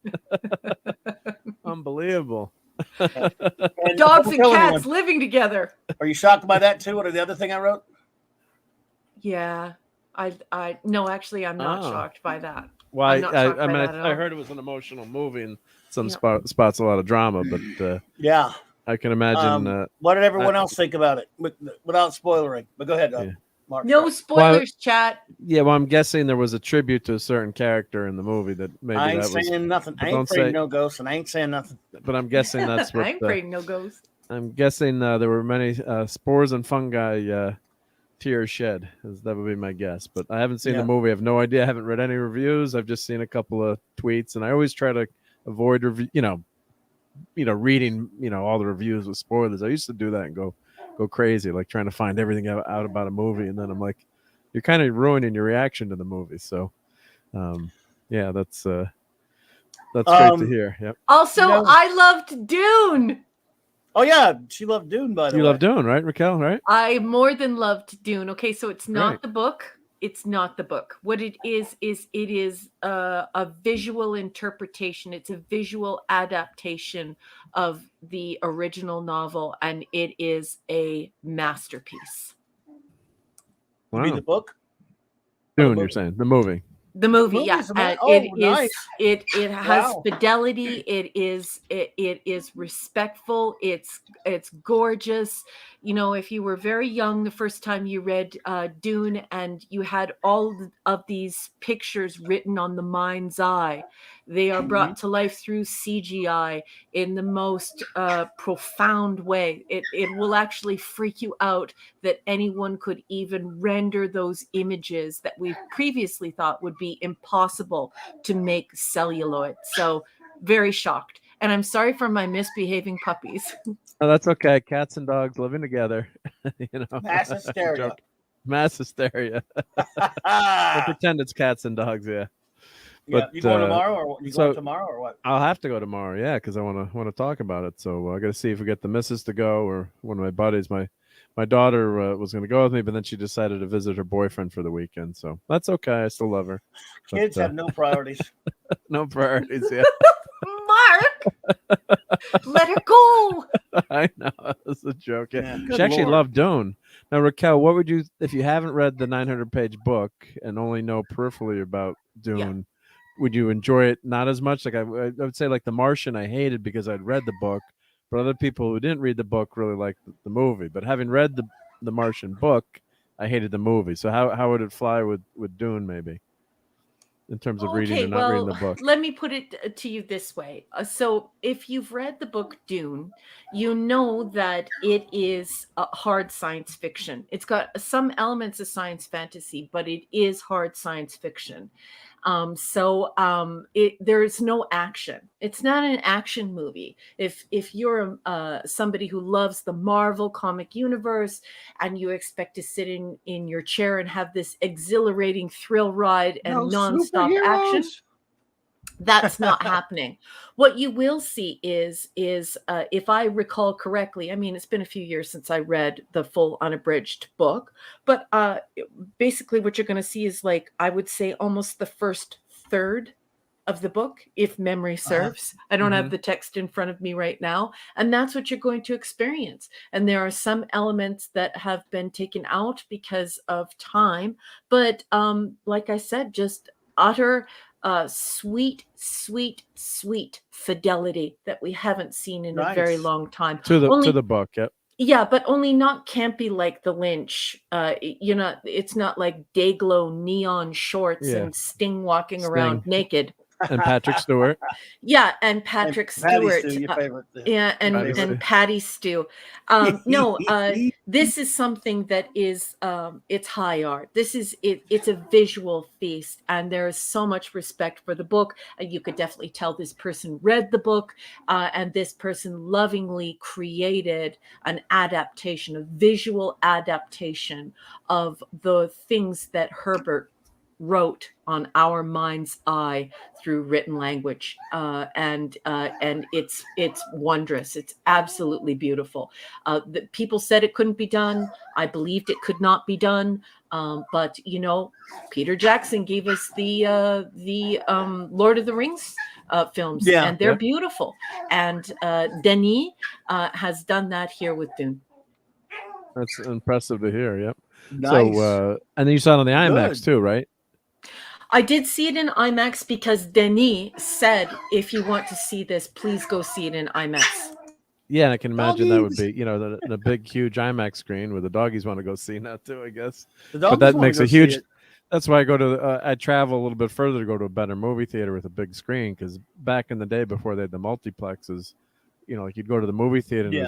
Unbelievable. Dogs and cats living together. Are you shocked by that too? What are the other thing I wrote? Yeah. No, actually I'm not shocked by that. Well, I heard it was an emotional movie and some spots a lot of drama, but yeah, I can imagine. What did everyone else think about it without spoiling? But go ahead, Mark. No spoilers, chat. Yeah, well, I'm guessing there was a tribute to a certain character in the movie that maybe I ain't saying nothing. I ain't afraid no ghosts, and I ain't saying nothing. But I'm guessing that's what. I ain't afraid no ghosts. I'm guessing there were many spores and fungi. Tears shed, that would be my guess, but I haven't seen the movie. I have no idea. I haven't read any reviews. I've just seen a couple of tweets, and I always try to avoid reading all the reviews with spoilers. I used to do that and go crazy, like trying to find everything out about a movie, and then I'm like, you're kind of ruining your reaction to the movie. So yeah, that's great to hear. Yep. Also, I loved Dune. Oh yeah, she loved Dune. By the way, you love Dune, right, Raquel? Right? I more than loved Dune. Okay, so it's not the book. It's not the book. What it is a visual interpretation. It's a visual adaptation of the original novel, and it is a masterpiece. Wow. You mean the book? Dune, you're saying the movie. The movie, yeah. Nice. It has fidelity. It is respectful. It's gorgeous. If you were very young the first time you read Dune and you had all of these pictures written on the mind's eye, they are brought to life through CGI in the most profound way. It will actually freak you out that anyone could even render those images that we previously thought would be impossible to make celluloid. So very shocked. And I'm sorry for my misbehaving puppies. Oh, that's okay. Cats and dogs living together. Mass hysteria. Mass hysteria. I pretend it's cats and dogs. Yeah. But you going tomorrow, or you going tomorrow, or what? I'll have to go tomorrow. Yeah, because I want to talk about it. So I got to see if we get the missus to go or one of my buddies. My daughter was going to go with me, but then she decided to visit her boyfriend for the weekend. So that's okay. I still love her. Kids have no priorities. No priorities. Yeah. Mark, let her go. I know, that's a joke. Yeah. She actually loved Dune. Now, Raquel, what would you, if you haven't read the 900-page book and only know peripherally about Dune, would you enjoy it not as much? Like I would say, like The Martian, I hated because I'd read the book, but other people who didn't read the book really liked the movie. But having read the Martian book, I hated the movie. So how would it fly with Dune, maybe, in terms of reading or not reading the book? Let me put it to you this way. So if you've read the book Dune, you know that it is a hard science fiction. It's got some elements of science fantasy, but it is hard science fiction. There's no action. It's not an action movie. If you're somebody who loves the Marvel comic universe and you expect to sit in your chair and have this exhilarating thrill ride and nonstop action, that's not happening. What you will see is if I recall correctly, I mean, it's been a few years since I read the full unabridged book, but basically what you're going to see is, like, I would say almost the first third of the book, if memory serves. I don't have the text in front of me right now. And that's what you're going to experience. And there are some elements that have been taken out because of time. But like I said, just utter sweet fidelity that we haven't seen in a very long time. To the book, yep. Yeah, but only not campy like the Lynch. It's not like day-glow neon shorts and Sting walking around naked. And Patrick Stewart. Yeah, and Patrick Stewart. Stew, your favorite. And Patty Stew. This is something that is it's high art. This is it's a visual feast, and there is so much respect for the book. And you could definitely tell this person read the book, and this person lovingly created an adaptation, a visual adaptation of the things that Herbert wrote on our mind's eye through written language, and it's wondrous. It's absolutely beautiful. The people said it couldn't be done. I believed it could not be done, but Peter Jackson gave us the Lord of the Rings films, and they're beautiful. And Denis has done that here with Dune. That's impressive to hear. Yep. Nice. So, and then you saw it on the IMAX too, right? I did see it in IMAX because Denis said, if you want to see this, please go see it in IMAX. Yeah, and I can imagine that would be, the big, huge IMAX screen where the doggies want to go see now too, I guess. But that makes a huge. That's why I go to. I travel a little bit further to go to a better movie theater with a big screen, because back in the day before they had the multiplexes, like you'd go to the movie theater and it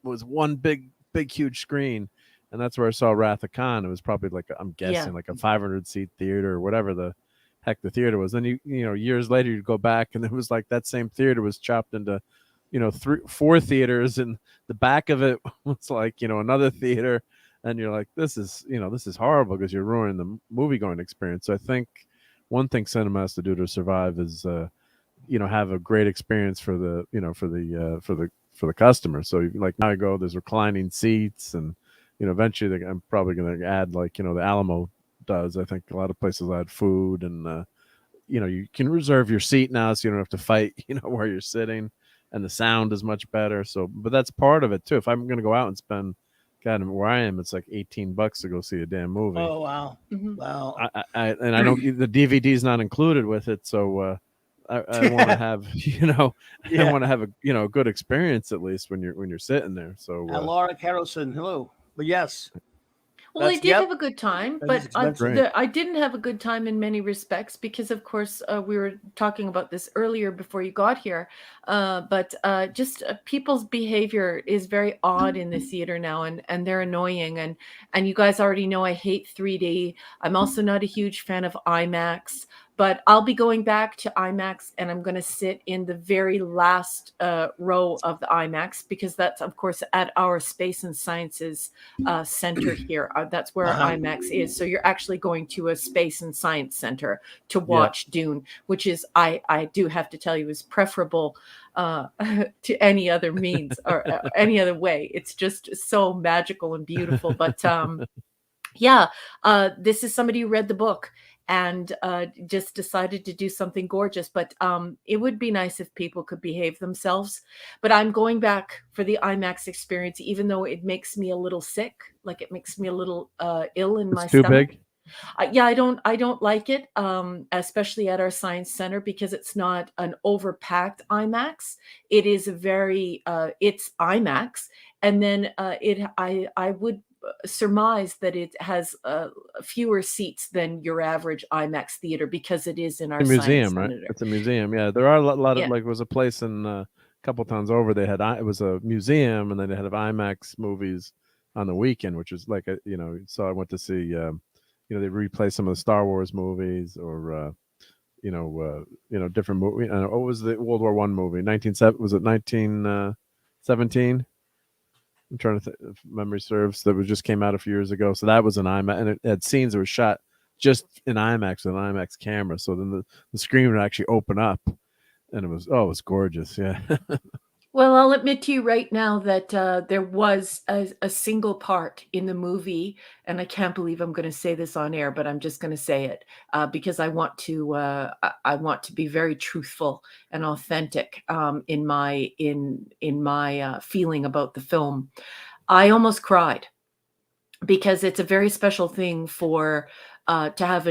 was one big, huge screen. And that's where I saw Wrath of Khan. It was probably like a 500-seat theater or whatever the heck the theater was. Then years later you'd go back and it was like that same theater was chopped into 3-4 theaters, and the back of it was like another theater, and you're like, this is horrible, because you're ruining the movie going experience. So I think one thing cinema has to do to survive is have a great experience for the customer. So like now I go, there's reclining seats, and eventually I'm probably going to add, like, the Alamo does. I think a lot of places add food, and, you can reserve your seat now, so you don't have to fight, where you're sitting, and the sound is much better. So, but that's part of it too. If I'm going to go out and spend, God, where I am, it's like $18 to go see a damn movie. Oh, wow. Mm-hmm. Wow. I don't, the DVD's not included with it. So, I want to have, I want to have a, good experience, at least when you're sitting there. So, Laura Carolson, hello. But yes. Well, I did have a good time, but I didn't have a good time in many respects because, of course, we were talking about this earlier before you got here. But just people's behavior is very odd in the theater now, and they're annoying. And you guys already know I hate 3D. I'm also not a huge fan of IMAX. But I'll be going back to IMAX, and I'm going to sit in the very last row of the IMAX, because that's, of course, at our Space and Sciences Center here. That's where IMAX is. So you're actually going to a Space and Science Center to watch Dune, which is, I do have to tell you, is preferable to any other means or any other way. It's just so magical and beautiful. But this is somebody who read the book and just decided to do something gorgeous. But it would be nice if people could behave themselves. But I'm going back for the IMAX experience, even though it makes me a little sick, like it makes me a little ill in my stomach. Too big? Yeah, I don't like it, especially at our science center, because it's not an overpacked IMAX. It is a very it's IMAX, and then I would surmise that it has fewer seats than your average IMAX theater, because it is in our a science museum, right? center. It's a museum. Yeah, there are a lot of Yeah. like it was a place in a couple towns over. They had it was a museum, and then they had IMAX movies on the weekend, which was like a So I went to see they replay some of the Star Wars movies or different movie. What was the World War One movie? 1917 was it 1917? I'm trying to think if memory serves. That was just came out a few years ago. So that was an IMAX, and it had scenes that were shot just in IMAX with an IMAX camera. So then the screen would actually open up, and it was gorgeous. Yeah. Well, I'll admit to you right now that there was a single part in the movie, and I can't believe I'm going to say this on air, but I'm just going to say it because I want to. I want to be very truthful and authentic in my feeling about the film. I almost cried, because it's a very special thing for to have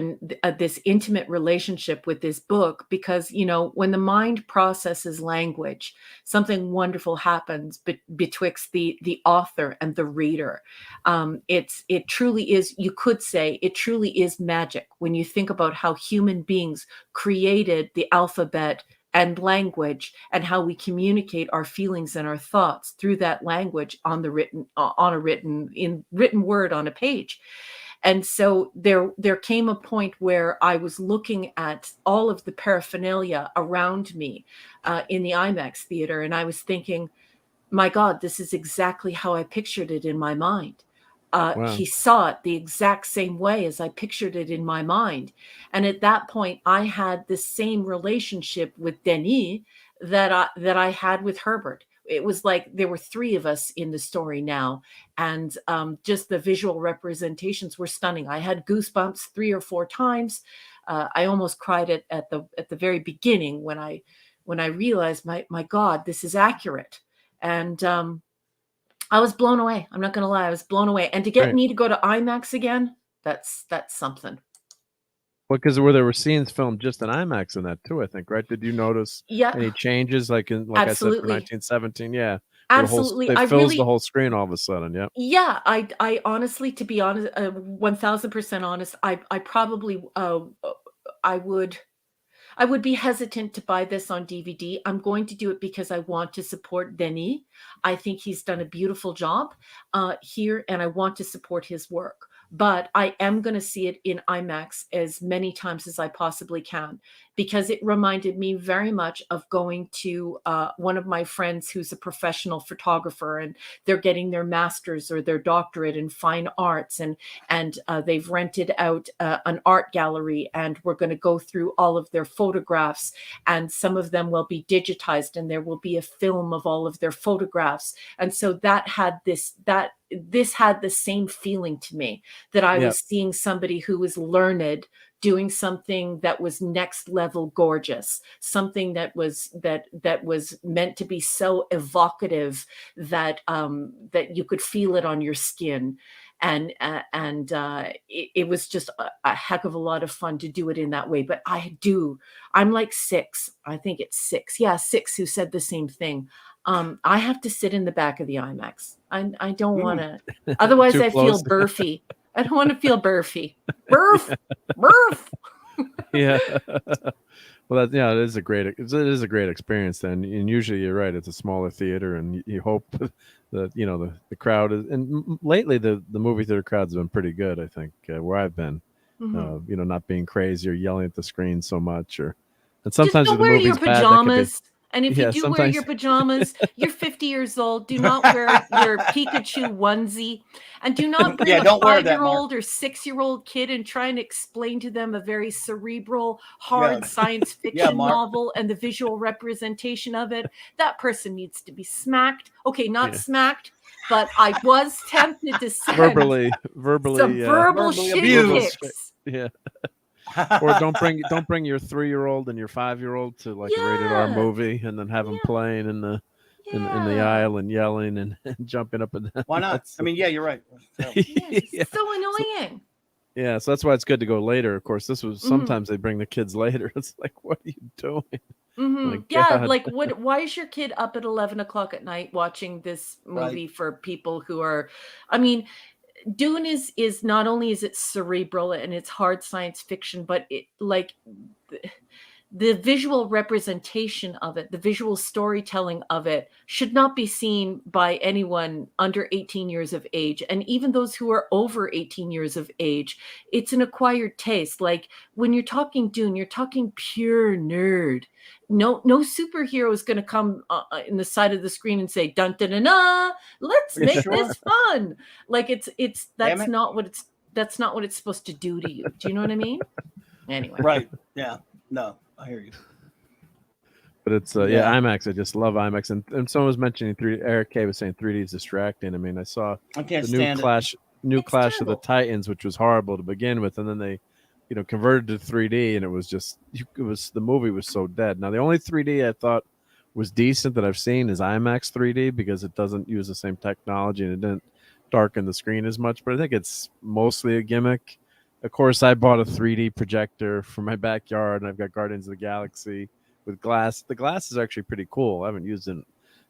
this intimate relationship with this book, because when the mind processes language, something wonderful happens betwixt the author and the reader. It truly is, you could say it truly is magic when you think about how human beings created the alphabet and language, and how we communicate our feelings and our thoughts through that language on a written word on a page. And so there came a point where I was looking at all of the paraphernalia around me in the IMAX theater, and I was thinking, my God, this is exactly how I pictured it in my mind. Wow. He saw it the exact same way as I pictured it in my mind. And at that point, I had the same relationship with Denis that I had with Herbert. It was like there were three of us in the story now, and just the visual representations were stunning. I had goosebumps 3 or 4 times. I almost cried at the very beginning when I realized, my God, this is accurate. And I was blown away. I'm not going to lie. I was blown away. And to get Right. me to go to IMAX again, that's something. Well, because there were scenes filmed just in IMAX in that too, I think, right? Did you notice any changes, like I said, for Absolutely. 1917? Yeah. Absolutely. It fills the whole screen all of a sudden. Yep. Yeah, I honestly, to be honest, 1000% honest, I probably I would be hesitant to buy this on DVD. I'm going to do it because I want to support Denis. I think he's done a beautiful job here, and I want to support his work. But I am going to see it in IMAX as many times as I possibly can, because it reminded me very much of going to one of my friends who's a professional photographer, and they're getting their master's or their doctorate in fine arts, and they've rented out an art gallery, and we're going to go through all of their photographs, and some of them will be digitized, and there will be a film of all of their photographs. And so this had the same feeling to me, that I was seeing somebody who was learned doing something that was next level gorgeous, something that was meant to be so evocative that that you could feel it on your skin. And it was just a heck of a lot of fun to do it in that way. But I'm like 6, I think it's 6. Yeah, 6 who said the same thing. I have to sit in the back of the IMAX. I don't want to, otherwise I feel burfy. I don't want to feel burfy. Burf. Yeah. Well, it is a great experience then. And usually you're right, it's a smaller theater, and you hope that the crowd is. And lately the movie theater crowds have been pretty good, I think, where I've been. Not being crazy or yelling at the screen so much, and sometimes just if the wear movie's your bad, pajamas. And if you do wear sometimes your pajamas, you're 50 years old. Do not wear your Pikachu onesie, and do not bring a don't wear that, 5-year-old or 6-year-old kid and try and explain to them a very cerebral, hard science fiction novel and the visual representation of it. That person needs to be smacked. Okay, not smacked, but I was tempted to send verbally some verbal shin kicks. Yeah. Or don't bring your 3-year-old and your 5-year-old to like a rated R movie, and then have them playing in the aisle and yelling and jumping up and down. Why not? I mean, you're right. So annoying. Yeah, so that's why it's good to go later. Of course, this was sometimes they bring the kids later. It's like, what are you doing? Yeah, like why is your kid up at 11 o'clock at night watching this movie for people who are, I mean, Dune is not only is it cerebral and it's hard science fiction, but it like the visual representation of it, the visual storytelling of it should not be seen by anyone under 18 years of age. And even those who are over 18 years of age, it's an acquired taste. Like when you're talking Dune, you're talking pure nerd. No superhero is going to come in the side of the screen and say, dun dun dun, dun let's make this fun. Like that's not what it's supposed to do to you. Do you know what I mean? Anyway. Right. Yeah. No, I hear you. But it's IMAX. I just love IMAX. And someone was mentioning 3D. Eric K was saying 3D is distracting. I mean, I saw the new Clash of the Titans, which was horrible to begin with, and then they, converted to 3D, and it was the movie was so dead. Now the only 3D I thought was decent that I've seen is IMAX 3D because it doesn't use the same technology and it didn't darken the screen as much. But I think it's mostly a gimmick. Of course, I bought a 3D projector for my backyard, and I've got Guardians of the Galaxy with glass. The glass is actually pretty cool. I haven't used it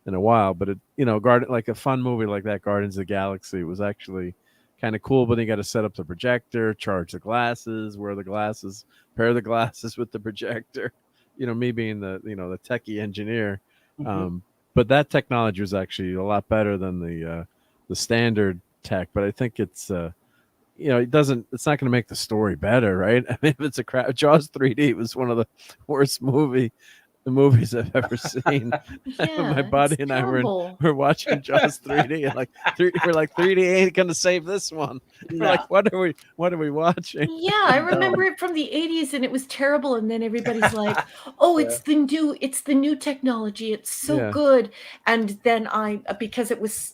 in a while, but like a fun movie like that, Guardians of the Galaxy, was actually kind of cool. But then you got to set up the projector, charge the glasses, wear the glasses, pair the glasses with the projector. Me being the the techie engineer, but that technology was actually a lot better than the standard tech. But I think it's it's not going to make the story better, right? I mean, if it's a crap, Jaws 3D was one of the worst movies I've ever seen. My buddy and I were watching Jaws 3D, and we're like 3D ain't going to save this one. We're like, what are we watching? Yeah, I remember it from the 80s, and it was terrible. And then everybody's like, "Oh, it's the new technology. It's so good." And then because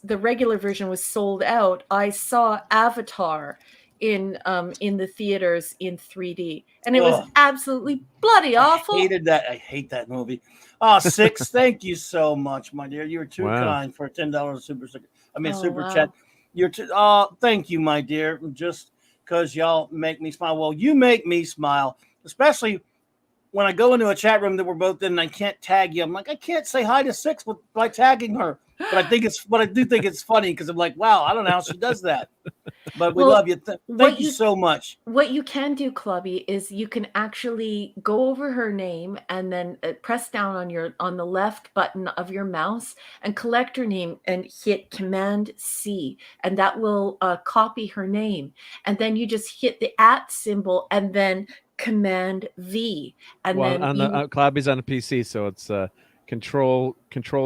the regular version was sold out, I saw Avatar in the theaters in 3D, and it was absolutely bloody awful. I hated that. I hate that movie. Six, thank you so much, my dear. You were too kind for a $10 super chat. Thank you, my dear. Just because y'all make me smile. Well, you make me smile, especially when I go into a chat room that we're both in and I can't tag you. I'm like, I can't say hi to Six by tagging her. But I do think it's funny because I'm like, wow, I don't know how she does that. But we love you. Thank you so much. What you can do, Clubby, is you can actually go over her name and then press down on the left button of your mouse and collect her name and hit Command C, and that will copy her name. And then you just hit the @ symbol and then Command V. And then Clobby's on a PC, so it's Control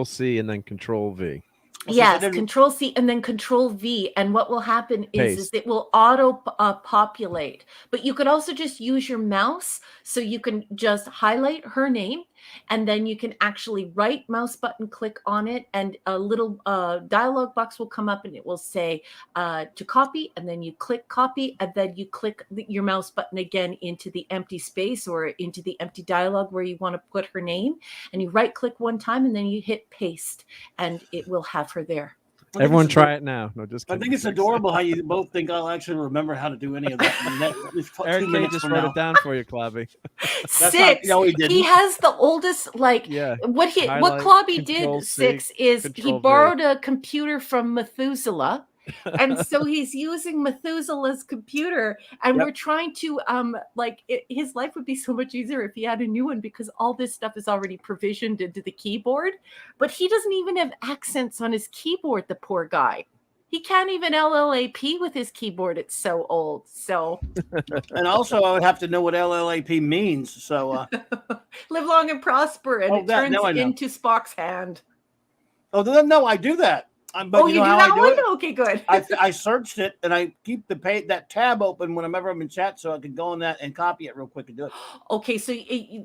C and then Control V. Yes, Control C and then Control V, and what will happen is it will auto populate. But you could also just use your mouse, so you can just highlight her name, and then you can actually right mouse button click on it, and a little dialog box will come up, and it will say to copy, and then you click copy, and then you click your mouse button again into the empty space or into the empty dialog where you want to put her name, and you right click one time, and then you hit paste, and it will have her there. Everyone try it now. No, just kidding. I think it's adorable how you both think I'll actually remember how to do any of that. Eric K just wrote it down for you, Clobby. Six. He has the oldest, what Clobby did, Six, is he borrowed a computer from Methuselah. And so he's using Methuselah's computer, and we're trying to his life would be so much easier if he had a new one, because all this stuff is already provisioned into the keyboard, but he doesn't even have accents on his keyboard, the poor guy. He can't even LLAP with his keyboard. It's so old. So, and also I would have to know what LLAP means. So live long and prosper, and it turns into Spock's hand. Oh no, I do that. But you do that one? Okay, good. I searched it, and I keep that tab open whenever I'm in chat, so I can go on that and copy it real quick and do it. Okay, so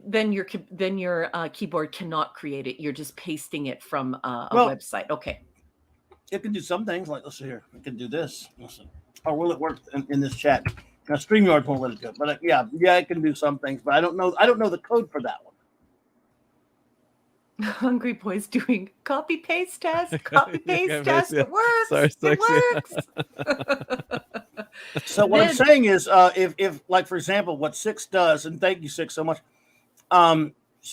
then your keyboard cannot create it. You're just pasting it from a website. Okay. It can do some things. Like, let's see here. It can do this. Listen. Or will it work in this chat? Now, StreamYard won't let it do it. But yeah, it can do some things. But I don't know the code for that one. Hungry Boy's doing copy paste test. Copy paste test. It works. Sorry, it works. So what I'm saying is, if like for example, what Six does, and thank you Six so much.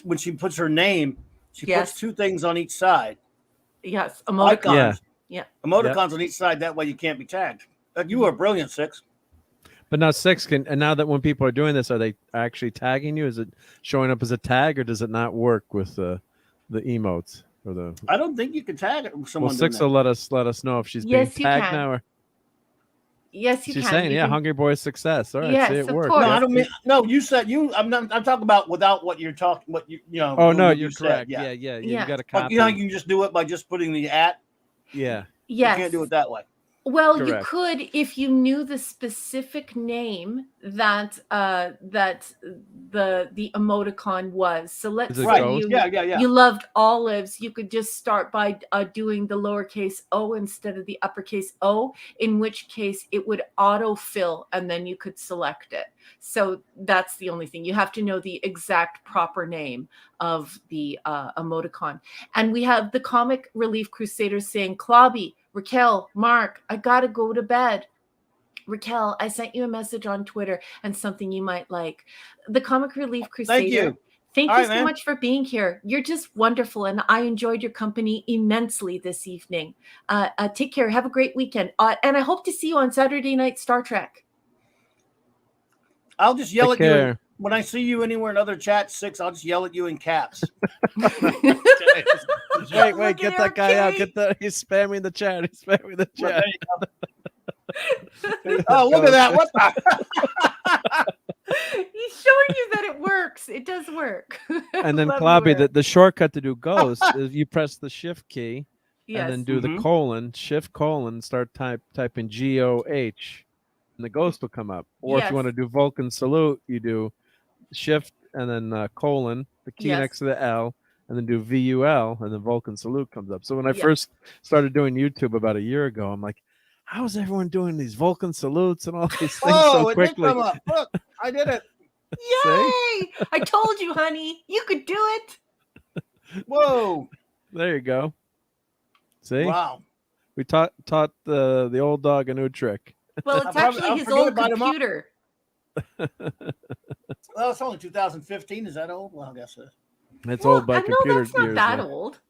When she puts her name, she puts two things on each side. Yes, emoticons. Icons. Yeah, emoticons on each side. That way you can't be tagged. You are brilliant, Six. But now Six can, and now that when people are doing this, are they actually tagging you? Is it showing up as a tag, or does it not work with the emotes or the? I don't think you can tag someone. Well, Six will let us know if she's being tagged now. Or yes, you she's can. saying, you yeah, can... Hungry Boy's success. All right, yes, see, it worked. Course. No, I don't mean. No, you said you. I'm talking about without what you're talking. What you know. Oh no, you're correct. Yeah. You got to copy. Like, you know, how you can just do it by just putting the at. Yeah. Yes. You can't do it that way. Well, correct. You could if you knew the specific name that the emoticon was. So let's say you loved olives, you could just start by doing the lowercase o instead of the uppercase O, in which case it would autofill and then you could select it. So that's the only thing. You have to know the exact proper name of the emoticon. And we have the Comic Relief Crusaders saying, Clobby, Raquel, Mark, I gotta go to bed. Raquel, I sent you a message on Twitter and something you might like. The Comic Relief Crusader. Thank you. Thank you so much for being here. You're just wonderful, and I enjoyed your company immensely this evening. Take care. Have a great weekend. And I hope to see you on Saturday night Star Trek. I'll just yell at you. When I see you anywhere in other chats, Six, I'll just yell at you in caps. Wait, get that guy out. He's spamming the chat. He's spamming the chat. Oh, look at that. What the? He's showing you that it works. It does work. And then Clobby, the shortcut to do Ghost is you press the Shift key and then do the colon, Shift colon, start typing GOH, and the Ghost will come up. Or if you want to do Vulcan Salute, you do Shift and then colon, the key next to the L, and then do VUL, and then Vulcan Salute comes up. So when I first started doing YouTube about a year ago, I'm like, how is everyone doing these Vulcan Salutes and all these things so quickly? It did come up. Look, I did it. Yay! I told you, honey, you could do it. Whoa! There you go. See? Wow. We taught the old dog a new trick. Well, it's actually his old computer. Well, it's only 2015. Is that old? Well, I guess so. It's old by computer years. No, that's not that old.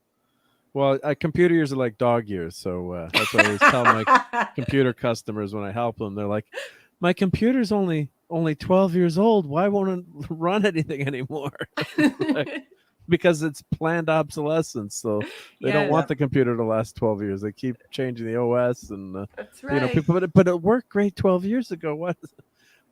Well, computer years are like dog years, so that's what I always tell my computer customers when I help them. They're like, my computer's only 12 years old. Why won't it run anything anymore? Because it's planned obsolescence. So they don't want the computer to last 12 years. They keep changing the OS, and that's right. People, but it worked great 12 years ago. What?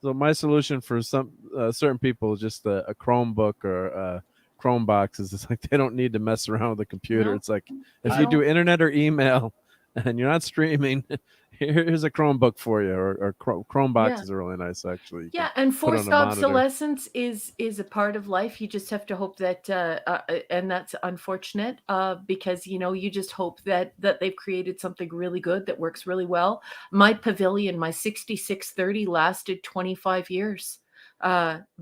So my solution for some certain people is just a Chromebook or Chrome boxes. It's like they don't need to mess around with the computer. No, it's like if you do internet or email and you're not streaming, here's a Chromebook for you, or Chrome boxes are really nice, actually. Yeah, and forced obsolescence is a part of life. You just have to hope that, and that's unfortunate, because you just hope that they've created something really good that works really well. My Pavilion, my 6630, lasted 25 years.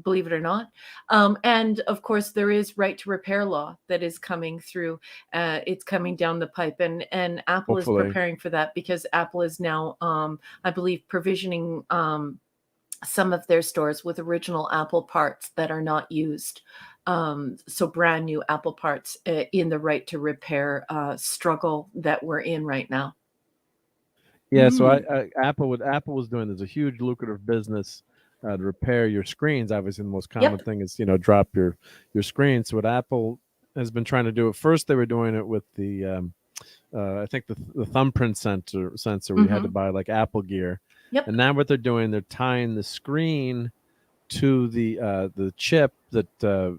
Believe it or not. And of course there is right to repair law that is coming through. It's coming down the pipe, and Apple is preparing for that, because Apple is now, I believe, provisioning some of their stores with original Apple parts that are not used. So brand new Apple parts in the right to repair struggle that we're in right now. Yeah. So Apple was doing, there's a huge lucrative business to repair your screens. Obviously, the most common thing is drop your screen. So what Apple has been trying to do at first, they were doing it with the I think the thumbprint sensor where you had to buy like Apple Gear. And now what they're doing, they're tying the screen to the chip that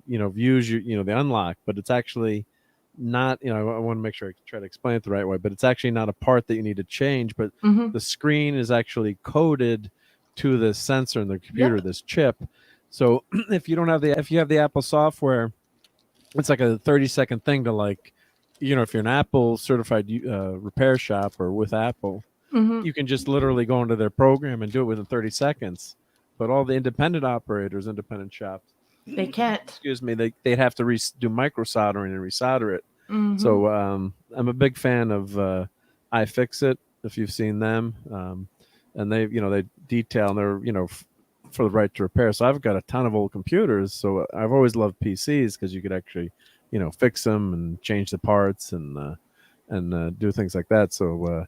views your the unlock, but it's actually not, I want to make sure I try to explain it the right way, but it's actually not a part that you need to change, but the screen is actually coded to the sensor in the computer, this chip. So if you have the Apple software, it's like a 30-second thing to, like, if you're an Apple certified repair shop or with Apple, you can just literally go into their program and do it within 30 seconds. But all the independent operators, independent shops, they can't. Excuse me, they'd have to do micro soldering and resolder it. So I'm a big fan of iFixit, if you've seen them. And they detail, and they're for the right to repair. So I've got a ton of old computers. So I've always loved PCs because you could actually fix them and change the parts and do things like that. So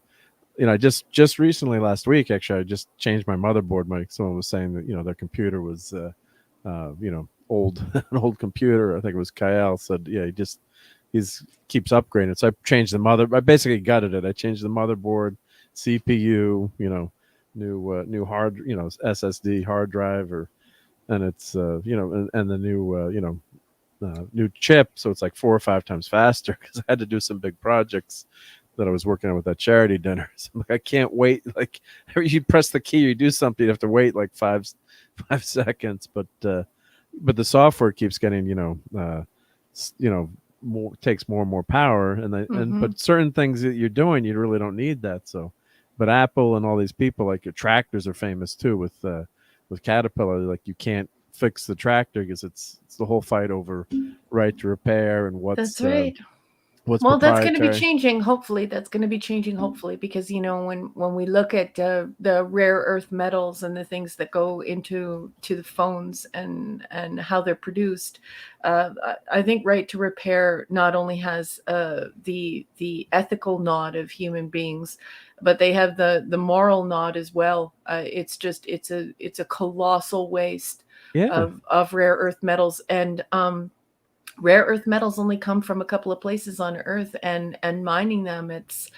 just recently last week, actually, I just changed my motherboard. Someone was saying that their computer was old, an old computer. I think it was Kyle said, yeah, he keeps upgrading. So I changed I basically gutted it. I changed the motherboard, CPU, new hard, SSD hard drive, and it's and the new new chip. So it's like 4 or 5 times faster because I had to do some big projects that I was working on with that charity dinner. So I'm like, I can't wait. Like you press the key, you do something, you have to wait like 5 seconds. But the software keeps getting takes more and more power, and but certain things that you're doing, you really don't need that. So, but Apple and all these people, like your tractors, are famous too with Caterpillar. Like you can't fix the tractor because it's the whole fight over right to repair and what's That's right. Well, that's going to be changing. Hopefully, that's going to be changing. Hopefully, because when we look at the rare earth metals and the things that go into the phones and how they're produced, I think right to repair not only has the ethical nod of human beings, but they have the moral nod as well. It's a colossal waste of rare earth metals, and rare earth metals only come from a couple of places on Earth, and mining them, it's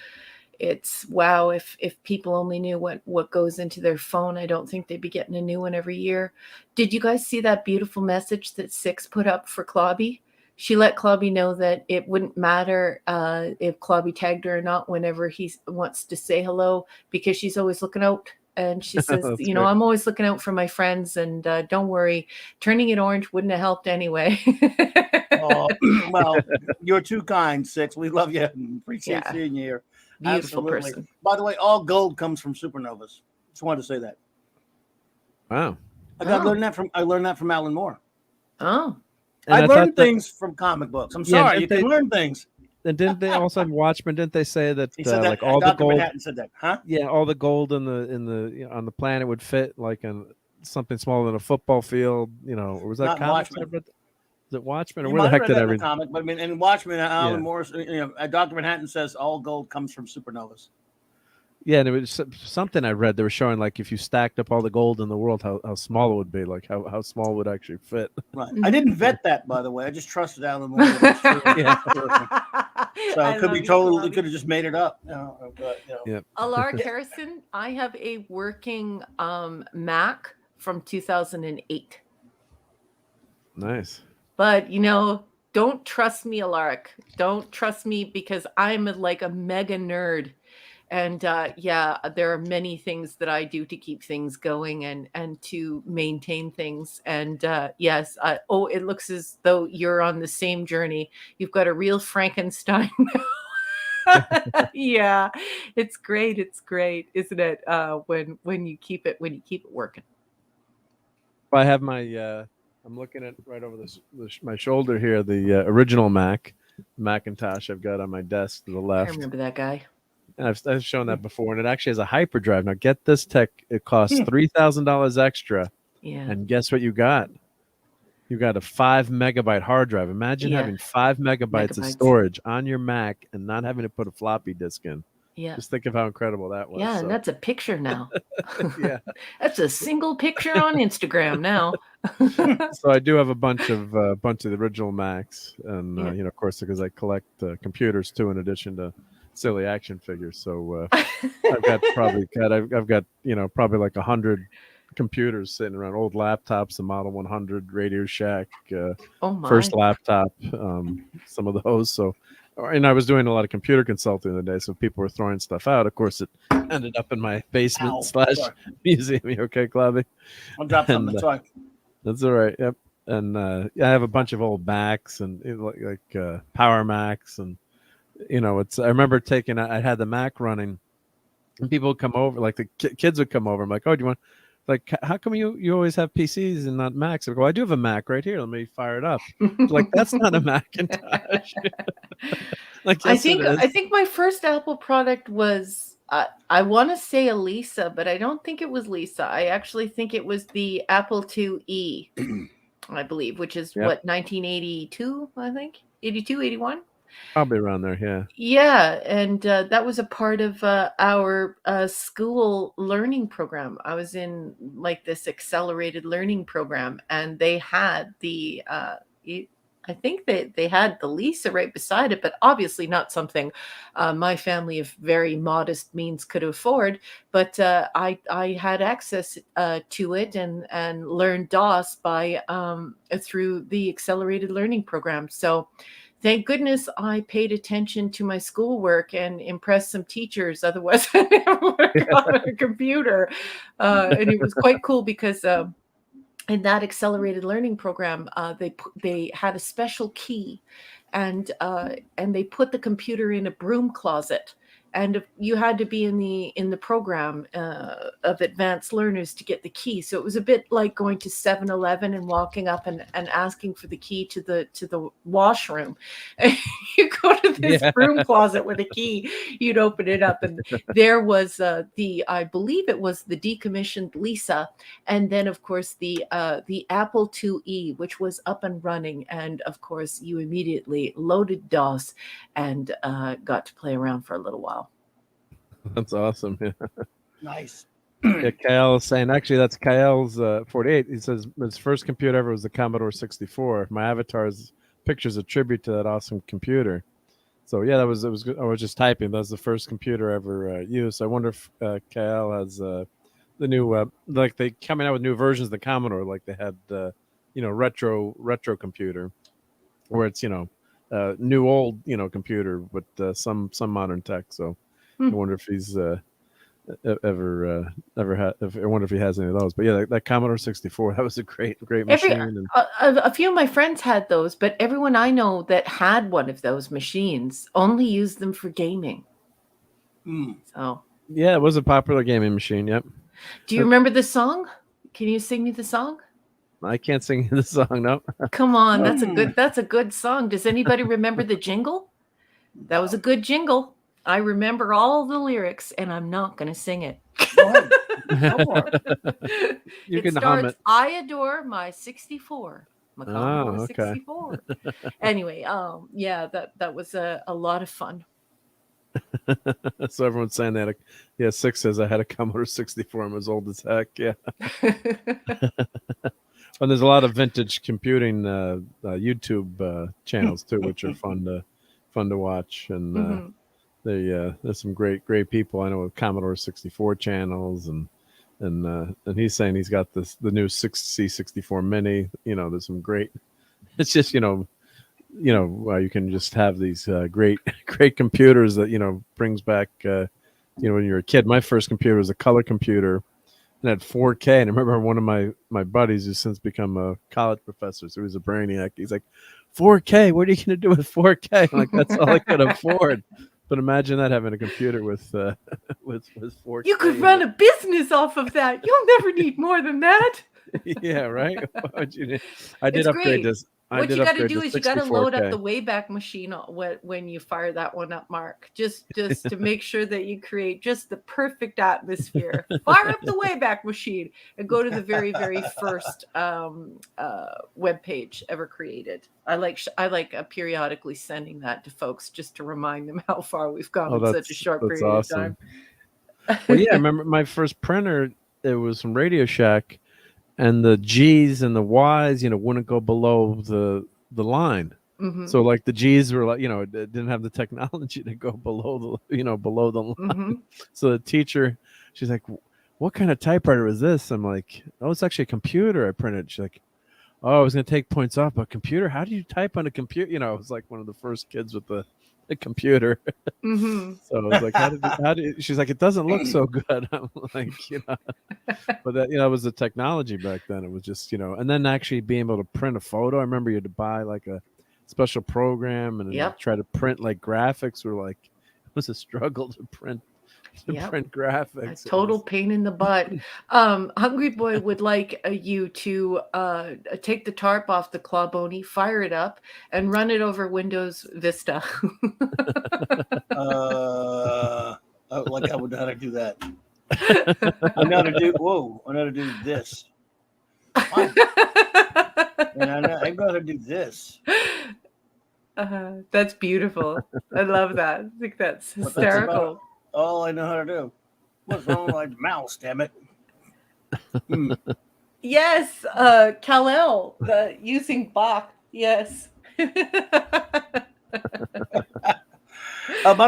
wow. If people only knew what goes into their phone, I don't think they'd be getting a new one every year. Did you guys see that beautiful message that Six put up for Clobby? She let Clobby know that it wouldn't matter if Clobby tagged her or not whenever he wants to say hello, because she's always looking out. And she says, great. I'm always looking out for my friends, and don't worry, turning it orange wouldn't have helped anyway. Oh, well, you're too kind, Six. We love you and appreciate seeing you here. Beautiful Absolutely. person. By the way, all gold comes from supernovas. Just wanted to say that. Wow. I learned that from Alan Moore. Oh. I learned things from comic books. I'm sorry, you can learn things. And didn't they also in Watchmen? Didn't they say that, he said that like all Dr. the gold? Manhattan said that, huh? Yeah, all the gold on the planet would fit like in something smaller than a football field. Or was that comics? Is it Watchmen, or where the heck did I read? Comic, but I mean, in Watchmen, Alan Morris, Dr. Manhattan says all gold comes from supernovas. Yeah, and it was something I read. They were showing like if you stacked up all the gold in the world, how small it would be, like how small it would actually fit. Right. I didn't vet that, by the way. I just trusted Alan Moore. So it could be totally. Could have just made it up. Alaric Harrison, I have a working Mac from 2008. Nice. But don't trust me, Alaric. Don't trust me, because I'm like a mega nerd. And there are many things that I do to keep things going and to maintain things. And yes, it looks as though you're on the same journey. You've got a real Frankenstein. Yeah, it's great. It's great, isn't it? When you keep it working. I have my. I'm looking at right over my shoulder here. The original Macintosh I've got on my desk to the left. I remember that guy. And I've shown that before, and it actually has a hyperdrive. Now, get this, tech. It costs $3,000 extra. Yeah. And guess what you got? You got a 5 megabyte hard drive. Imagine having 5 megabytes of storage on your Mac and not having to put a floppy disk in. Yeah. Just think of how incredible that was. Yeah, and that's a picture now. Yeah. That's a single picture on Instagram now. So I do have a bunch of the original Macs, and of course, because I collect computers too, in addition to silly action figures. So I've got probably like 100 computers sitting around, old laptops, the Model 100, Radio Shack, first laptop, some of those. So, and I was doing a lot of computer consulting the day, so people were throwing stuff out. Of course, it ended up in my basement / museum. You okay, Clobby? I'll drop something. That's fine. That's all right. Yep. And I have a bunch of old Macs and like Power Macs, and I remember I had the Mac running, and people would come over, like the kids would come over. I'm like, oh, do you want? Like, how come you always have PCs and not Macs? I go, I do have a Mac right here. Let me fire it up. Like, that's not a Macintosh. Like, yes, I think my first Apple product was I want to say Elisa, but I don't think it was Lisa. I actually think it was the Apple IIe, I believe, which is what, 1982, I think? 82, 81? Probably around there, yeah. Yeah, and that was a part of our school learning program. I was in like this accelerated learning program, and they had I think they had the Lisa right beside it, but obviously not something my family of very modest means could afford. But I had access to it and learned DOS by through the accelerated learning program. So thank goodness I paid attention to my schoolwork and impressed some teachers. Otherwise, I never would have got a computer. And it was quite cool because in that accelerated learning program, they had a special key, and they put the computer in a broom closet. And you had to be in the program of advanced learners to get the key. So it was a bit like going to 7-Eleven and walking up and asking for the key to the washroom. You go to this broom closet with a key, you'd open it up, and there was I believe it was the decommissioned Lisa, and then of course the Apple IIe, which was up and running, and of course you immediately loaded DOS and got to play around for a little while. That's awesome. Yeah. Nice. Yeah, Kyle is saying, actually, that's Kyle's 48. He says his first computer ever was the Commodore 64. My avatar's picture's a tribute to that awesome computer. So yeah, it was good. I was just typing. That was the first computer ever used. So I wonder if Kyle has the new like they coming out with new versions of the Commodore, like they had retro computer, where it's new old computer with some modern tech. So I wonder if he's ever had. I wonder if he has any of those. But yeah, that Commodore 64, that was a great machine. A few of my friends had those, but everyone I know that had one of those machines only used them for gaming. So yeah, it was a popular gaming machine. Yep. Do you remember the song? Can you sing me the song? I can't sing the song. No. Come on, that's a good song. Does anybody remember the jingle? That was a good jingle. I remember all the lyrics, and I'm not going to sing it. You can hum it. I adore my 64. My Commodore 64. Anyway, yeah, that was a lot of fun. So everyone's saying that. Yeah, Six says I had a Commodore 64. I'm as old as heck. Yeah. And there's a lot of vintage computing YouTube channels too, which are fun to watch. And there's some great people I know with Commodore 64 channels, and he's saying he's got the new C64 Mini. There's some great. It's just you can just have these great computers that brings back when you're a kid. My first computer was a color computer. And had 4K. And I remember one of my buddies who's since become a college professor, so he was a brainiac. He's like, 4K, what are you going to do with 4K? I'm like, that's all I could afford. But imagine that, having a computer with 4K. You could run a business off of that. You'll never need more than that. Yeah, right? I did upgrade this. What you got to do is you got to load up the Wayback Machine when you fire that one up, Mark. Just to make sure that you create just the perfect atmosphere. Fire up the Wayback Machine and go to the very, very first web page ever created. I like periodically sending that to folks just to remind them how far we've gone in such a short period of time. Well, yeah, I remember my first printer. It was from Radio Shack. And the G's and the Y's, wouldn't go below the line. Mm-hmm. So like the G's were like, it didn't have the technology to go below the line. Mm-hmm. So the teacher, she's like, "What kind of typewriter is this?" I'm like, "Oh, it's actually a computer I printed." She's like, "Oh, I was going to take points off, but computer? How do you type on a computer?" I was like one of the first kids with the computer. Mm-hmm. So I was like, how did she's like, "It doesn't look so good." I'm like, but that, it was the technology back then. It was just, and then actually being able to print a photo. I remember you had to buy like a special program and try to print like graphics. Were like, it was a struggle to print graphics. A total pain in the butt. Hungry Boy would like you to take the tarp off the Clobberin, fire it up, and run it over Windows Vista. Like like I would know how to do that. I know how to do. Whoa! I know how to do this. And I know how to do this. That's beautiful. I love that. I think that's hysterical. That's all I know how to do. What's wrong with my mouse? Damn it! Yes, Kal-El, using Bach. Yes. By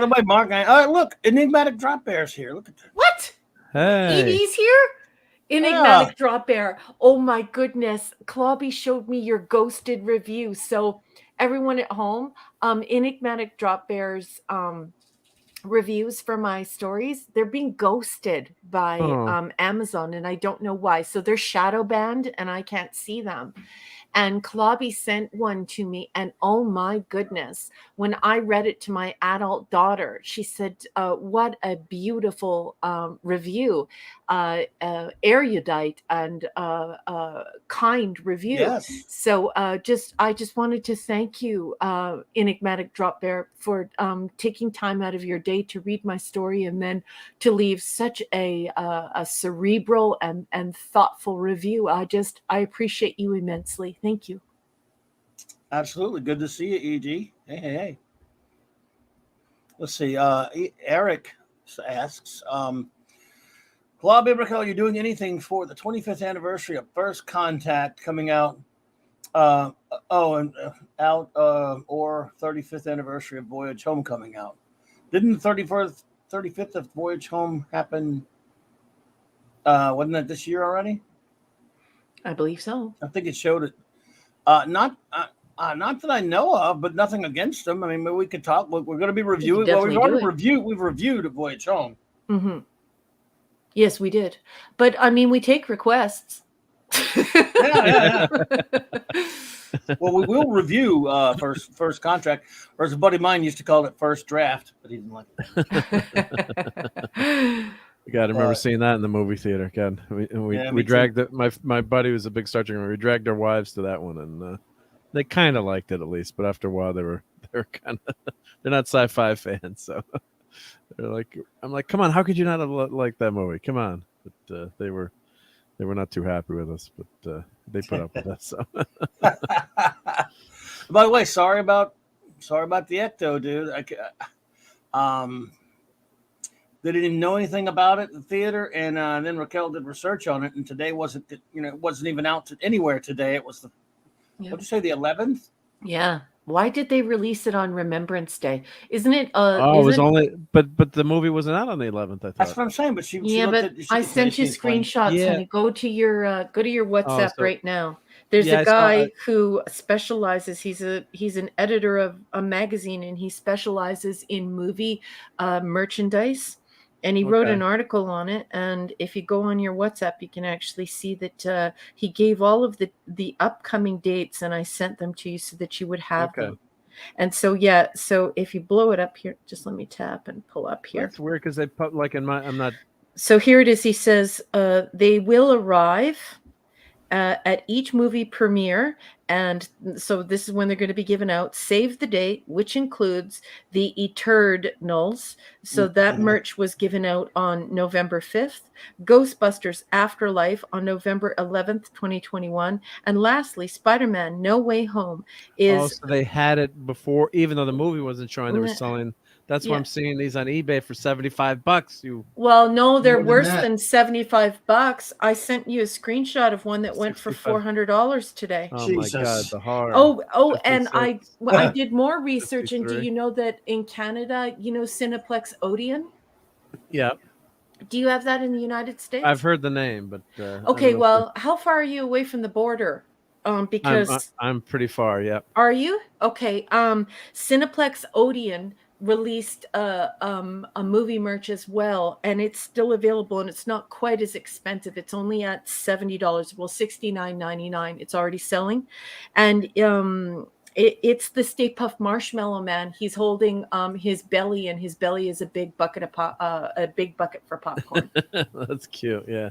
the way, Mark, look, Enigmatic Drop Bear's here. Look at that. What? Hey. Edie's here? Enigmatic Drop Bear. Oh my goodness. Clobby showed me your ghosted review. So everyone at home, Enigmatic Drop Bear's reviews for my stories, they're being ghosted by Amazon, and I don't know why. So they're shadow banned and I can't see them. And Clobby sent one to me, and oh my goodness, when I read it to my adult daughter, she said, what a beautiful review, erudite and kind review. Yes. So I just wanted to thank you, Enigmatic Drop Bear, for taking time out of your day to read my story and then to leave such a cerebral and thoughtful review. I appreciate you immensely. Thank you. Absolutely. Good to see you, EG. Hey. Let's see. Eric asks, Clobby, are you doing anything for the 25th anniversary of First Contact coming out? Or 35th anniversary of Voyage Home coming out? Didn't the 35th of Voyage Home happen? Wasn't that this year already? I believe so. I think it showed it. Not that I know of, but nothing against them. I mean, we could talk. We're going to be reviewing. Well, we've reviewed Voyage Home. Mm-hmm. Yes, we did. But I mean, we take requests. Yeah. Well, we will review first contract, or as a buddy of mine used to call it, first draft, but he didn't like it. God, I remember seeing that in the movie theater. God, we dragged it. My buddy was a big Star Trek. We dragged our wives to that one, and they kind of liked it at least. But after a while, they were kind of they're not sci-fi fans, so they're like, I'm like, come on, how could you not have liked that movie? Come on, but they were not too happy with us, but they put up with us. So. By the way, sorry about the Ecto, dude. They didn't even know anything about it in the theater, and then Raquel did research on it, and today it wasn't even out anywhere today. It was what'd you say, the 11th? Yeah. Why did they release it on Remembrance Day? Isn't it? But the movie wasn't out on the 11th. I thought. That's what I'm saying. But I sent you screenshots. Yeah. Honey. Go to your WhatsApp right now. There's a guy who specializes. He's an editor of a magazine, and he specializes in movie merchandise. And he wrote an article on it. And if you go on your WhatsApp, you can actually see that he gave all of the upcoming dates, and I sent them to you so that you would have them. And so, so if you blow it up here, just let me tap and pull up here. That's weird because they put I'm not. So here it is. He says they will arrive at each movie premiere. And so this is when they're going to be given out. Save the date, which includes the Eternals. So that merch was given out on November 5th. Ghostbusters Afterlife on November 11th, 2021. And lastly, Spider-Man No Way Home is... so they had it before, even though the movie wasn't showing, they were selling... That's why I'm seeing these on eBay for $75. Well, no, they're worse than $75. I sent you a screenshot of one that went for $400 today. Oh Jesus. My God, the horror. Oh, and I did more research, and do you know that in Canada, Cineplex Odeon? Yeah. Do you have that in the United States? I've heard the name, but okay. Well, how far are you away from the border? Because I'm pretty far. Yeah. Are you? Okay. Cineplex Odeon released a movie merch as well, and it's still available, and it's not quite as expensive. It's only at $70. Well, $69.99. It's already selling, and it's the Stay Puft Marshmallow Man. He's holding his belly, and his belly is a big bucket for popcorn. That's cute. Yeah.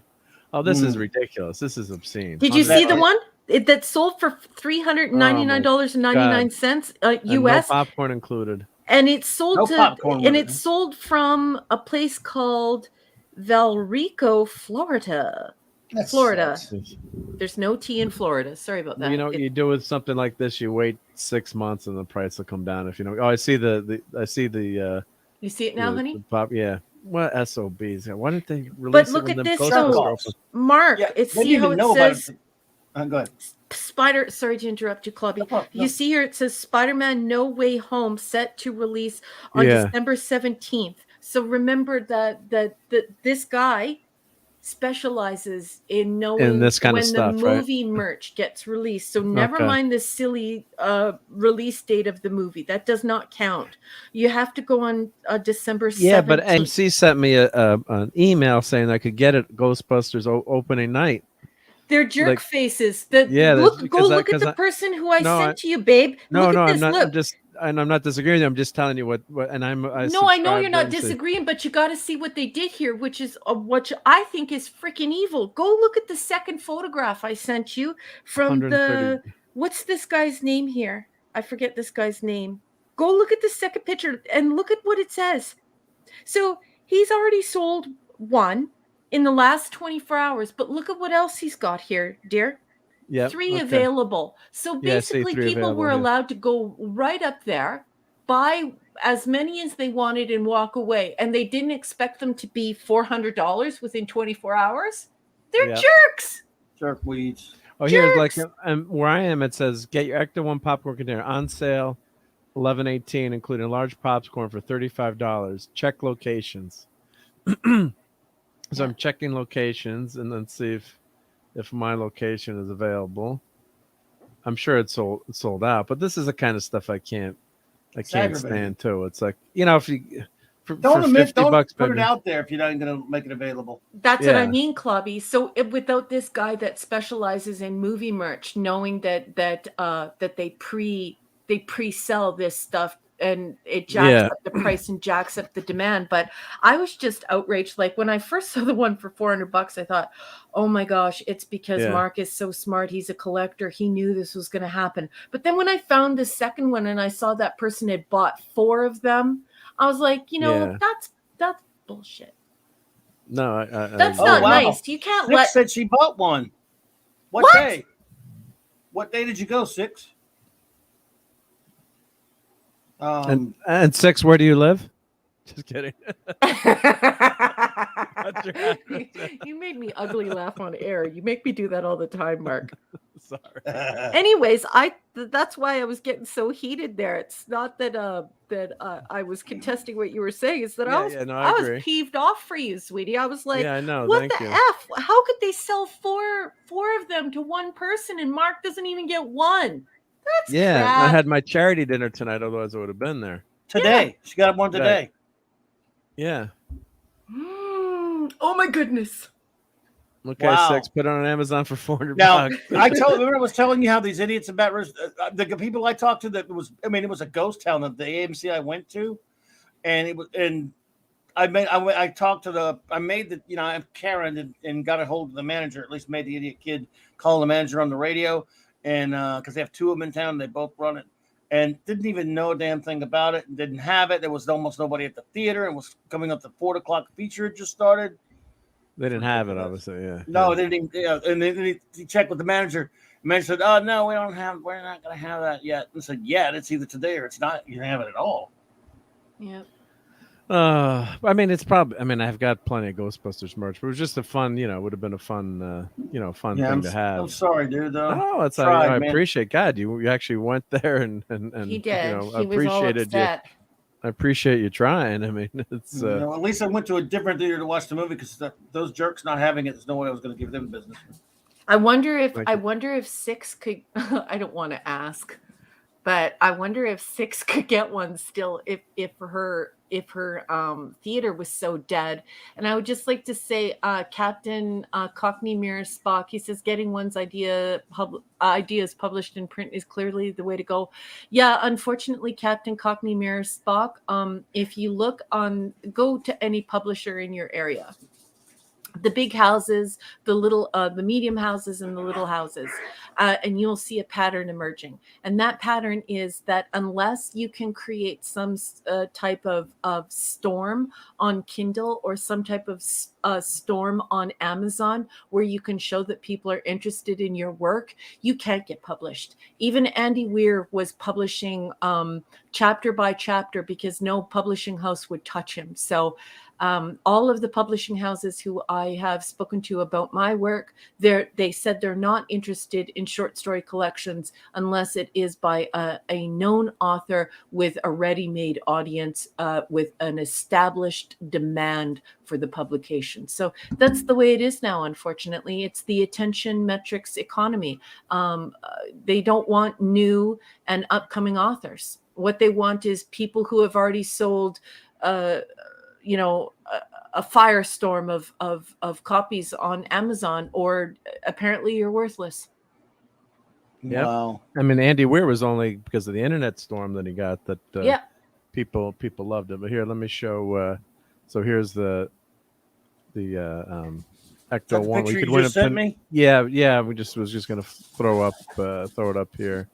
Oh, this is ridiculous. This is obscene. Did you see the one that sold for $399.99 US? No popcorn included. And it's sold popcorn sold from a place called Valrico, Florida. Florida. Sucks. There's no tea in Florida. Sorry about that. You know what you do with something like this? You wait 6 months and the price will come down. If you know. Oh, I see the You see it now, honey? The pop, yeah. What SOBs? Why didn't they release But it look when at the this, Ghostbusters though. opened? Mark, Yeah, it's they see didn't how even it know about says it. Go ahead. Spider. Sorry to interrupt you, Clubby. No. You see here it says Spider-Man No Way Home set to release on December 17th. So remember that this guy specializes in knowing this kind of when stuff, the right? movie merch gets released. So never mind the silly release date of the movie. That does not count. You have to go on December 17th. Yeah, but AMC sent me an email saying I could get it Ghostbusters opening night. They're jerk faces. Yeah, look at the person who I sent to you, babe. Look at this. Look. I'm not disagreeing. I'm just telling you what and I know you're not disagreeing, but you got to see what they did here, which is what I think is freaking evil. Go look at the second photograph I sent you from what's this guy's name here? I forget this guy's name. Go look at the second picture and look at what it says. So he's already sold one in the last 24 hours, but look at what else he's got here, dear. Yeah, 3 available. So basically, people were allowed to go right up there, buy as many as they wanted, and walk away. And they didn't expect them to be $400 within 24 hours. They're jerks. Jerkweeds. Oh, here's like where I am. It says get your Ecto One popcorn container on sale, 11/18, including large popcorn for $35. Check locations. So I'm checking locations and then see if my location is available. I'm sure it's sold out, but this is the kind of stuff I can't stand too. It's like, if you don't $50, put it out there if you're not going to make it available. That's what I mean, Clobby. So without this guy that specializes in movie merch, knowing that they pre-sell this stuff, and it jacks up the price and jacks up the demand. But I was just outraged. Like when I first saw the one for $400, I thought, oh my gosh, it's because Mark is so smart. He's a collector. He knew this was going to happen. But then when I found the second one and I saw that person had bought 4 of them, I was like, that's bullshit. No, that's not nice. You can't Six said she bought one. What day? What day did you go, Six? And Six, where do you live? Just kidding. You made me ugly laugh on air. You make me do that all the time, Mark. Sorry. Anyways, that's why I was getting so heated there. It's not that I was contesting what you were saying. It's that I was peeved off for you, sweetie. I was like, I know. What the F? How could they sell four of them to one person and Mark doesn't even get one? That's crap. I had my charity dinner tonight. Otherwise, I would have been there today. She got one today. Yeah. Oh my goodness. Okay, Six. Put it on Amazon for $400. Now, remember I was telling you how these idiots about the people I talked to it was a ghost town that the AMC I went to, and I made Karen and got a hold of the manager. At least made the idiot kid call the manager on the radio, and because they have 2 of them in town, they both run it, and didn't even know a damn thing about it. Didn't have it. There was almost nobody at the theater, and was coming up. The 4:00 feature had just started. They didn't have it, obviously. Yeah. No, they didn't. Yeah, and then he checked with the manager. The manager said, "Oh no, we're not going to have that yet." And said, "Yeah, it's either today or it's not. You don't have it at all." Yeah. It's probably. I've got plenty of Ghostbusters merch, but it was just a fun. It would have been a fun, thing to have. I'm sorry, dude. Though. No, it's I appreciate. God, you actually went there and he did. He was all upset. I appreciate you trying. It's at least I went to a different theater to watch the movie because those jerks not having it. There's no way I was going to give them business. I wonder if Six could. I don't want to ask, but I wonder if Six could get one still if her theater was so dead. And I would just like to say, Captain Cockney Mirror Spock, he says getting one's ideas published in print is clearly the way to go. Yeah, unfortunately, Captain Cockney Mirror Spock, if you go to any publisher in your area, the big houses, the little, the medium houses, and the little houses, and you'll see a pattern emerging. And that pattern is that unless you can create some type of storm on Kindle or some type of storm on Amazon where you can show that people are interested in your work, you can't get published. Even Andy Weir was publishing chapter by chapter because no publishing house would touch him. So all of the publishing houses who I have spoken to about my work, they said they're not interested in short story collections unless it is by a known author with a ready-made audience, with an established demand for the publication. So that's the way it is now, unfortunately. It's the attention metrics economy. They don't want new and upcoming authors. What they want is people who have already sold a firestorm of copies on Amazon, or apparently you're worthless. Yep. Wow. I mean, Andy Weir was only because of the internet storm that he got that Yeah. people loved it. But here, let me show. So here's the Ecto one. We could win a pin. Me? Yeah. We was just gonna throw it up here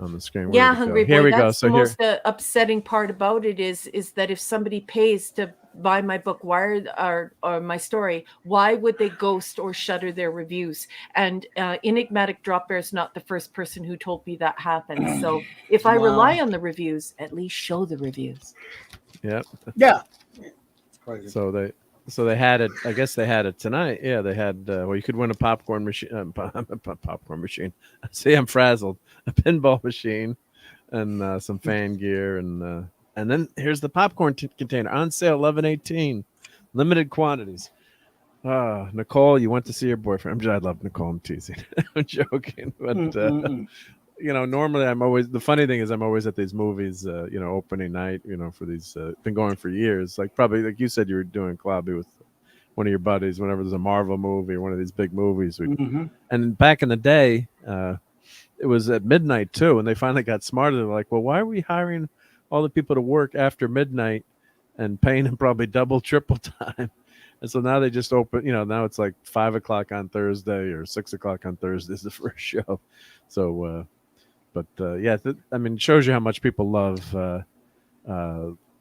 on the screen. Yeah, Hungry Boy. Here we go. So the most upsetting part about it is that if somebody pays to buy my book, or my story, why would they ghost or shutter their reviews? And Enigmatic Drop Bear is not the first person who told me that happened. So if I rely on the reviews, at least show the reviews. Yep. Yeah. So they had it. I guess they had it tonight. Yeah, they had. Well, you could win a popcorn machine. Popcorn machine. See, I'm frazzled. A pinball machine, and some fan gear, and then here's the popcorn container on sale, 11.18, limited quantities. Nicole, you went to see your boyfriend. I love Nicole. I'm teasing. I'm joking, but normally I'm always. The funny thing is I'm always at these movies. Opening night. For these. Been going for years. Like probably like you said, you were doing Clobby with one of your buddies. Whenever there's a Marvel movie or one of these big movies, and back in the day. It was at midnight too, and they finally got smarter. They're like, well, why are we hiring all the people to work after midnight and paying them probably double, triple time? And so now they just open, now it's like 5 o'clock on Thursday or 6 o'clock on Thursday is the first show. So, it shows you how much people love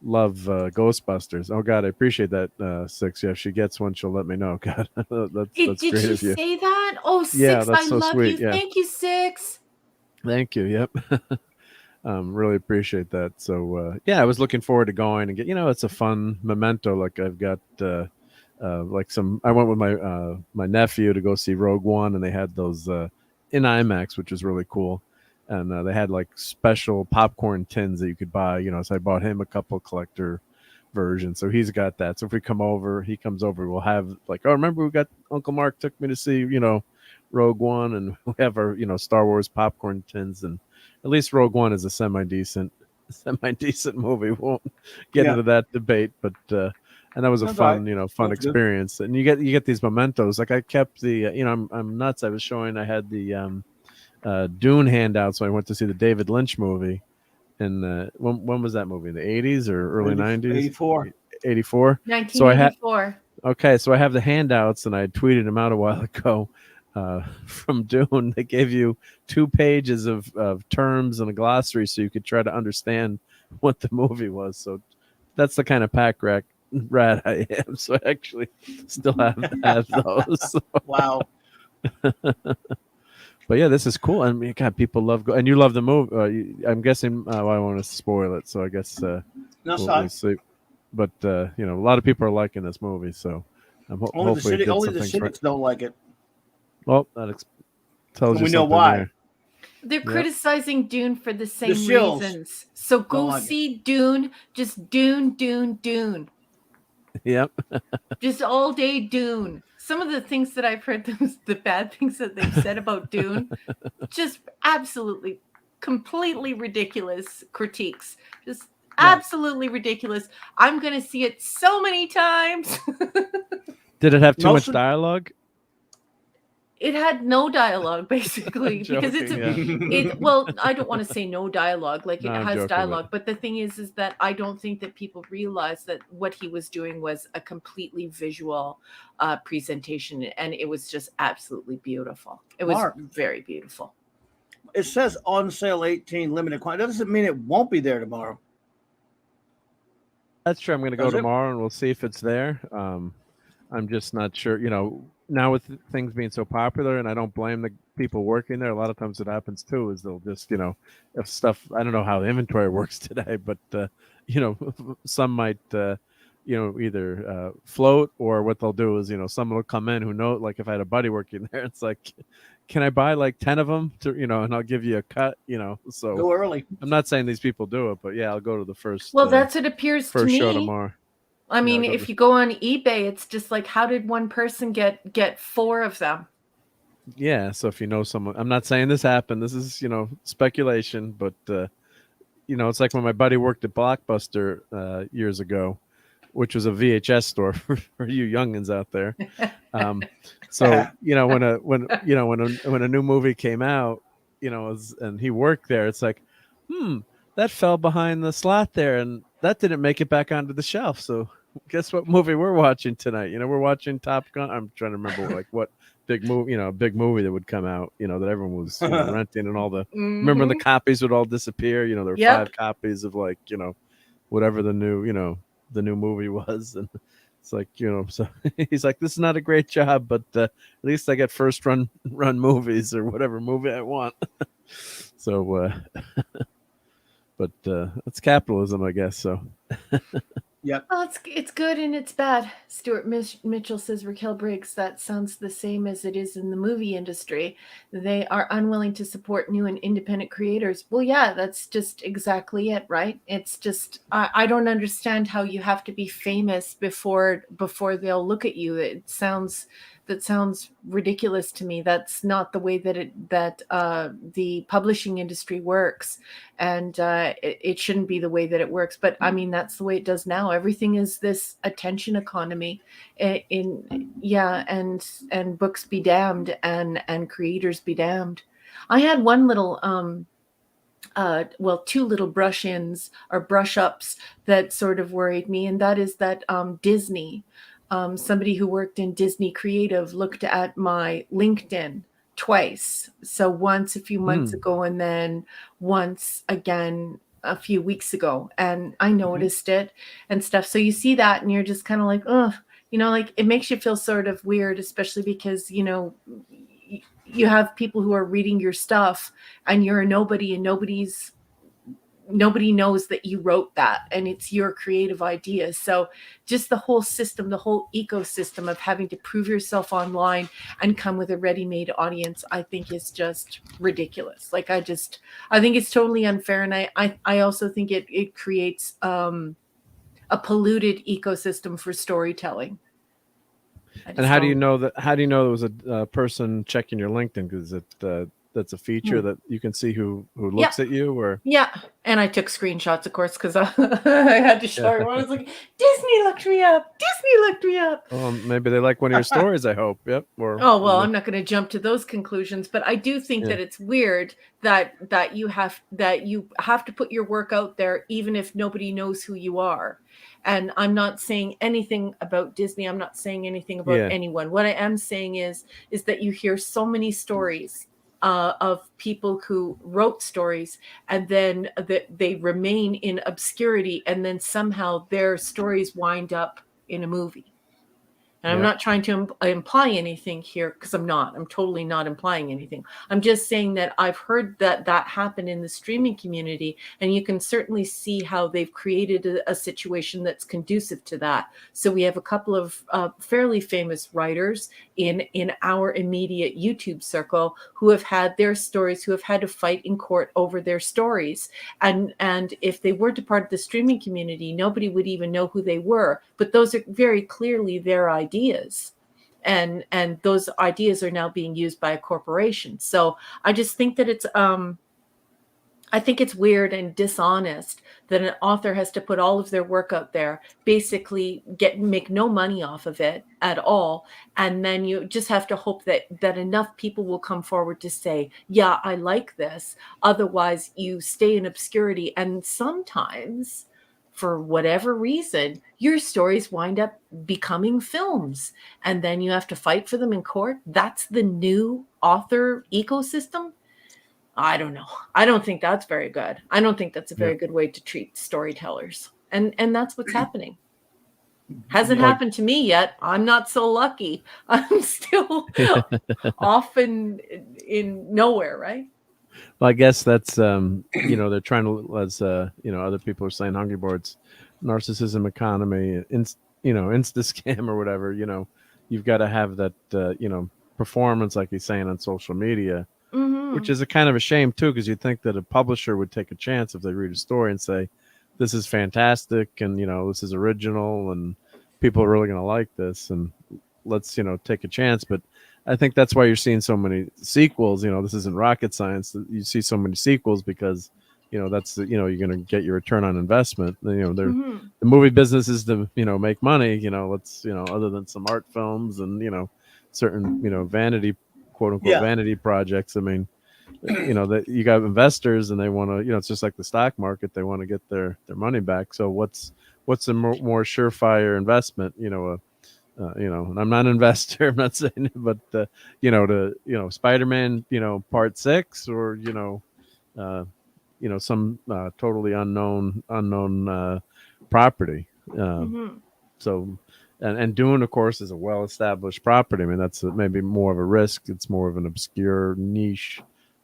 Ghostbusters. Oh God, I appreciate that, Six. Yeah, if she gets one, she'll let me know. God, that's did great she of you. Say that? Oh, Six, yeah, that's I so love sweet. you. Yeah. Thank you, Six. Thank you. Yep. Really appreciate that. So I was looking forward to going and get. It's a fun memento. Like I've got I went with my nephew to go see Rogue One, and they had those in IMAX, which was really cool. And they had like special popcorn tins that you could buy. So I bought him a couple collector versions. So he's got that. So if he comes over, we'll have like, oh, remember we got Uncle Mark took me to see Rogue One, and we have our Star Wars popcorn tins, and at least Rogue One is a semi decent movie. We won't get into that debate, but and that was a fun experience. Good. And you get these mementos. Like I kept the I'm nuts. I had the Dune handout, so I went to see the David Lynch movie. And when was that movie? In the 80s or early 90s? 84. 84. 1984. So I have the handouts, and I tweeted them out a while ago. From Dune, they gave you 2 pages of terms and a glossary so you could try to understand what the movie was. So that's the kind of pack rat I am. So I actually still have those. Wow. But yeah, this is cool. I mean, God, people love and you love the movie. I'm guessing I don't want to spoil it, so I guess we'll see. But a lot of people are liking this movie, so hopefully only the cynics don't like it. Well, that tells you we know why. They're criticizing Dune for the same reasons. So go see Dune. Just Dune. Yep. Just all day Dune. Some of the things that I've heard, the bad things that they've said about Dune, just absolutely, completely ridiculous critiques. Just absolutely ridiculous. I'm going to see it so many times. Did it have too much dialogue? it had no dialogue basically because Joking, well, I don't want to say no dialogue, like No, it I'm has joking, dialogue, but the thing is that I don't think that people realize that what he was doing was a completely visual presentation, and it was just absolutely beautiful. It was Mark. very beautiful. It says on sale 18 limited quantity. That doesn't mean it won't be there tomorrow. That's true. I'm going to go Does it? tomorrow and we'll see if it's there. I'm just not sure. You know, now with things being so popular, and I don't blame the people working there. A lot of times, what happens too is they'll just, you know, if stuff. I don't know how the inventory works today, but you know, some might, you know, either float, or what they'll do is, you know, someone will come in who know. Like if I had a buddy working there, it's like, can I buy like 10 of them to, you know, and I'll give you a cut, you know. So Go early. I'm not saying these people do it, but yeah, I'll go to the first. Well, that's what appears to first show me. tomorrow. I mean, if you go on eBay, it's just like, how did one person get 4 of them? Yeah, so if you know someone, I'm not saying this happened. This is, you know, speculation, but you know, it's like when my buddy worked at Blockbuster years ago, which was a VHS store for you youngins out there. So you know, when a new movie came out, you know, and he worked there, it's like, that fell behind the slot there, and that didn't make it back onto the shelf. So guess what movie we're watching tonight? You know, we're watching Top Gun. I'm trying to remember like what big movie, you know, a big movie that would come out, you know, that everyone was, you know, renting, and all the remember when the copies would all disappear. You know, there were 5 copies of like, you know, whatever the new, you know, the new movie was, and it's like, you know, so he's like, this is not a great job, but at least I get first run movies or whatever movie I want. So but it's capitalism, I guess. So Yep. Well, it's good and it's bad. Stuart Mitchell says, Raquel Briggs, that sounds the same as it is in the movie industry. They are unwilling to support new and independent creators. Well, yeah, that's just exactly it, right? It's just, I don't understand how you have to be famous before they'll look at you. That sounds ridiculous to me. That's not the way that the publishing industry works, and it shouldn't be the way that it works. But I mean, that's the way it does now. Everything is this attention economy. And books be damned, and creators be damned. I had one little 2 little brush-ins or brush-ups that sort of worried me, and that is that Disney. Somebody who worked in Disney Creative looked at my LinkedIn twice. So once a few months ago, and then once again a few weeks ago. And I noticed it and stuff. So you see that and you're just kind of like, oh, you know, like it makes you feel sort of weird, especially because, you know, you have people who are reading your stuff and you're a nobody, and nobody knows that you wrote that and it's your creative idea. So just the whole system, the whole ecosystem of having to prove yourself online and come with a ready-made audience, I think is just ridiculous. Like I think it's totally unfair. And I also think it creates a polluted ecosystem for storytelling. And how do you know that? How do you know there was a person checking your LinkedIn? Because that's a feature that you can see who looks at you, or and I took screenshots, of course, because I had to show her. I was like, Disney looked me up. Well, maybe they like one of your stories, I hope. Yep. Or I'm not going to jump to those conclusions, but I do think that it's weird that you have to put your work out there even if nobody knows who you are. And I'm not saying anything about Disney. I'm not saying anything about anyone. What I am saying is that you hear so many stories of people who wrote stories, and then they remain in obscurity, and then somehow their stories wind up in a movie. And I'm not trying to imply anything here, because I'm totally not implying anything. I'm just saying that I've heard that happen in the streaming community, and you can certainly see how they've created a situation that's conducive to that. So we have a couple of fairly famous writers in our immediate YouTube circle who have had their stories, who have had to fight in court over their stories. And if they weren't a part of the streaming community, nobody would even know who they were. But those are very clearly their ideas. And those ideas are now being used by a corporation. So I just think that it's I think it's weird and dishonest that an author has to put all of their work out there, basically make no money off of it at all, and then you just have to hope that enough people will come forward to say, yeah, I like this. Otherwise, you stay in obscurity, and sometimes, for whatever reason, your stories wind up becoming films, and then you have to fight for them in court. That's the new author ecosystem. I don't know. I don't think that's very good. I don't think that's a very good way to treat storytellers. And that's what's happening. Hasn't happened to me yet. I'm not so lucky. I'm still often in nowhere, right? Well, I guess that's they're trying to, as other people are saying, hungry boards, narcissism economy, insta scam or whatever. You've got to have that performance, like he's saying, on social media. Mm-hmm. Which is a kind of a shame too, because you'd think that a publisher would take a chance if they read a story and say, "This is fantastic," and this is original, and people are really going to like this, and let's take a chance. But I think that's why you're seeing so many sequels. This isn't rocket science. You see so many sequels because that's you're going to get your return on investment. The movie business is to make money. Let's other than some art films and certain vanity, quote unquote, vanity projects. I mean, that you got investors and they want to, it's just like the stock market. They want to get their money back. So what's a more surefire investment? And I'm not an investor. I'm not saying it, but Spider-Man, part 6 or some totally unknown property. So. And Dune, of course, is a well-established property. I mean, that's maybe more of a risk. It's more of an obscure niche,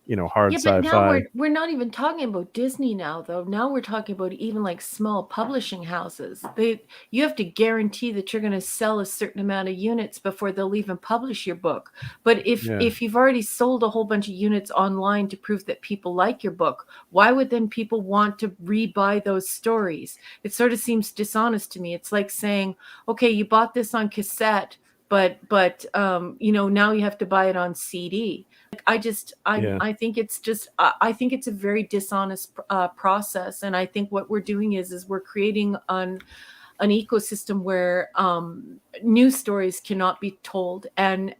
hard sci-fi. But now we're not even talking about Disney now, though. Now we're talking about even like small publishing houses. You have to guarantee that you're going to sell a certain amount of units before they'll even publish your book. But if you've already sold a whole bunch of units online to prove that people like your book, why would then people want to rebuy those stories? It sort of seems dishonest to me. It's like saying, okay, you bought this on cassette, but now you have to buy it on CD. I think it's a very dishonest process, and I think what we're doing is we're creating an ecosystem where new stories cannot be told, and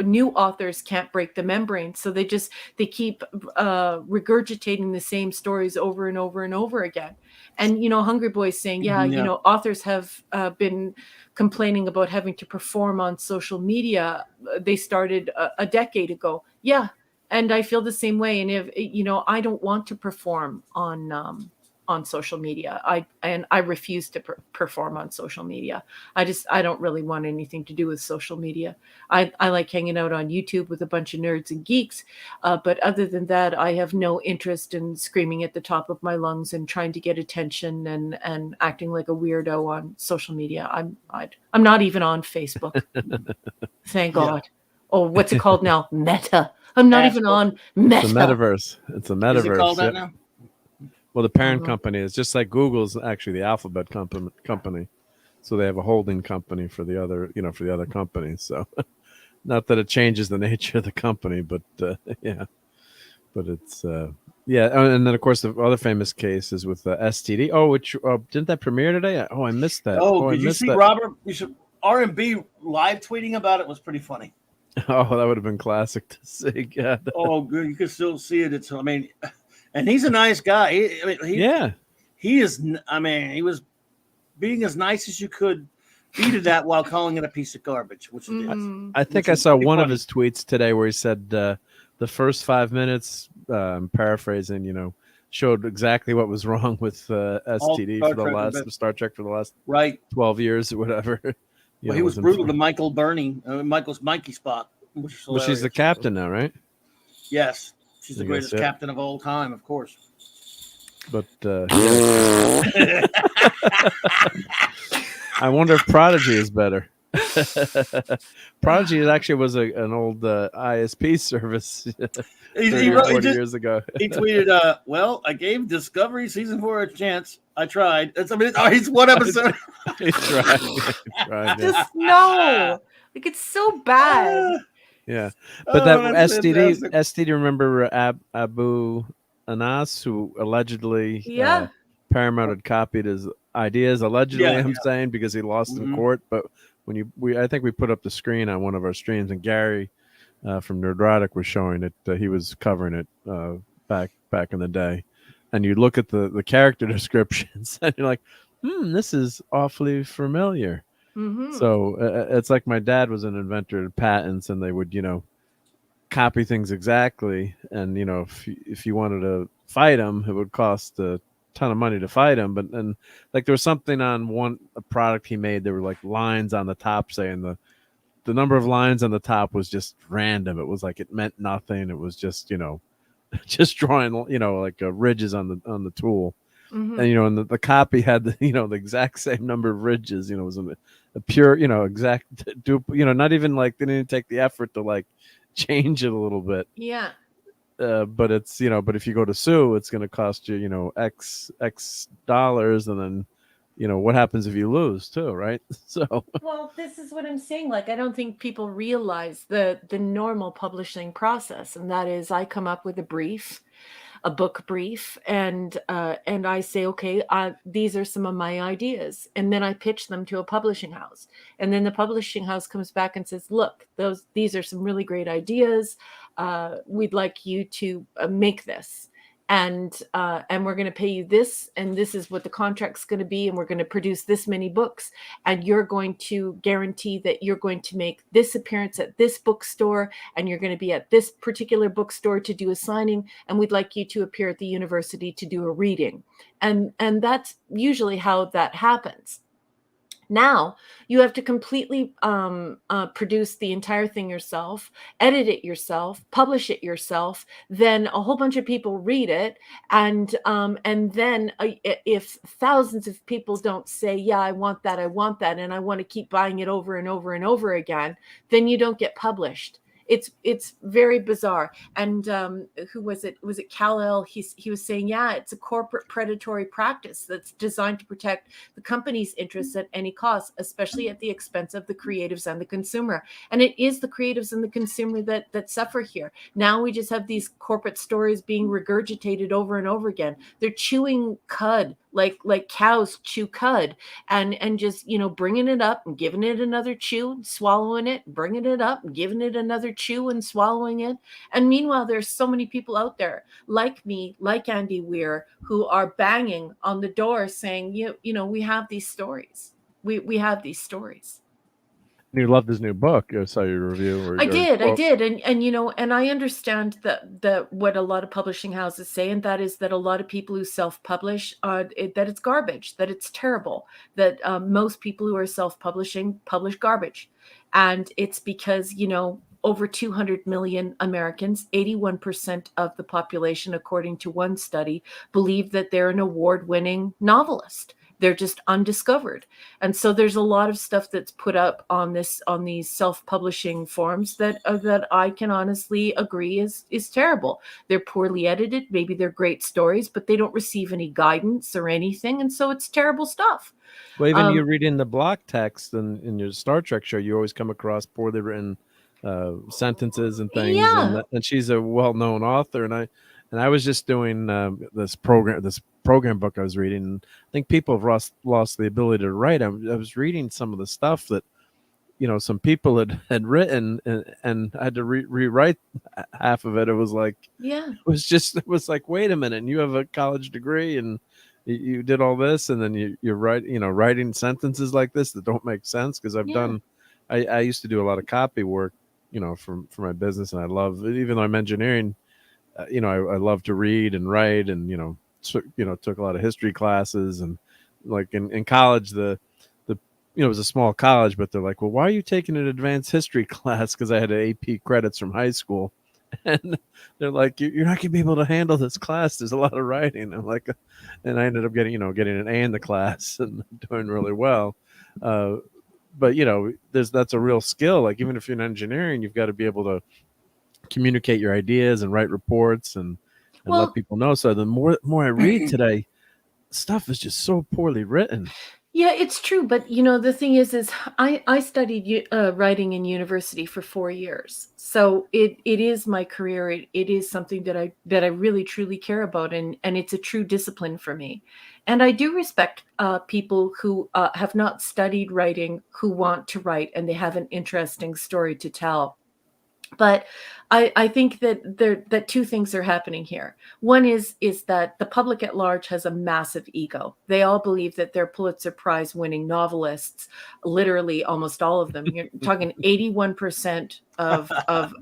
new authors can't break the membrane, so they keep regurgitating the same stories over and over and over again. And Hungry Boy's saying, authors have been complaining about having to perform on social media. They started a decade ago. Yeah, and I feel the same way. And if I don't want to perform on social media. I refuse to perform on social media. I don't really want anything to do with social media. I like hanging out on YouTube with a bunch of nerds and geeks. But other than that, I have no interest in screaming at the top of my lungs and trying to get attention and acting like a weirdo on social media. I'm not even on Facebook. Thank God. Oh, what's it called now? Meta. I'm not even on Meta. It's a metaverse. It's a metaverse. Is it called that now? Well, the parent company is just like Google's actually the Alphabet company, so they have a holding company for the other, for the other companies. So, not that it changes the nature of the company, but but it's and then of course the other famous case is with STD. Oh, which didn't that premiere today? Oh, I missed that. Oh, did you see that. Robert? You should R&B live tweeting about it was pretty funny. Oh, that would have been classic to see. God. Oh, good. You can still see it. And he's a nice guy. He is. I mean, he was being as nice as you could be to that while calling it a piece of garbage, which it is. I think I saw one of his tweets today where he said the first 5 minutes, paraphrasing, showed exactly what was wrong with STD for Star Trek for the last 12 years or whatever. Well, he was brutal to Michael Burney, Mikey Spock. Well, she's the captain now, right? Yes. She's the greatest captain of all time, of course. But I wonder if Prodigy is better. Prodigy actually was an old ISP service 40 years ago. He tweeted, well, I gave Discovery Season 4 a chance. I tried. It's one episode. He tried. Just no. Like, it's so bad. Yeah, but that STD, remember Abu Anas, who allegedly Yeah. Paramount had copied his ideas. Allegedly, Yeah, I'm saying, because he lost in court. But when I think we put up the screen on one of our streams, and Gary from Nerdrotic was showing it. He was covering it back in the day, and you look at the character descriptions, and you're like, this is awfully familiar. Mm-hmm. So it's like my dad was an inventor of patents, and they would, copy things exactly. And if you wanted to fight him, it would cost a ton of money to fight him. But then, like, there was something on a product he made. There were like lines on the top saying the number of lines on the top was just random. It was like it meant nothing. It was just just drawing like ridges on the tool. Mm-hmm. And and the copy had the exact same number of ridges. It was a pure exact dupe. Not even like they didn't take the effort to like change it a little bit. Yeah. But it's but if you go to sue, it's going to cost you x dollars, and then what happens if you lose too, right? So well, this is what I'm saying. Like, I don't think people realize the normal publishing process, and that is, I come up with a book brief, and I say, okay, these are some of my ideas, and then I pitch them to a publishing house, and then the publishing house comes back and says, look, these are some really great ideas. We'd like you to make this. And we're going to pay you this, and this is what the contract's going to be, and we're going to produce this many books, and you're going to guarantee that you're going to make this appearance at this bookstore, and you're going to be at this particular bookstore to do a signing, and we'd like you to appear at the university to do a reading. And that's usually how that happens. Now you have to completely produce the entire thing yourself, edit it yourself, publish it yourself. Then a whole bunch of people read it, and then if thousands of people don't say, "Yeah, I want that, and I want to keep buying it over and over and over again," then you don't get published. It's very bizarre. And who was it? Was it Kal-El? He was saying, yeah, it's a corporate predatory practice that's designed to protect the company's interests at any cost, especially at the expense of the creatives and the consumer. And it is the creatives and the consumer that suffer here. Now we just have these corporate stories being regurgitated over and over again. They're chewing cud like cows chew cud, and just bringing it up and giving it another chew and swallowing it, bringing it up and giving it another chew and swallowing it. And meanwhile, there's so many people out there like me, like Andy Weir, who are banging on the door saying, we have these stories. We have these stories. you loved his new book. I saw your review. I did. And I understand that what a lot of publishing houses say, and that is that a lot of people who self-publish, that it's garbage, that it's terrible, that most people who are self-publishing publish garbage. And it's because, over 200 million Americans, 81% of the population, according to one study, believe that they're an award-winning novelist. They're just undiscovered. And so there's a lot of stuff that's put up on these self-publishing forums that I can honestly agree is terrible. They're poorly edited. Maybe they're great stories, but they don't receive any guidance or anything. And so it's terrible stuff. Well, even you read in the block text and in your Star Trek show, you always come across poorly written sentences and things. Yeah. And she's a well-known author. And I was just doing this program book I was reading. And I think people have lost the ability to write. I was reading some of the stuff that some people had written, and I had to rewrite half of it. It was like, yeah, it was like, wait a minute, you have a college degree and you did all this, and then you're writing sentences like this that don't make sense. Because I used to do a lot of copy work, for my business, and I love, even though I'm engineering, I love to read and write, and took a lot of history classes, and like in college, it was a small college, but they're like, well, why are you taking an advanced history class? Because I had AP credits from high school, and they're like, you're not gonna be able to handle this class. There's a lot of writing. I'm like, and I ended up getting an A in the class and doing really well. But that's a real skill. Like, even if you're in engineering, you've got to be able to communicate your ideas and write reports and let people know. So the more I read today, stuff is just so poorly written. Yeah, it's true. But the thing is I studied writing in university for 4 years. So it is my career. It is something that I really truly care about, and it's a true discipline for me. And I do respect people who have not studied writing, who want to write, and they have an interesting story to tell. But I think that two things are happening here. One is that the public at large has a massive ego. They all believe that they're Pulitzer Prize winning novelists, literally almost all of them. You're talking 81% of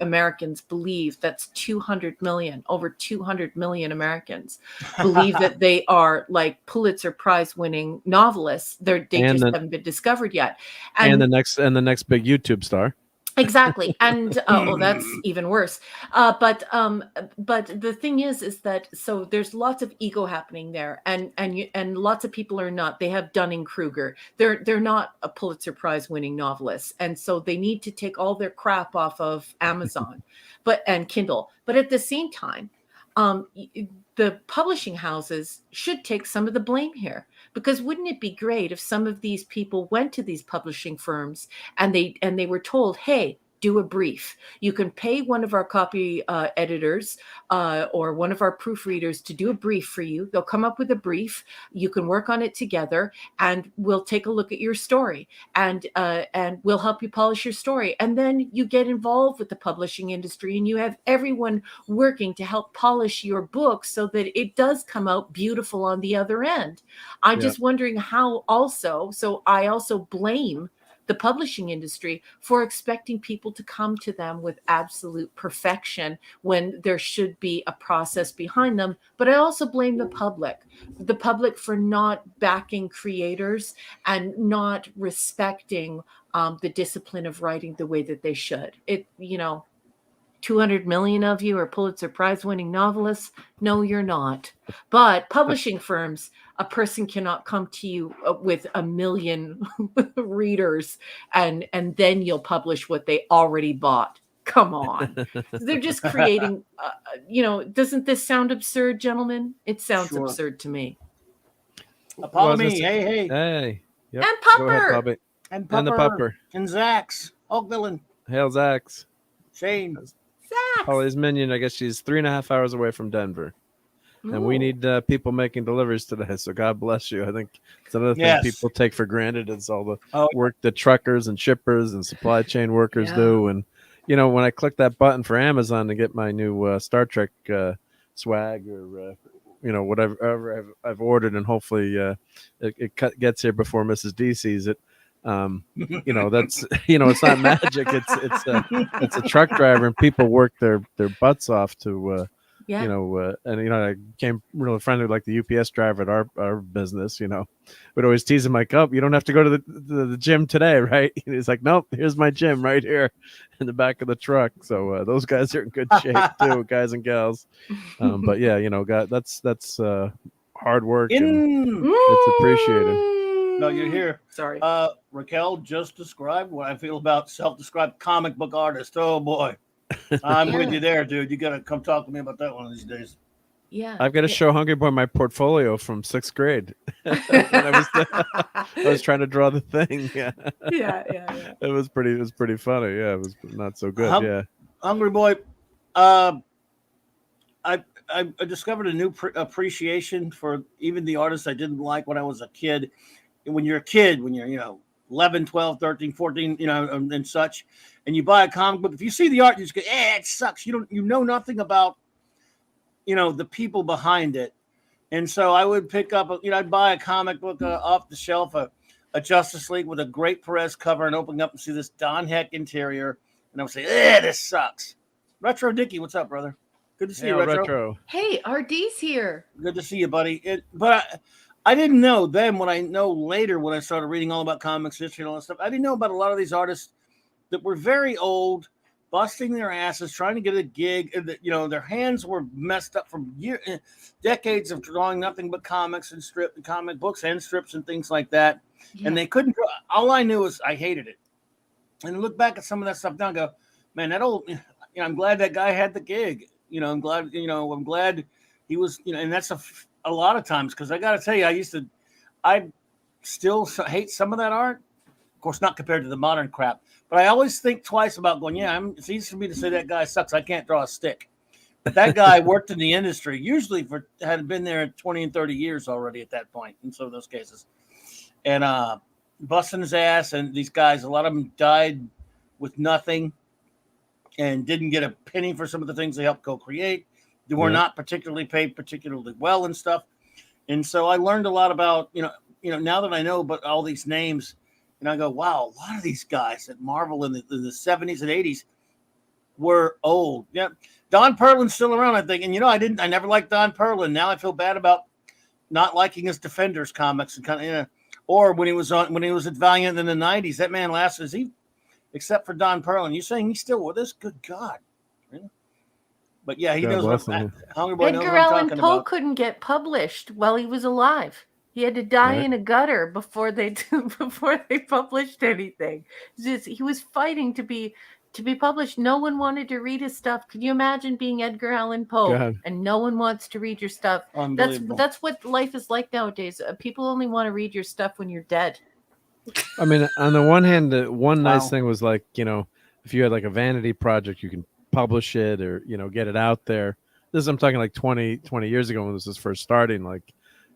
Americans believe, that's 200 million, over 200 million Americans believe that they are like Pulitzer Prize winning novelists. Haven't been discovered yet. And the next big YouTube star. Exactly. And that's even worse. But the thing is that, so there's lots of ego happening there, and lots of people are not. They have Dunning-Kruger. They're not a Pulitzer Prize winning novelists, and so they need to take all their crap off of Amazon, and Kindle. But at the same time, the publishing houses should take some of the blame here, because wouldn't it be great if some of these people went to these publishing firms and they were told, hey, do a brief. You can pay one of our copy editors or one of our proofreaders to do a brief for you. They'll come up with a brief. You can work on it together, and we'll take a look at your story, and we'll help you polish your story. And then you get involved with the publishing industry, and you have everyone working to help polish your book so that it does come out beautiful on the other end. I'm just wondering how also. So I also blame the publishing industry for expecting people to come to them with absolute perfection when there should be a process behind them. But I also blame the public for not backing creators and not respecting the discipline of writing the way that they should. 200 million of you are Pulitzer Prize winning novelists. No, you're not. But publishing firms, a person cannot come to you with 1 million readers and then you'll publish what they already bought. Come on. They're just creating, doesn't this sound absurd, gentlemen? It sounds absurd to me. Apollo me. Hey. Yep. And Pupper. Go ahead, Bobby. And the Pupper. And Zax. Oakville. Hail, Zax. Shane. Polly's minion, I guess she's 3.5 hours away from Denver. And we need people making deliveries today. So God bless you. I think it's another thing people take for granted is all the work that truckers and shippers and supply chain workers do. And, when I click that button for Amazon to get my new Star Trek swag or, whatever I've ordered, and hopefully it gets here before Mrs. D sees it. That's it's not magic. It's a truck driver, and people work their butts off to I became really friendly with like the UPS driver at our business. We'd always tease him like, "Oh, you don't have to go to the gym today, right?" And he's like, "Nope, here's my gym right here in the back of the truck." So those guys are in good shape too, guys and gals. But yeah, God, that's hard work, and it's appreciated. No, you're here. Sorry. Raquel just described what I feel about self-described comic book artist. Oh boy. I'm with you there, dude. You got to come talk to me about that one of these days. Yeah. I've got to show Hungry Boy my portfolio from 6th grade. I was trying to draw the thing. Yeah. It was pretty funny. Yeah, it was not so good. Hungry Boy. I discovered a new appreciation for even the artists I didn't like when I was a kid. When you're a kid, when you're 11, 12, 13, 14, and such, and you buy a comic book, if you see the art, you just go, it sucks. You know nothing about, the people behind it. And so I would pick up, I'd buy a comic book off the shelf, a Justice League with a great Perez cover, and open up and see this Don Heck interior. And I would say, this sucks. Retro Dickie, what's up, brother? Good to see you, Retro. Hey, RD's here. Good to see you, buddy. But I didn't know then what I know later when I started reading all about comics history and all that stuff. I didn't know about a lot of these artists that were very old, busting their asses, trying to get a gig. And their hands were messed up from decades of drawing nothing but comics and comic books and strips and things like that. Yeah. And they couldn't draw. All I knew was I hated it. And look back at some of that stuff now and go, man, that old, I'm glad that guy had the gig. I'm glad he was, and that's a lot of times, because I got to tell you, I'd still hate some of that art. Of course, not compared to the modern crap. But I always think twice about going, it's easy for me to say that guy sucks. I can't draw a stick. But that guy worked in the industry, usually had been there 20 and 30 years already at that point in some of those cases. And busting his ass. And these guys, a lot of them died with nothing and didn't get a penny for some of the things they helped co-create. They were not particularly paid particularly well and stuff. And so I learned a lot about, now that I know about all these names, and I go, wow, a lot of these guys at Marvel in the 70s and 80s were old. Yeah. Don Perlin's still around, I think. And, I never liked Don Perlin. Now I feel bad about not liking his Defenders comics and kind of, or when he was at Valiant in the 90s, that man lasted, except for Don Perlin. You saying he's still with us? Good God. Really? But yeah, he knows what Hungry Boy knows what I'm talking about. Edgar Allan Poe couldn't get published while he was alive. He had to die in a gutter before they published anything. He was fighting to be published. No one wanted to read his stuff. Can you imagine being Edgar Allan Poe and no one wants to read your stuff? That's what life is like nowadays. People only want to read your stuff when you're dead. I mean, on the one hand, one nice thing was like, if you had like a vanity project, you can publish it or, get it out there. I'm talking like 20 years ago when this was first starting, like,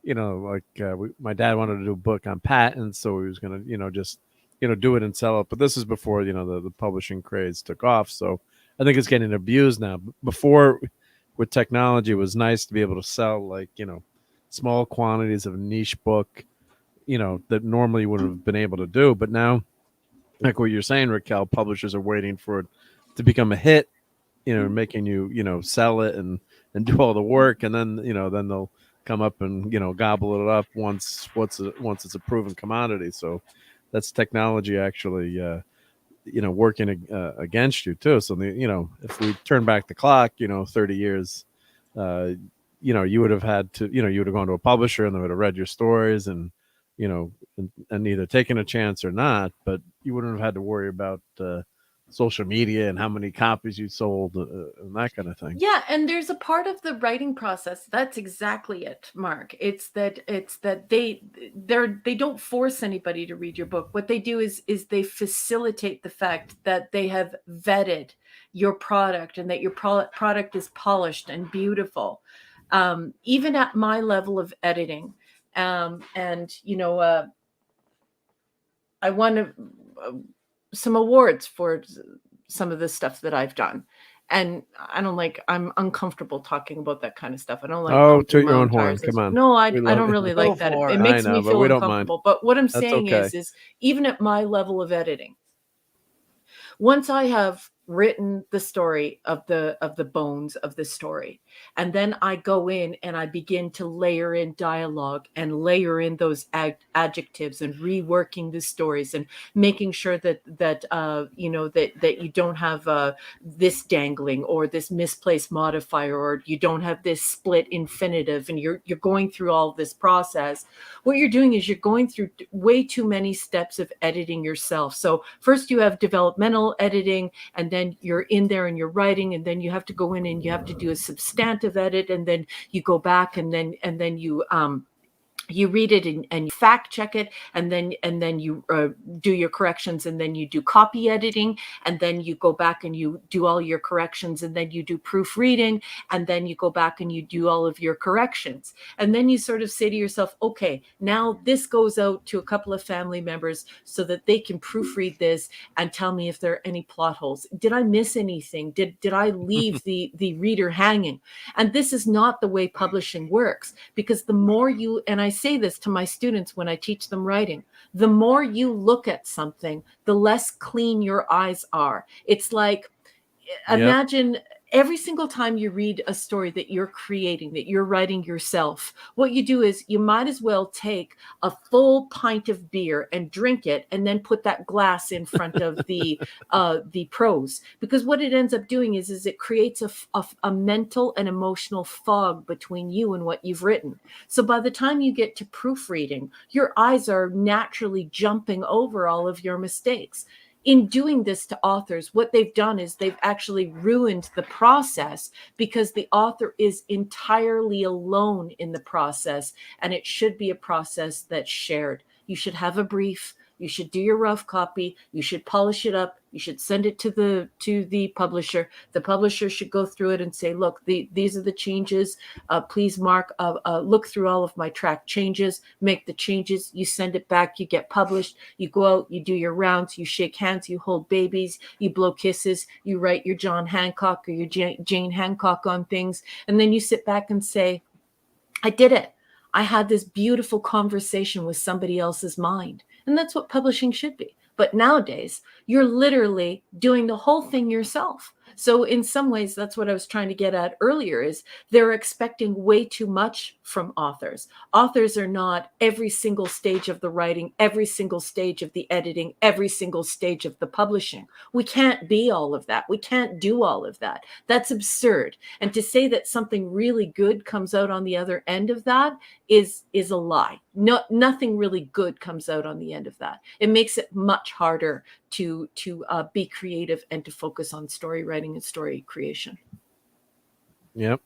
my dad wanted to do a book on patents, so he was going to, just, do it and sell it. But this is before, the publishing craze took off. So I think it's getting abused now. Before, with technology, it was nice to be able to sell like, small quantities of a niche book, that normally you wouldn't have been able to do. But now, like what you're saying, Raquel, publishers are waiting for it to become a hit, making you, sell it and do all the work. And then, then they'll come up and, gobble it up once it's a proven commodity. So that's technology actually, working against you too. So, if we turn back the clock, 30 years, you would have had to, you would have gone to a publisher and they would have read your stories and, and either taken a chance or not, but you wouldn't have had to worry about social media and how many copies you sold and that kind of thing. Yeah, and there's a part of the writing process. That's exactly it, Mark. It's that they don't force anybody to read your book. What they do is they facilitate the fact that they have vetted your product and that your product is polished and beautiful. Even at my level of editing, I won some awards for some of the stuff that I've done. And I'm uncomfortable talking about that kind of stuff. I don't like. To your own horn. Come on. No, I don't really like that. It makes me feel uncomfortable. But what I'm saying is even at my level of editing, once I have written the story of the bones of the story, and then I go in and I begin to layer in dialogue and layer in those adjectives and reworking the stories and making sure that you don't have this dangling or this misplaced modifier, or you don't have this split infinitive, and you're going through all this process. What you're doing is you're going through way too many steps of editing yourself. So first you have developmental editing, and then you're in there and you're writing, and then you have to go in and you have to do a substantive edit, and then you go back and then you read it and you fact check it, and then you do your corrections, and then you do copy editing, and then you go back and you do all your corrections, and then you do proofreading, and then you go back and you do all of your corrections. And then you sort of say to yourself, okay, now this goes out to a couple of family members so that they can proofread this and tell me if there are any plot holes. Did I miss anything? Did I leave the reader hanging? And this is not the way publishing works, because the more you, and I say this to my students when I teach them writing, the more you look at something, the less clean your eyes are. It's like, imagine every single time you read a story that you're creating, that you're writing yourself, what you do is you might as well take a full pint of beer and drink it, and then put that glass in front of the prose. Because what it ends up doing is it creates a mental and emotional fog between you and what you've written. So by the time you get to proofreading, your eyes are naturally jumping over all of your mistakes. In doing this to authors, what they've done is they've actually ruined the process, because the author is entirely alone in the process, and it should be a process that's shared. You should have a brief. You should do your rough copy. You should polish it up. You should send it to the publisher. The publisher should go through it and say, look, these are the changes. Please look through all of my track changes, make the changes. You send it back. You get published. You go out. You do your rounds. You shake hands. You hold babies. You blow kisses. You write your John Hancock or your Jane Hancock on things. And then you sit back and say, I did it. I had this beautiful conversation with somebody else's mind. And that's what publishing should be. But nowadays, you're literally doing the whole thing yourself. So in some ways, that's what I was trying to get at earlier, is they're expecting way too much from authors. Authors are not every single stage of the writing, every single stage of the editing, every single stage of the publishing. We can't be all of that. We can't do all of that. That's absurd. And to say that something really good comes out on the other end of that is a lie. No, nothing really good comes out on the end of that. It makes it much harder to be creative and to focus on story writing and story creation. Yep.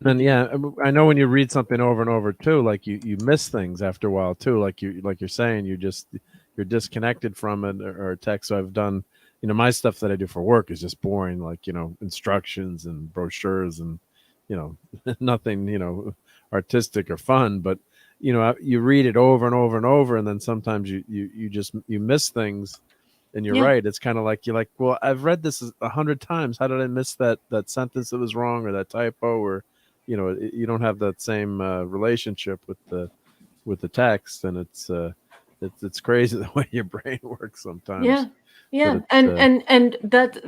And yeah, I know when you read something over and over too, like you miss things after a while too. Like you're saying, you're disconnected from it or text. So I've done, my stuff that I do for work is just boring, like instructions and brochures and nothing artistic or fun. But you read it over and over and over, and then sometimes you miss things. And you're right. It's kind of like you're like, well, I've read this 100 times. How did I miss that sentence that was wrong or that typo? Or you don't have that same relationship with the text, and it's crazy the way your brain works sometimes. Yeah. And that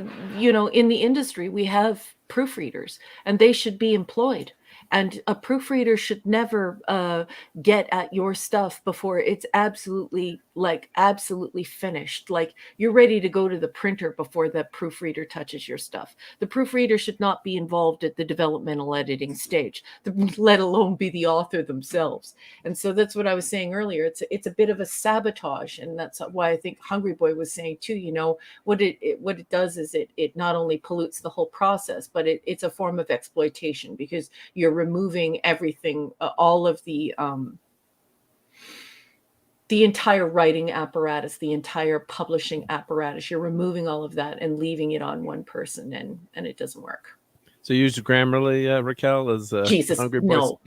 in the industry we have proofreaders, and they should be employed. And a proofreader should never get at your stuff before it's absolutely finished. Like, you're ready to go to the printer before the proofreader touches your stuff. The proofreader should not be involved at the developmental editing stage, let alone be the author themselves. And so that's what I was saying earlier. It's a bit of a sabotage, and that's why I think Hungry Boy was saying too. What it does is it not only pollutes the whole process, but it's a form of exploitation, because you're removing everything, all of the entire writing apparatus, the entire publishing apparatus. You're removing all of that and leaving it on one person, and it doesn't work. So you use Grammarly, Raquel, as Jesus, Hungry Boy? No.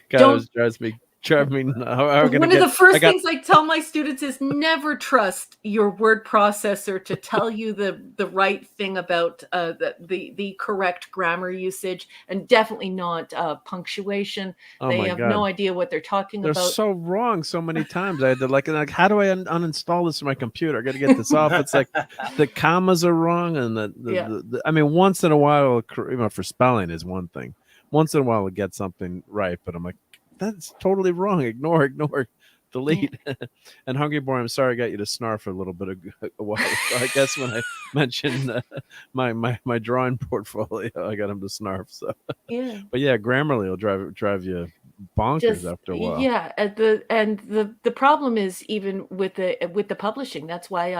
God, it drives me. One of the first things I tell my students is never trust your word processor to tell you the right thing about the correct grammar usage, and definitely not punctuation. They have no idea what they're talking about. They're so wrong so many times. I had to like how do I uninstall this from my computer? I got to get this off. It's like the commas are wrong, and I mean, once in a while, for spelling is one thing. Once in a while, I'll get something right, but I'm like, that's totally wrong. Ignore, delete. And Hungry Boy, I'm sorry I got you to snarf a little bit a while ago. I guess when I mentioned my drawing portfolio, I got him to snarf. So but yeah, Grammarly will drive you bonkers after a while. Yeah, the problem is, even with the publishing, that's why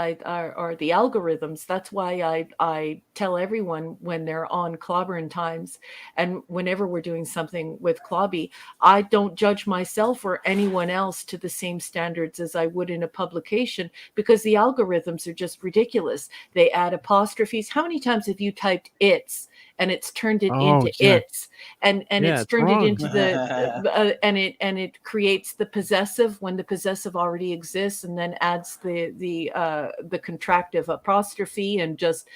or the algorithms, that's why I tell everyone when they're on Clobberin times, and whenever we're doing something with Clobby, I don't judge myself or anyone else to the same standards as I would in a publication, because the algorithms are just ridiculous. They add apostrophes. How many times have you typed "it's" and it's turned it into "it's," and it's turned it into the and it creates the possessive when the possessive already exists, and then adds the contractive apostrophe, and just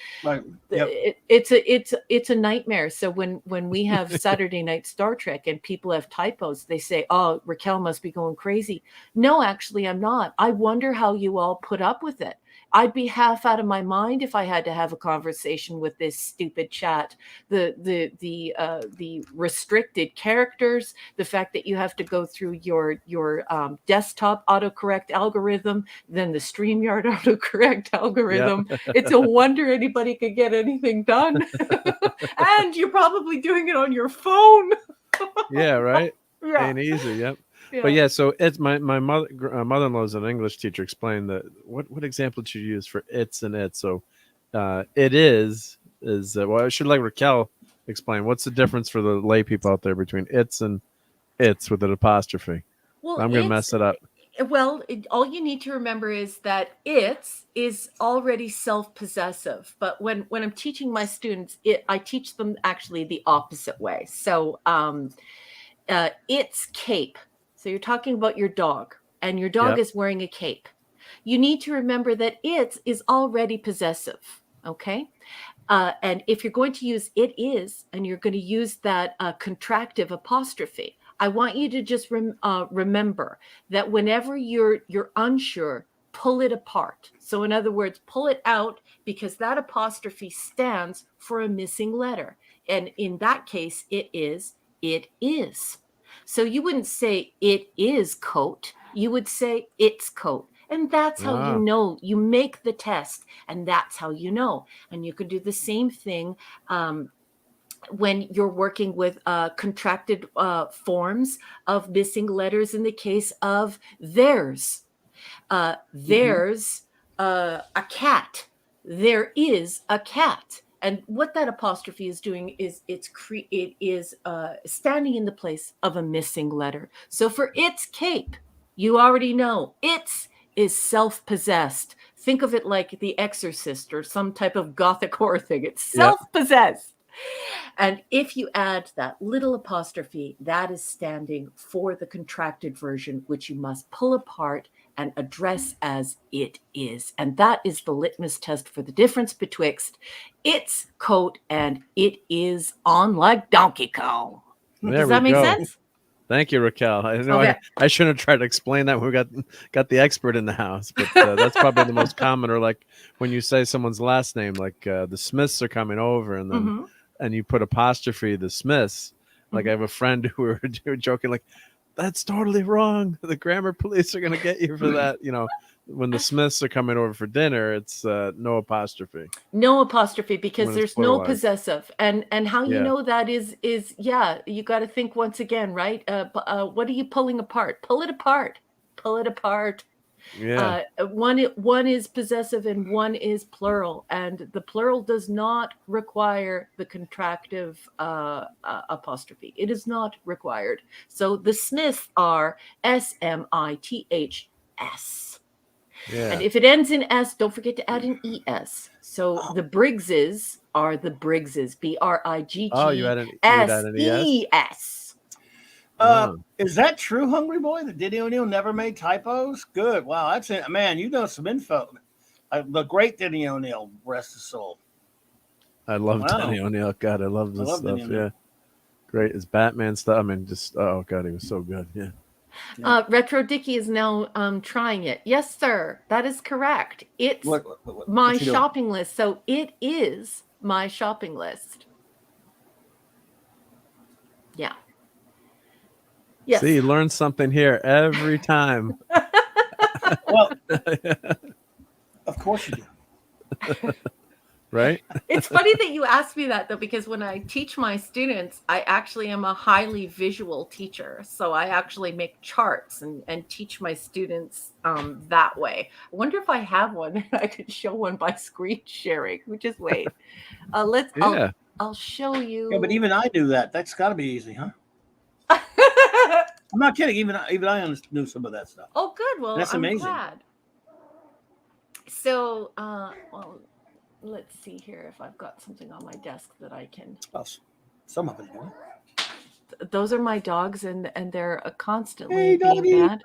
it's a nightmare. So when we have Saturday Night Star Trek and people have typos, they say, "Oh, Raquel must be going crazy." No, actually, I'm not. I wonder how you all put up with it. I'd be half out of my mind if I had to have a conversation with this stupid chat. The restricted characters, the fact that you have to go through your desktop autocorrect algorithm, then the StreamYard autocorrect algorithm. Yep. It's a wonder anybody could get anything done. And you're probably doing it on your phone. Yeah, right? Yeah. Ain't easy, yep. Yeah. But yeah, so it's my mother-in-law is an English teacher. Explained that what example did you use for it's and it? So it is well, I should let Raquel explain what's the difference for the lay people out there between it's and it's with an apostrophe. Well, I'm gonna mess it up. Well, all you need to remember is that it's is already self-possessive. But when I'm teaching my students, I teach them actually the opposite way. So it's cape. So you're talking about your dog, and your dog Yep. is wearing a cape. You need to remember that it is already possessive. Okay. And if you're going to use it is, and you're going to use that contractive apostrophe, I want you to just remember that whenever you're unsure, pull it apart. So in other words, pull it out, because that apostrophe stands for a missing letter. And in that case, it is. So you wouldn't say it is coat. You would say it's coat. And that's how you know. You make the test, and that's how you know. And you could do the same thing when you're working with contracted forms of missing letters in the case of theirs. There's a cat. There is a cat. And what that apostrophe is doing is it is standing in the place of a missing letter. So for its cape, you already know it's is self-possessed. Think of it like The Exorcist or some type of gothic horror thing. It's self-possessed. And if you add that little apostrophe, that is standing for the contracted version, which you must pull apart and address as it is. And that is the litmus test for the difference betwixt its coat and it is on like Donkey Kong. Does that make sense? Thank you, Raquel. I know I shouldn't have tried to explain that when we got the expert in the house, but that's probably the most common. Or like when you say someone's last name, like the Smiths are coming over, and then and you put apostrophe the Smiths. Like I have a friend who were joking, like that's totally wrong. The grammar police are gonna get you for that. You know, when the Smiths are coming over for dinner, it's no apostrophe. No apostrophe, because there's no possessive. And how you know that is you got to think once again, right? What are you pulling apart? Pull it apart. Pull it apart. Yeah. One is possessive and one is plural, and the plural does not require the contractive apostrophe. It is not required. So the Smiths are Smiths. Yeah. And if it ends in S, don't forget to add an ES. So the Briggses are the Briggses. BRIGGSES. Oh, you add an ES? Is that true, Hungry Boy? That Denny O'Neil never made typos? Good. Wow, that's it. Man, you know some info. The great Denny O'Neil, rest his soul. I love Denny O'Neil. God, I love this stuff. Yeah. Great. His Batman stuff. I mean, just, oh, God, he was so good. Yeah. Retro Dicky is now trying it. Yes, sir. That is correct. It's my shopping list. So it is my shopping list. Yeah. Yes. See, you learn something here every time. Well, of course you do. Right? It's funny that you asked me that, though, because when I teach my students, I actually am a highly visual teacher. So I actually make charts and teach my students that way. I wonder if I have one. I could show one by screen sharing. Just wait. I'll show you. Yeah, but even I do that. That's got to be easy, huh? I'm not kidding. Even I knew some of that stuff. Oh, good. Well, that's amazing. I'm glad. So, well, let's see here if I've got something on my desk that I can. Well, some of it. Those are my dogs, and they're constantly being mad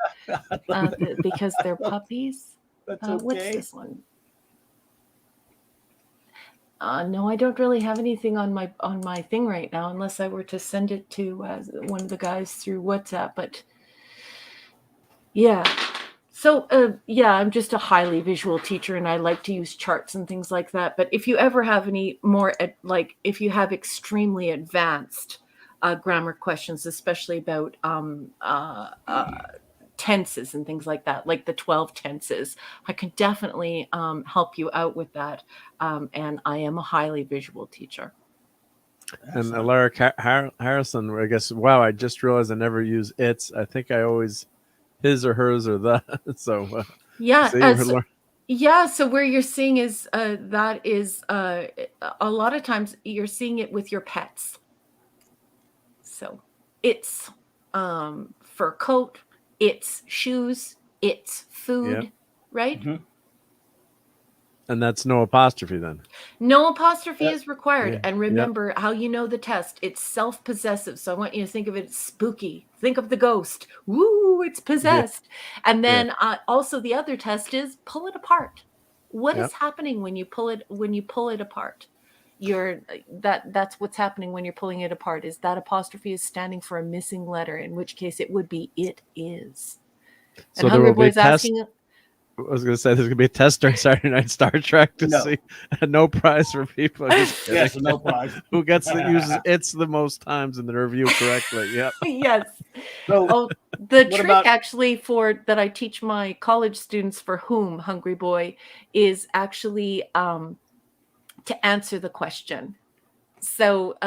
because they're puppies. That's okay. What's this one? No, I don't really have anything on my thing right now, unless I were to send it to one of the guys through WhatsApp. But yeah, so I'm just a highly visual teacher, and I like to use charts and things like that. But if you ever have any more, like if you have extremely advanced grammar questions, especially about tenses and things like that, like the 12 tenses, I can definitely help you out with that. And I am a highly visual teacher. And Alaric Harrison, I guess, wow, I just realized I never use its. I think I always his or hers or the. So so where you're seeing is that is a lot of times you're seeing it with your pets. So it's fur coat. its shoes, its food, Yep. right? Mhm. And that's no apostrophe then. No apostrophe is required. Yeah. And remember how you know the test. It's self-possessive. So I want you to think of it as spooky. Think of the ghost. Woo, it's possessed. And then also the other test is pull it apart. What is happening when you pull it apart? That's what's happening when you're pulling it apart. Is that apostrophe is standing for a missing letter, in which case it would be it is. So and there Hungry will be Boy's asking. I was going to say there's going to be a test during Saturday Night Star Trek to see. No prize for people. Just Yes, no prize. Who gets to use it's the most times in the review correctly? Yep. Yes. So the trick actually for that I teach my college students for whom Hungry Boy is actually to answer the question. So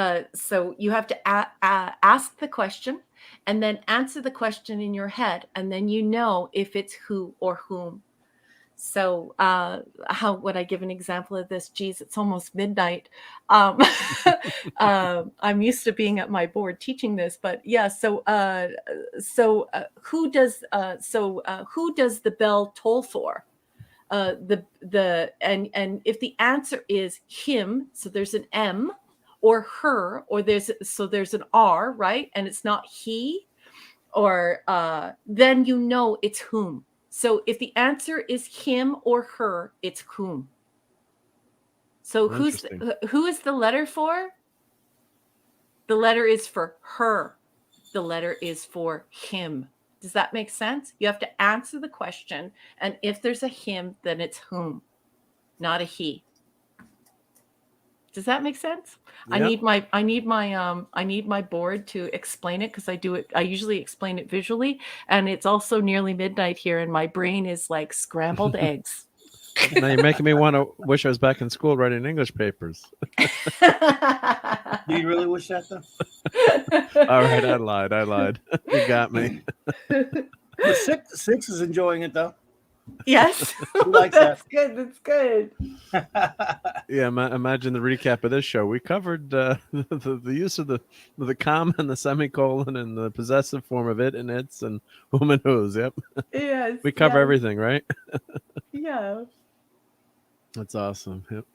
you have to ask the question and then answer the question in your head, and then you know if it's who or whom. So how would I give an example of this? Geez, it's almost midnight. I'm used to being at my board teaching this, but yeah. So who does the bell toll for? And if the answer is him, so there's an M, or her, or there's an R, right? And it's not he, or then you know it's whom. So if the answer is him or her, it's whom. So who is the letter for? The letter is for her. The letter is for him. Does that make sense? You have to answer the question, and if there's a him, then it's whom, not a he. Does that make sense? Yep. I need my board to explain it, because I usually explain it visually, and it's also nearly midnight here and my brain is like scrambled eggs. Now you're making me want to wish I was back in school writing English papers. Do you really wish that though? All right, I lied. You got me. But six is enjoying it though. Yes. That's good. Yeah, imagine the recap of this show. We covered the use of the comma and the semicolon and the possessive form of it and its and whom and whose. Yep. Yes. We cover everything, right? Yeah. That's awesome. Yep.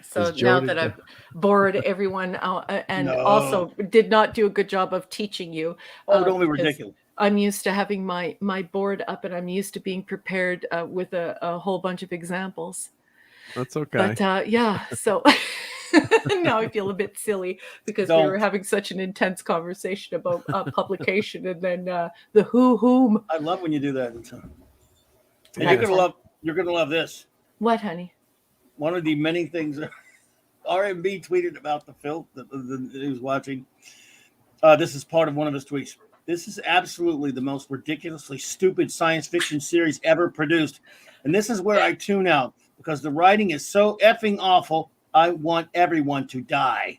So now that I've bored everyone out and also did not do a good job of teaching you. Don't be ridiculous. I'm used to having my board up, and I'm used to being prepared with a whole bunch of examples. That's okay. But yeah, so now I feel a bit silly because we were having such an intense conversation about publication, and then the whom. I love when you do that. And you're gonna love this. What, honey? One of the many things RMB tweeted about the filth that he was watching. This is part of one of his tweets. This is absolutely the most ridiculously stupid science fiction series ever produced. And this is where I tune out, because the writing is so effing awful. I want everyone to die.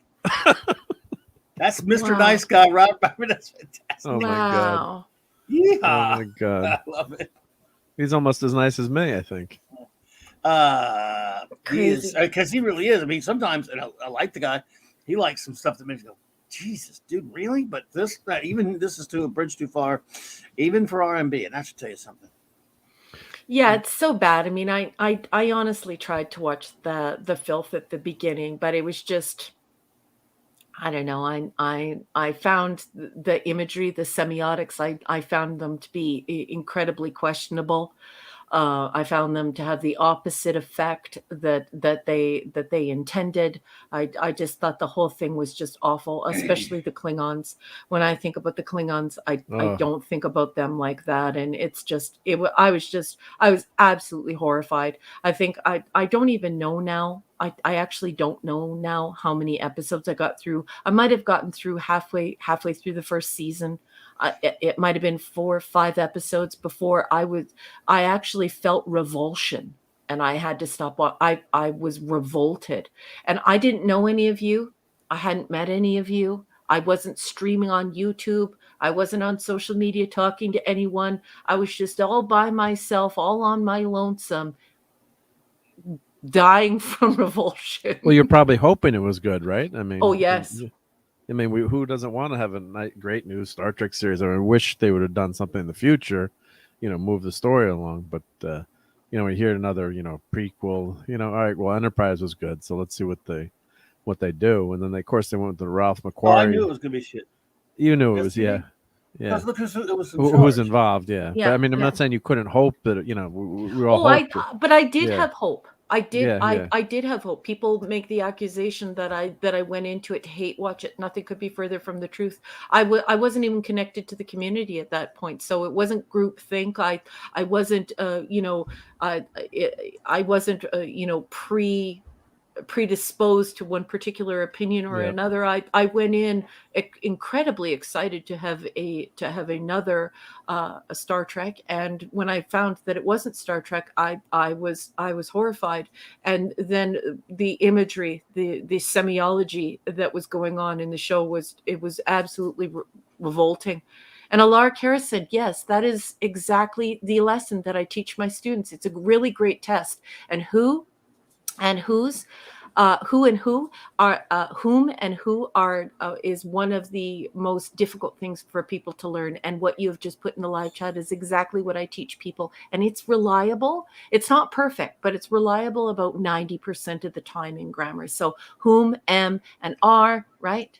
That's Mr. Nice Guy, right? That's fantastic. Oh, my God. Yeehaw. Oh, my God. I love it. He's almost as nice as me, I think. He is, because he really is. I mean, sometimes, and I like the guy, he likes some stuff that makes you go, Jesus, dude, really? But this is a bridge too far, even for RMB, and that should tell you something. Yeah, it's so bad. I mean, I honestly tried to watch the filth at the beginning, but it was just, I don't know. I found the imagery, the semiotics, I found them to be incredibly questionable. I found them to have the opposite effect that they intended. I just thought the whole thing was just awful, especially the Klingons. When I think about the Klingons, I don't think about them like that, and it's just I was absolutely horrified. I think I don't even know now. I actually don't know now how many episodes I got through. I might have gotten through halfway through the first season. It might have been 4 or 5 episodes before I actually felt revulsion, and I had to stop. I was revolted, and I didn't know any of you. I hadn't met any of you. I wasn't streaming on YouTube. I wasn't on social media talking to anyone. I was just all by myself, all on my lonesome, dying from revulsion. Well, you're probably hoping it was good, right? I mean, oh yes. I mean, who doesn't want to have a great new Star Trek series? I wish they would have done something in the future, move the story along. But we hear another, prequel. All right, well, Enterprise was good, so let's see what they do. And then of course they went with the Ralph McQuarrie. Oh, I knew it was gonna be shit. You knew it was, yeah. Because look who was in who's charge. involved, yeah. But I mean, I'm not saying you couldn't hope that, we all hoped. But I did have hope. I did have hope. People make the accusation that I went into it to hate watch it. Nothing could be further from the truth. I wasn't even connected to the community at that point, so it wasn't groupthink. I wasn't I wasn't predisposed to one particular opinion or another. I went in incredibly excited to have another a Star Trek, and when I found that it wasn't Star Trek, I was horrified. And then the imagery, the semiology that was going on in the show was absolutely revolting. And Alar Kara said, yes, that is exactly the lesson that I teach my students. It's a really great test. And who and whose who and who are whom and who are is one of the most difficult things for people to learn. And what you have just put in the live chat is exactly what I teach people. And it's reliable. It's not perfect, but it's reliable about 90% of the time in grammar. So whom, am, and are, right?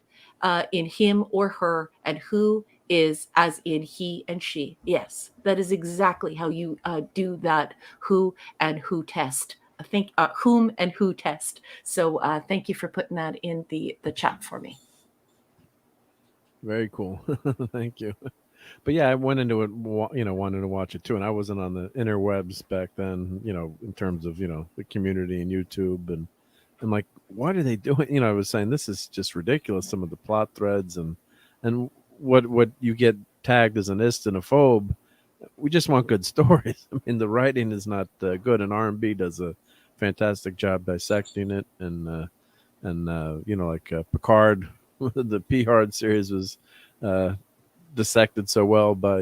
In him or her, and who is as in he and she. Yes, that is exactly how you do that who and who test. I think whom and who test. So thank you for putting that in the chat for me. Very cool. Thank you. But yeah, I went into it, wanted to watch it too. And I wasn't on the interwebs back then, in terms of, the community and YouTube. And I'm like, what are they doing? I was saying, this is just ridiculous. Some of the plot threads and what you get tagged as an ist and a phobe. We just want good stories. I mean, the writing is not good, and R&B does a fantastic job dissecting it. And like Picard, the P-Hard series was dissected so well by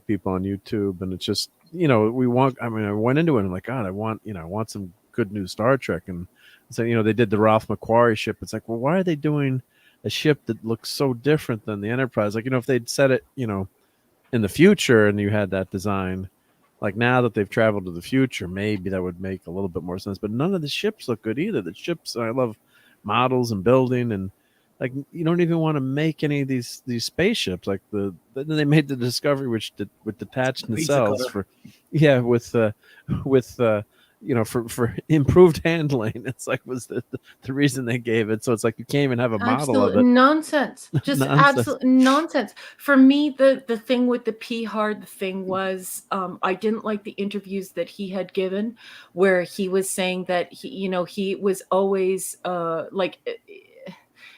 people on YouTube, and it's just we want. I mean, I went into it and I'm like, God, I want some good new Star Trek, and so they did the Ralph McQuarrie ship. It's like, well, why are they doing a ship that looks so different than the Enterprise? Like, if they'd said it, in the future and you had that design, like now that they've traveled to the future, maybe that would make a little bit more sense. But none of the ships look good either. The ships, I love models and building, and like you don't even want to make any of these spaceships. Like they made the Discovery, which with detached nacelles for for improved handling. It's like was the reason they gave it. So it's like you can't even have a model of it. Nonsense. Just absolute nonsense. For me, the thing with the P-Hard thing was I didn't like the interviews that he had given where he was saying that he was always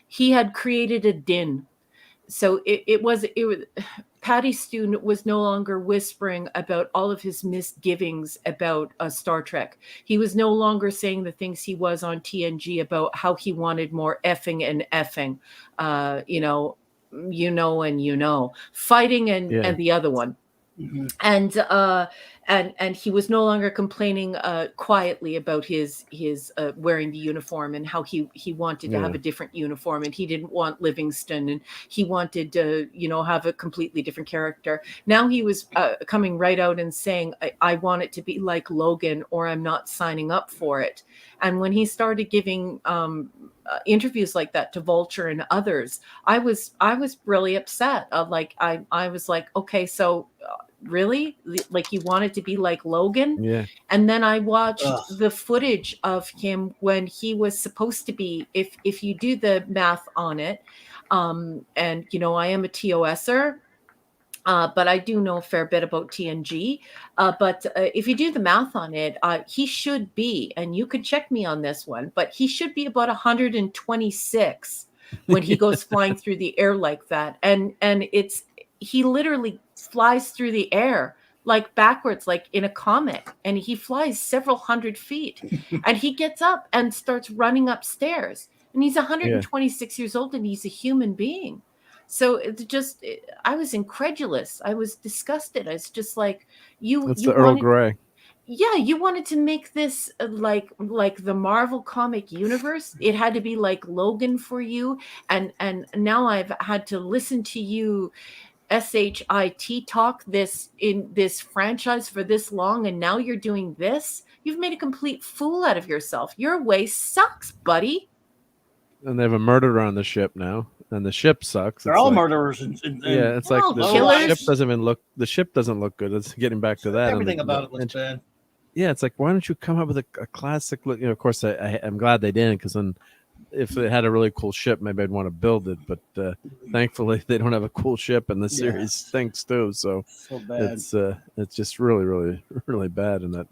he had created a din. So it was Patty Stew was no longer whispering about all of his misgivings about Star Trek. He was no longer saying the things he was on TNG about how he wanted more effing and effing, fighting and the other one. Mm-hmm. And he was no longer complaining quietly about his wearing the uniform and how he wanted to have a different uniform, and he didn't want Livingston, and he wanted to have a completely different character. Now he was coming right out and saying, I want it to be like Logan, or I'm not signing up for it. And when he started giving interviews like that to Vulture and others, I was really upset. I was like, okay, so really, like you want it to be like Logan? Yeah. And then I watched the footage of him when he was supposed to be, if you do the math on it, and I am a TOSer, but I do know a fair bit about TNG. But if you do the math on it, he should be, and you could check me on this one, but he should be about 126 when he goes flying through the air like that. And he literally flies through the air like backwards, like in a comic, and he flies several hundred feet and he gets up and starts running upstairs, and he's 126 years old and he's a human being. So I was incredulous. I was disgusted. I was just like, That's the Earl Grey. Yeah, you wanted to make this like the Marvel comic universe. It had to be like Logan for you, and now I've had to listen to you SHIT talk this in this franchise for this long, and now you're doing this. You've made a complete fool out of yourself. Your way sucks, buddy. And they have a murderer on the ship now, and the ship sucks. They're it's all like, murderers. Yeah, it's like the ship doesn't even look. The ship doesn't look good. It's getting back to that. Everything about it looks bad. Yeah, it's like, why don't you come up with a classic look? Of course, I'm glad they didn't, because then if it had a really cool ship, maybe I'd want to build it. But thankfully, they don't have a cool ship, and the series stinks too. So bad. It's just really, really, really bad. And that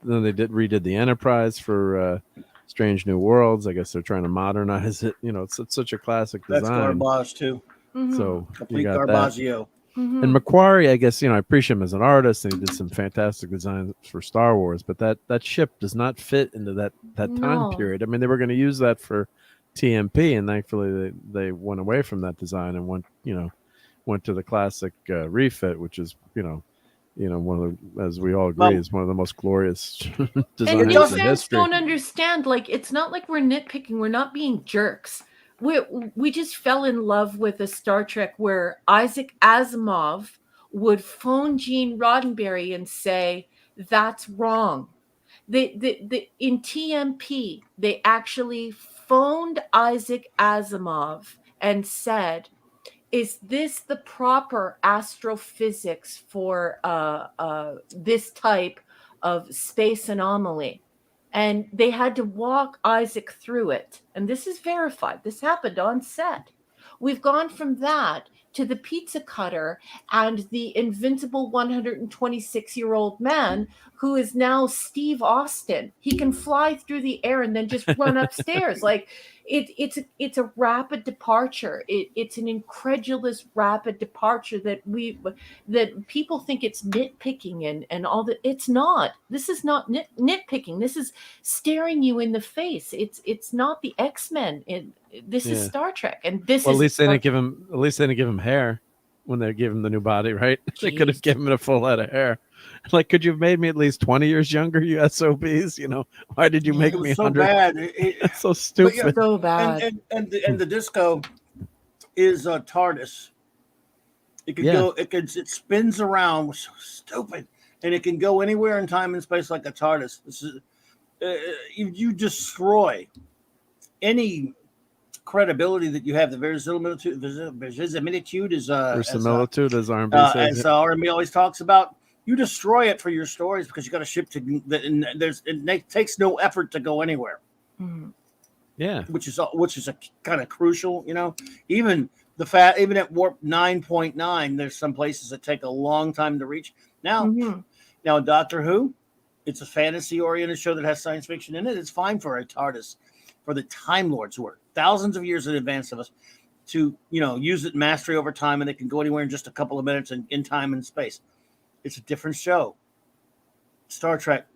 then they redid the Enterprise for Strange New Worlds. I guess they're trying to modernize it. It's such a classic design. That's garbage too. So complete garbaggio. And Macquarie, I guess, I appreciate him as an artist, and he did some fantastic designs for Star Wars, but that ship does not fit into that time period. I mean, they were going to use that for TMP, and thankfully they went away from that design and went to the classic refit, which is one of the, as we all agree, is one of the most glorious designs and in history. Don't understand, like, it's not like we're nitpicking, we're not being jerks. We just fell in love with a Star Trek where Isaac Asimov would phone Gene Roddenberry and say, that's wrong. In TMP, they actually phoned Isaac Asimov and said, is this the proper astrophysics for this type of space anomaly? And they had to walk Isaac through it. And this is verified. This happened on set. We've gone from that to the pizza cutter and the invincible 126-year-old man who is now Steve Austin. He can fly through the air and then just run upstairs. Like, it's a rapid departure. It's an incredulous rapid departure that people think it's nitpicking and all that. It's not. This is not nitpicking. This is staring you in the face. It's not the X-Men. This is Star Trek, and this. Well, is at least they didn't give him hair when they gave him the new body, right? They could have given him a full head of hair. Like, could you have made me at least 20 years younger, you SOBs? Why did you make me 100? So bad. It's so stupid. So bad. And the disco is TARDIS. It can go. It spins around. Which is so stupid, and it can go anywhere in time and space like a TARDIS. This is you destroy any credibility that you have. The verisimilitude is verisimilitude, as R&B says. As R&B always talks about. You destroy it for your stories because you got a ship it takes no effort to go anywhere. Yeah, which is a kind of crucial. Even at warp 9.9, there's some places that take a long time to reach. Now Doctor Who, it's a fantasy-oriented show that has science fiction in it. It's fine for a TARDIS, for the Time Lords who are thousands of years in advance of us to use it mastery over time, and they can go anywhere in just a couple of minutes in time and space. It's a different show. Star Trek,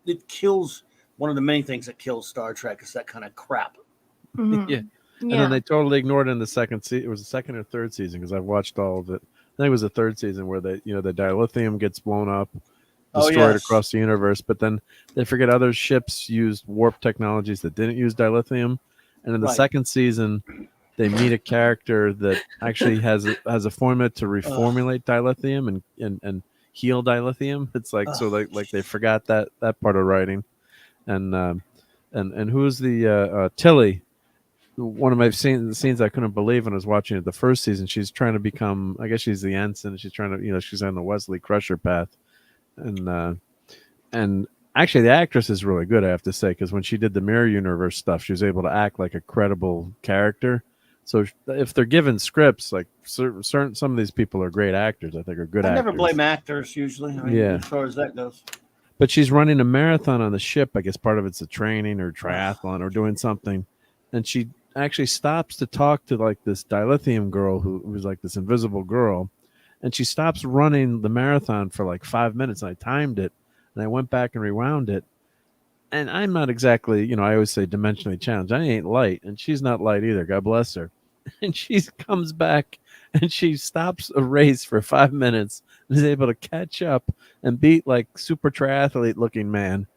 it kills. One of the many things that kills Star Trek is that kind of crap. Yeah. And then they totally ignored it in the second season. It was the second or third season, because I've watched all of it. I think it was the third season where the dilithium gets blown up, destroyed across the universe. But then they forget other ships used warp technologies that didn't use dilithium. And in the second season, they meet a character that actually has a formula to reformulate dilithium and heal dilithium. It's like like they forgot that part of writing. And who's the Tilly? One of my scenes I couldn't believe when I was watching it the first season. She's trying to become, I guess she's the ensign. She's trying to, she's on the Wesley Crusher path, and actually the actress is really good, I have to say, because when she did the Mirror Universe stuff, she was able to act like a credible character. So if they're given scripts, like certain some of these people are great actors, I think, are good actors. I never blame actors usually. As far as that goes. But she's running a marathon on the ship. I guess part of it's a training or triathlon or doing something, and she actually stops to talk to like this dilithium girl who was like this invisible girl, and she stops running the marathon for like 5 minutes. And I timed it, and I went back and rewound it. And I'm not exactly, I always say dimensionally challenged. I ain't light, and she's not light either. God bless her. And she comes back and she stops a race for 5 minutes, is able to catch up and beat like super triathlete looking man.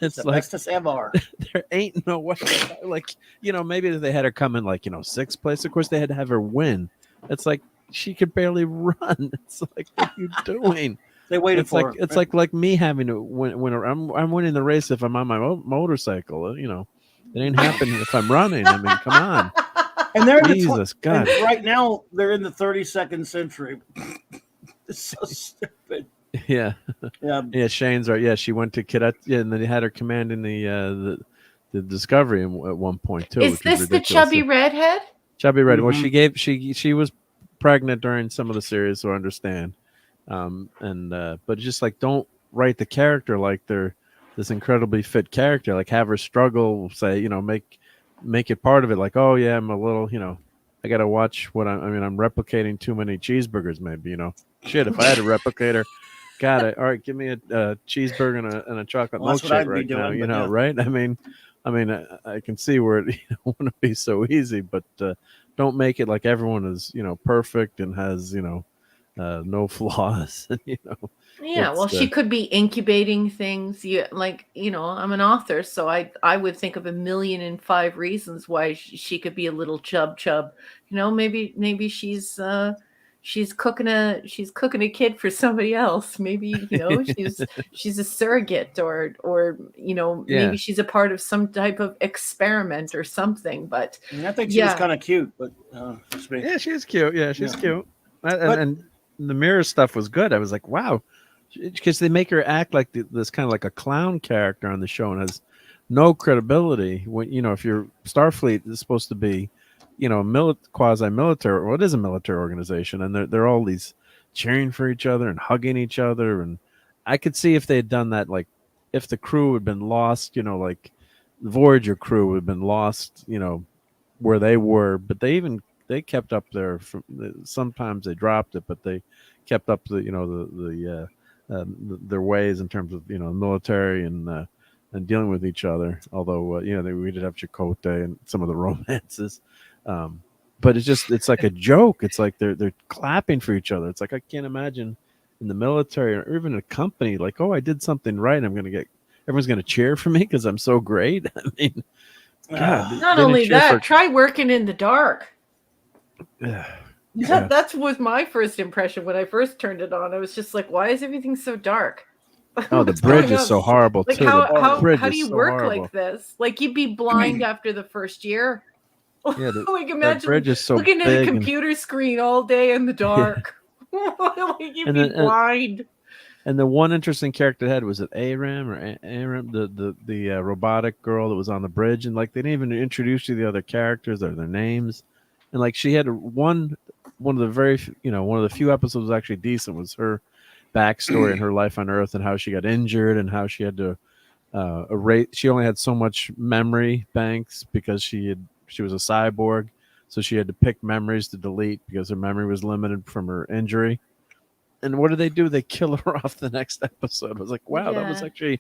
It's the like bestest ever. there ain't no way. Like, maybe if they had her come in like, sixth place, of course they had to have her win. It's like she could barely run. It's like, what are you doing? They waited It's for like her. it's like me having to win. I'm winning the race if I'm on my motorcycle. It ain't happening if I'm running. I mean, come on. And they're Jesus, God. And right now they're in the 32nd century. It's so stupid. Yeah. Yeah. Yeah, Shane's right. Yeah, she went to cadet. Yeah, and then they had her commanding the Discovery at one point too. Is which was this the ridiculous. chubby redhead? Chubby Red. Well, Mhm. she was pregnant during some of the series, so I understand. But just like, don't write the character like they're this incredibly fit character. Like, have her struggle. Say, make it part of it. Like, oh yeah, I'm a little. I got to watch what I'm replicating too many cheeseburgers. Maybe shit. If I had a replicator. Got it. All right, give me a cheeseburger and a chocolate Well, that's what milkshake I'd be right now. doing, but yeah. Right? I mean, I can see where it wouldn't be so easy, but don't make it like everyone is, perfect and has, no flaws. Yeah, well, she could be incubating things. I'm an author, so I would think of 1,000,005 reasons why she could be a little chub. Maybe she's cooking a kid for somebody else. Maybe she's a surrogate, or Yeah. maybe she's a part of some type of experiment or something. But And I think she was kind of cute, but yeah, she's cute. Yeah, she's cute. And the mirror stuff was good. I was like, wow, because they make her act like this kind of like a clown character on the show and has no credibility. When if your Starfleet is supposed to be, quasi-military, well, it is a military organization, and they're all these cheering for each other and hugging each other. And I could see if they had done that, like if the crew had been lost, like the Voyager crew would have been lost, where they were, but they kept up there. Sometimes they dropped it, but they kept up their ways in terms of military and dealing with each other. Although we did have Chakotay and some of the romances, but it's like a joke. It's like they're clapping for each other. It's like, I can't imagine in the military or even a company like, oh, I did something right, everyone's gonna cheer for me because I'm so great. I mean, God. Not only that, try working in the dark. Yeah. That was my first impression when I first turned it on. I was just like, why is everything so dark? Oh, the bridge is so horrible like, too. How do you work like this? Like, you'd be blind after the first year. Yeah, like, imagine bridge is so looking at big a computer screen all day in the dark. Like, you'd be blind. And the one interesting character they had was it Aram or Aram, the robotic girl that was on the bridge, and like they didn't even introduce you to the other characters or their names, and like she had one of the few episodes was actually decent, was her backstory and her life on Earth and how she got injured and how she had to erase. She only had so much memory banks because she was a cyborg, so she had to pick memories to delete because her memory was limited from her injury. And what do? They kill her off the next episode. I was like, wow, that was like you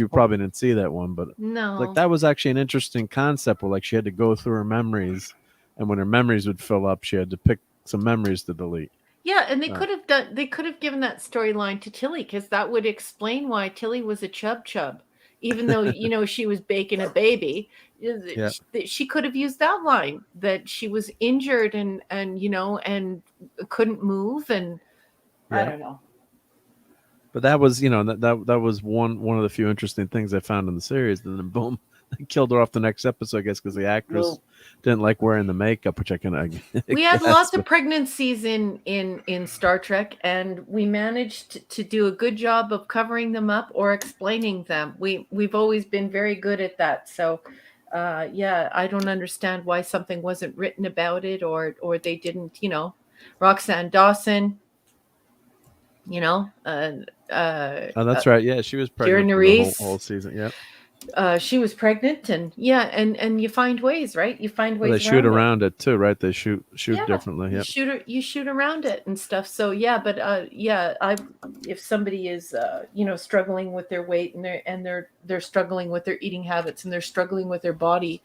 probably didn't see that one, but no, like that was actually an interesting concept where like she had to go through her memories, and when her memories would fill up, she had to pick some memories to delete. Yeah, and they could have given that storyline to Tilly, because that would explain why Tilly was a chub, even though she was baking a baby. Yeah. She could have used that line that she was injured and couldn't move, and I don't know. But that was that was one of the few interesting things I found in the series. And then boom, they killed her off the next episode, I guess, because the actress didn't like wearing the makeup, which we had lots of pregnancies in Star Trek, and we managed to do a good job of covering them up or explaining them. We've always been very good at that. So I don't understand why something wasn't written about it, or they didn't. Roxanne Dawson. Oh, that's right. Yeah, she was pregnant for the whole season. Yep. She was pregnant, and you find ways, right? You find ways. They shoot around it too, right? They shoot differently. Yep. You shoot around it and stuff. So if somebody is struggling with their weight and they're struggling with their eating habits and they're struggling with their body,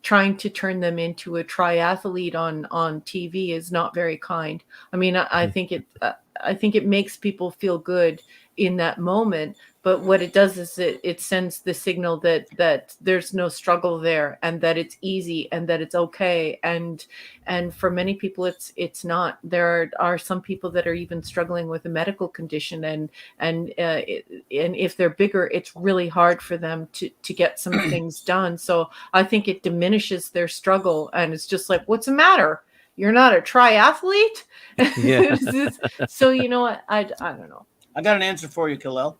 trying to turn them into a triathlete on TV is not very kind. I mean, I think it makes people feel good in that moment, but what it does is it sends the signal that there's no struggle there, and that it's easy, and that it's okay, and for many people it's not. There are some people that are even struggling with a medical condition, and if they're bigger, it's really hard for them to get some things done. So I think it diminishes their struggle, and it's just like, what's the matter? You're not a triathlete? Yeah. So you know what? I don't know. I got an answer for you, Khalil.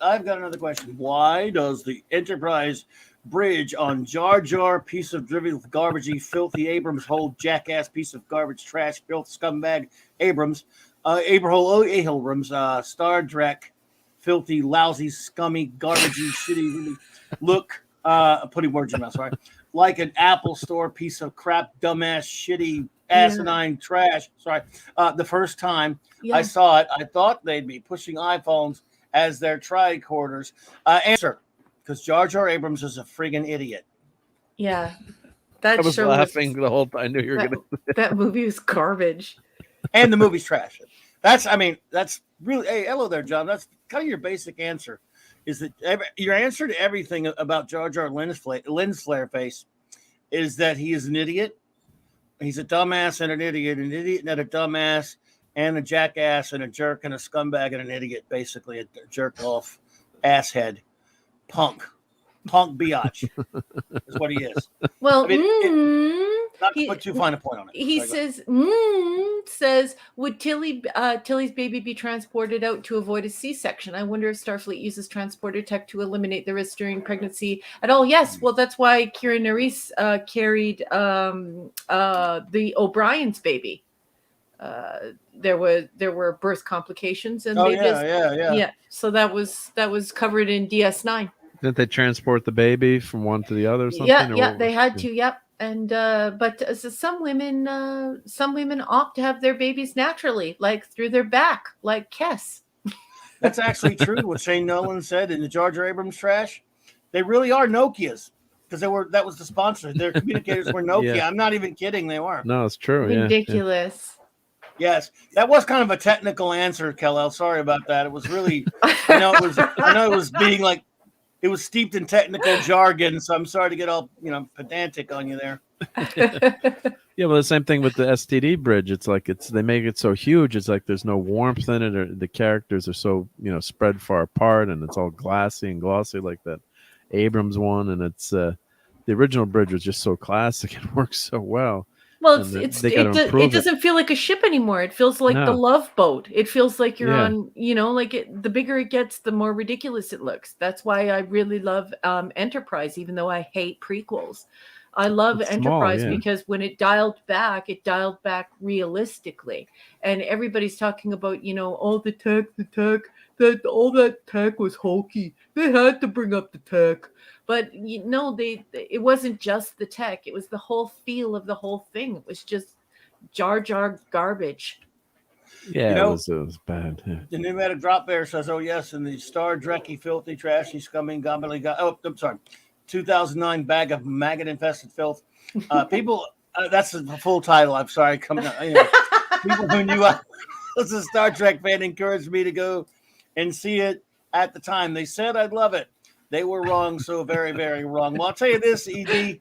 I've got another question. Why does the Enterprise bridge on Jar Jar, piece of driven garbagey, filthy Abrams, whole jackass piece of garbage, trash, filth, scumbag Abrams, Abrams, Star Trek, filthy, lousy, scummy, garbagey, shitty, really look, putting words in your mouth, sorry, like an Apple Store piece of crap, dumbass, shitty, asinine trash. Sorry. The first time I saw it, I thought they'd be pushing iPhones as their tricorders. Answer, because Jar Jar Abrams is a friggin' idiot. Yeah. I was laughing the whole time. I knew you were going to. That movie was garbage. And the movie's trash. That's really, hey, hello there, John. That's kind of your basic answer. Is that your answer to everything about Jar Jar Lens Flare face is that he is an idiot. He's a dumbass and an idiot and a dumbass and a jackass and a jerk and a scumbag and an idiot, basically a jerk off asshead punk biatch is what he is. Well, not to put too fine a point on it. He says, would Tilly's baby be transported out to avoid a C-section? I wonder if Starfleet uses transporter tech to eliminate the risk during pregnancy at all. Yes, well, that's why Kira Nerys carried the O'Brien's baby. There were birth complications, and so that was covered in DS9. Didn't they transport the baby from one to the other or something? Yeah, they had to. Yep. And but some women opt to have their babies naturally, like through their back, like Kess. That's actually true. What Shane Nolan said in the Jar Jar Abrams trash. They really are Nokias, because that was the sponsor. Their communicators were Nokia. Yeah. I'm not even kidding. They were. No, it's true. Ridiculous. Yeah. Yes, that was kind of a technical answer, Kellel. Sorry about that. It was really, I know it was being like, it was steeped in technical jargon, so I'm sorry to get all, pedantic on you there. Yeah, well, the same thing with the STD bridge. It's like they make it so huge. It's like there's no warmth in it, or the characters are so spread far apart, and it's all glassy and glossy like that Abrams one. And it's the original bridge was just so classic. It works so well. Well, it doesn't feel like a ship anymore. It feels like the Love Boat. It feels like you're on, the bigger it gets, the more ridiculous it looks. That's why I really love Enterprise, even though I hate prequels. I love Enterprise because when it dialed back realistically. And everybody's talking about, all the tech, that all that tech was hokey. They had to bring up the tech. But it wasn't just the tech. It was the whole feel of the whole thing. It was just Jar Jar garbage. Yeah, it was bad. Yeah. The pneumatic drop bear says, "Oh yes," and the Star Trekky, filthy, trashy, scummy, gobbly. Oh, I'm sorry. 2009 bag of maggot-infested filth. People, that's the full title. I'm sorry. People who knew I was a Star Trek fan encouraged me to go and see it at the time. They said I'd love it. They were wrong, so very, very wrong. Well, I'll tell you this, ED.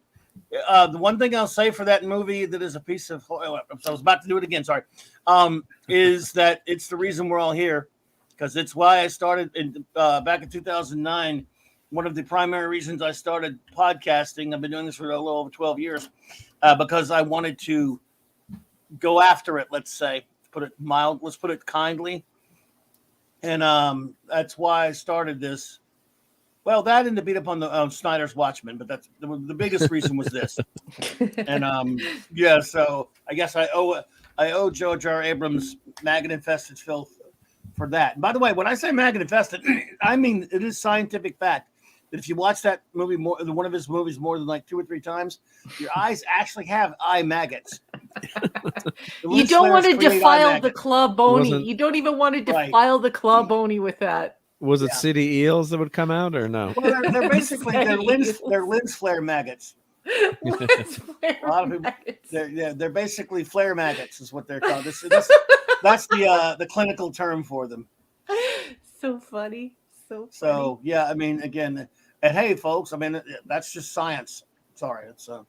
The one thing I'll say for that movie that is a piece of... I was about to do it again, sorry. Is that it's the reason we're all here, because it's why I started back in 2009. One of the primary reasons I started podcasting, I've been doing this for a little over 12 years, because I wanted to go after it, let's say. Let's put it kindly. And that's why I started this. Well, that and to beat up on the Snyder's Watchmen, but that's the biggest reason was this. And so I guess I owe Jar Jar Abrams maggot-infested filth for that. And by the way, when I say maggot-infested, I mean it is scientific fact that if you watch that movie one of his movies more than like 2 or 3 times, your eyes actually have eye maggots. You don't want to defile the claw bony. You don't even want to defile the claw bony with that. Was it city eels that would come out or no? Well, they're basically they're lens flare maggots. Lens flare A lot of people, maggots. they're basically flare maggots is what they're called. That's the clinical term for them. So funny. So funny. So yeah, I mean, again, and hey, folks, I mean, that's just science. Sorry, it's so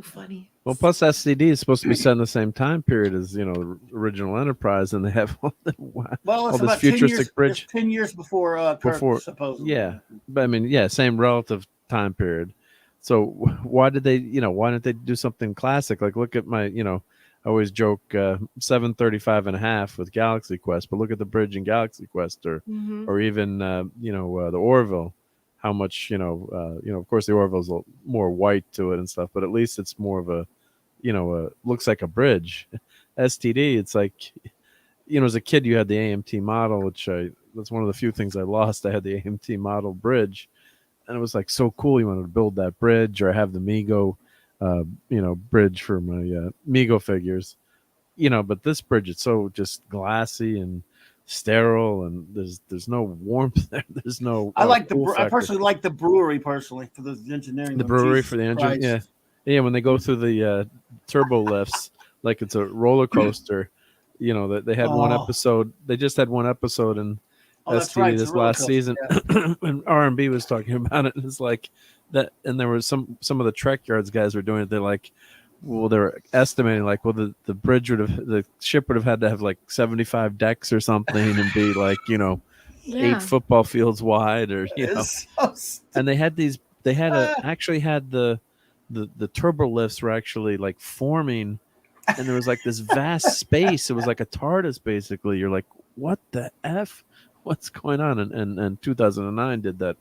funny. Well, plus STD is supposed to be set in the same time period as the original Enterprise, and they have all it's this about futuristic 10 years, bridge. 10 years before Kirk, supposedly. Yeah, but I mean, same relative time period. So why didn't they do something classic? Like, look at my, I always joke 735 and a half with Galaxy Quest, but look at the bridge in Galaxy Quest, or even the Orville. How much of course the Orville's a little more white to it and stuff, but at least it's more of a looks like a bridge. STD, it's like as a kid you had the AMT model, which that's one of the few things I lost. I had the AMT model bridge, and it was like so cool. You wanted to build that bridge, or I have the Mego bridge for my Mego figures, but this bridge, it's so just glassy and sterile, and there's no warmth there. There's no. I personally like the brewery for the engineering. The brewery for the engine, yeah. When they go through the turbo lifts, like it's a roller coaster. They had one episode. They just had one episode in STD this last season, and R&B was talking about it. And it's like that, and there was some of the Trek Yards guys were doing it. They're like, well, they're estimating like, well, the ship would have had to have like 75 decks or something and be like, 8 football fields wide, or and they had actually had the turbo lifts were actually like forming, and there was like this vast space. It was like a TARDIS basically. You're like, what the F? What's going on? And 2009 did that.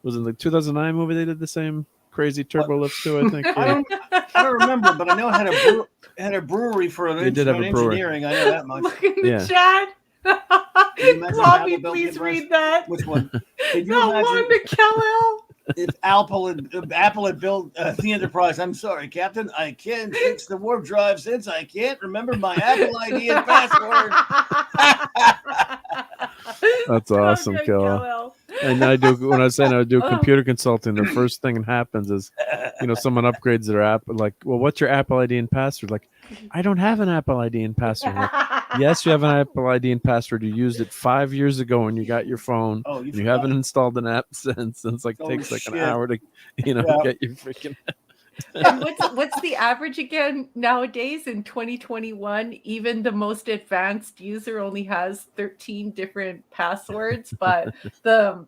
Was in the 2009 movie they did the same crazy turbo lifts too, I think. I don't remember, but I know it had a brewery for an engineering. I know that much. Look in the chat. Clobby, please read that. Which one? Did you no, Wanda Kellel. If Apple had built the Enterprise, I'm sorry, Captain, I can't fix the warp drive since I can't remember my Apple ID and password. That's awesome, Kellel. And I do when I do computer consulting, the first thing that happens is, someone upgrades their app. Like, well, what's your Apple ID and password? Like, I don't have an Apple ID and password. Like, yes, you have an Apple ID and password. You used it 5 years ago when you got your phone. Oh, you haven't installed an app since. And it's like takes like an hour to, get your freaking. And what's the average again nowadays in 2021? Even the most advanced user only has 13 different passwords, but the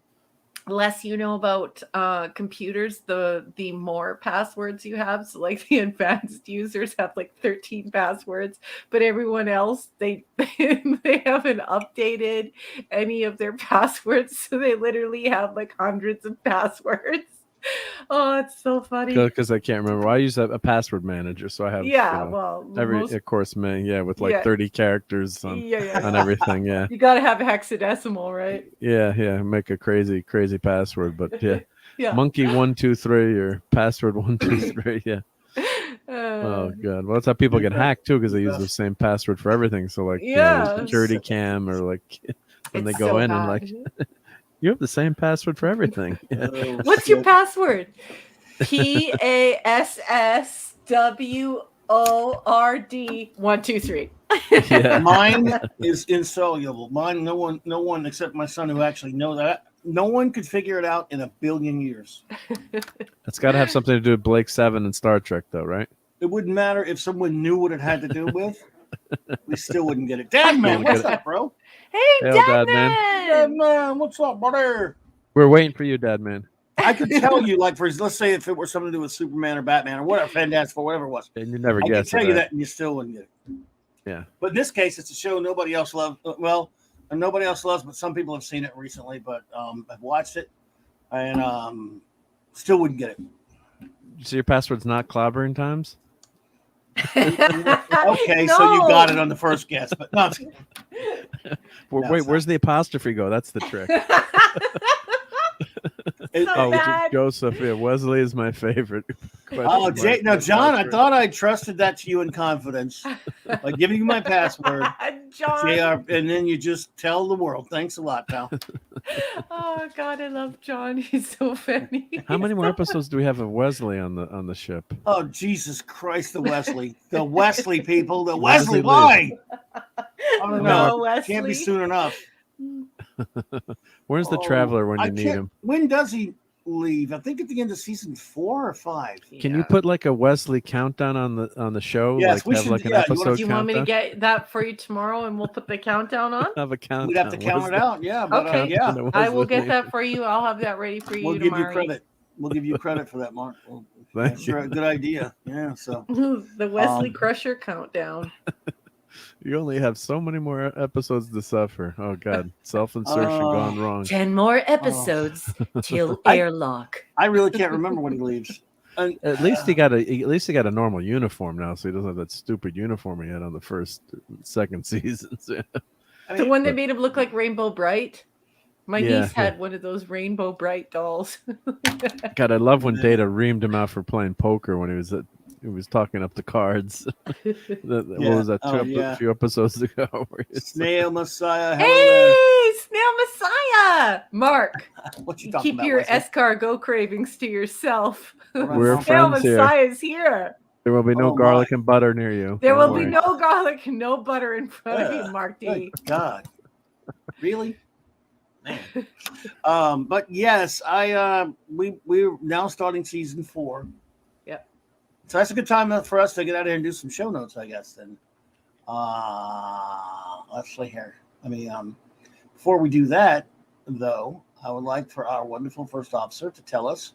less you know about computers, the more passwords you have. So like the advanced users have like 13 passwords, but everyone else they haven't updated any of their passwords, so they literally have like hundreds of passwords. Oh, it's so funny. Because I can't remember. Well, I use a password manager, so I have of course, with like 30 characters on everything. Yeah, you got to have hexadecimal, right? Yeah, make a crazy password, but monkey 123 or password 123. Yeah. Oh god. Well, that's how people get hacked too, because they use the same password for everything. So like security cam, or like when they go in and like. You have the same password for everything. Yeah. What's your password? PASSWORD 123. Yeah. Mine is insoluble. Mine, no one except my son who actually knows that. No one could figure it out in a billion years. That's got to have something to do with Blake 7 and Star Trek, though, right? It wouldn't matter if someone knew what it had to do with. We still wouldn't get it. Dad, man, what's up, bro? Hey, Dad man. Dad man, what's up, brother? We're waiting for you, Dad man. I could tell you, like, let's say if it were something to do with Superman or Batman or whatever, Fantastic Four, whatever it was. And you never guess. I could tell you right? that, and you still wouldn't get it. Yeah. But in this case, it's a show nobody else loves. Well, nobody else loves, but some people have seen it recently. But I've watched it, and still wouldn't get it. So your password's not Clobberin times? Okay, no. So you got it on the first guess, but no. Wait, where's the apostrophe go? That's the trick. Joseph. Yeah, Wesley is my favorite. Oh, John, I thought I trusted that to you in confidence by giving you my password, John. JR, and then you just tell the world. Thanks a lot, pal. Oh God, I love John. He's so funny. How many more episodes do we have of Wesley on the ship? Oh, Jesus Christ, the Wesley people, the When does Wesley. he Why? I don't No, know. Wesley. Can't be soon enough. Where's the Traveler when you need him? When does he leave? I think at the end of season 4 or 5. Can you put like a Wesley countdown on the show? Yes, like we have should. like an Yeah, episode Do you want me to countdown? get that for you tomorrow, and we'll put the countdown on? Have a countdown. We'd have to count it out. Yeah, but Okay. yeah, I will get that for you. I'll have that ready for you we'll give tomorrow. you credit. We'll give you credit for that, Mark. Thank Sure, you. good idea. Yeah. So The Wesley Crusher countdown. You only have so many more episodes to suffer. Oh God, self-insertion gone wrong. 10 more episodes till airlock. I really can't remember when he leaves. At least he got a normal uniform now, so he doesn't have that stupid uniform he had on the second seasons. The one that made him look like Rainbow Bright. My niece had one of those Rainbow Bright dolls. God, I love when Data reamed him out for playing poker when he was talking up the cards. What was that? A few episodes ago. Snail Messiah. Hey, Snail Messiah, Mark. What you talking Keep about? your Wesley? escargot cravings to yourself. We're Snail friends here. Messiah's here. There will be no garlic and butter near you. There Don't will be worry. no garlic and no butter in front of you, Mark D. Good God, really? Man. But yes, we're now starting season 4. Yep. So that's a good time for us to get out here and do some show notes, I guess. Then, let's see here. Before we do that, though, I would like for our wonderful first officer to tell us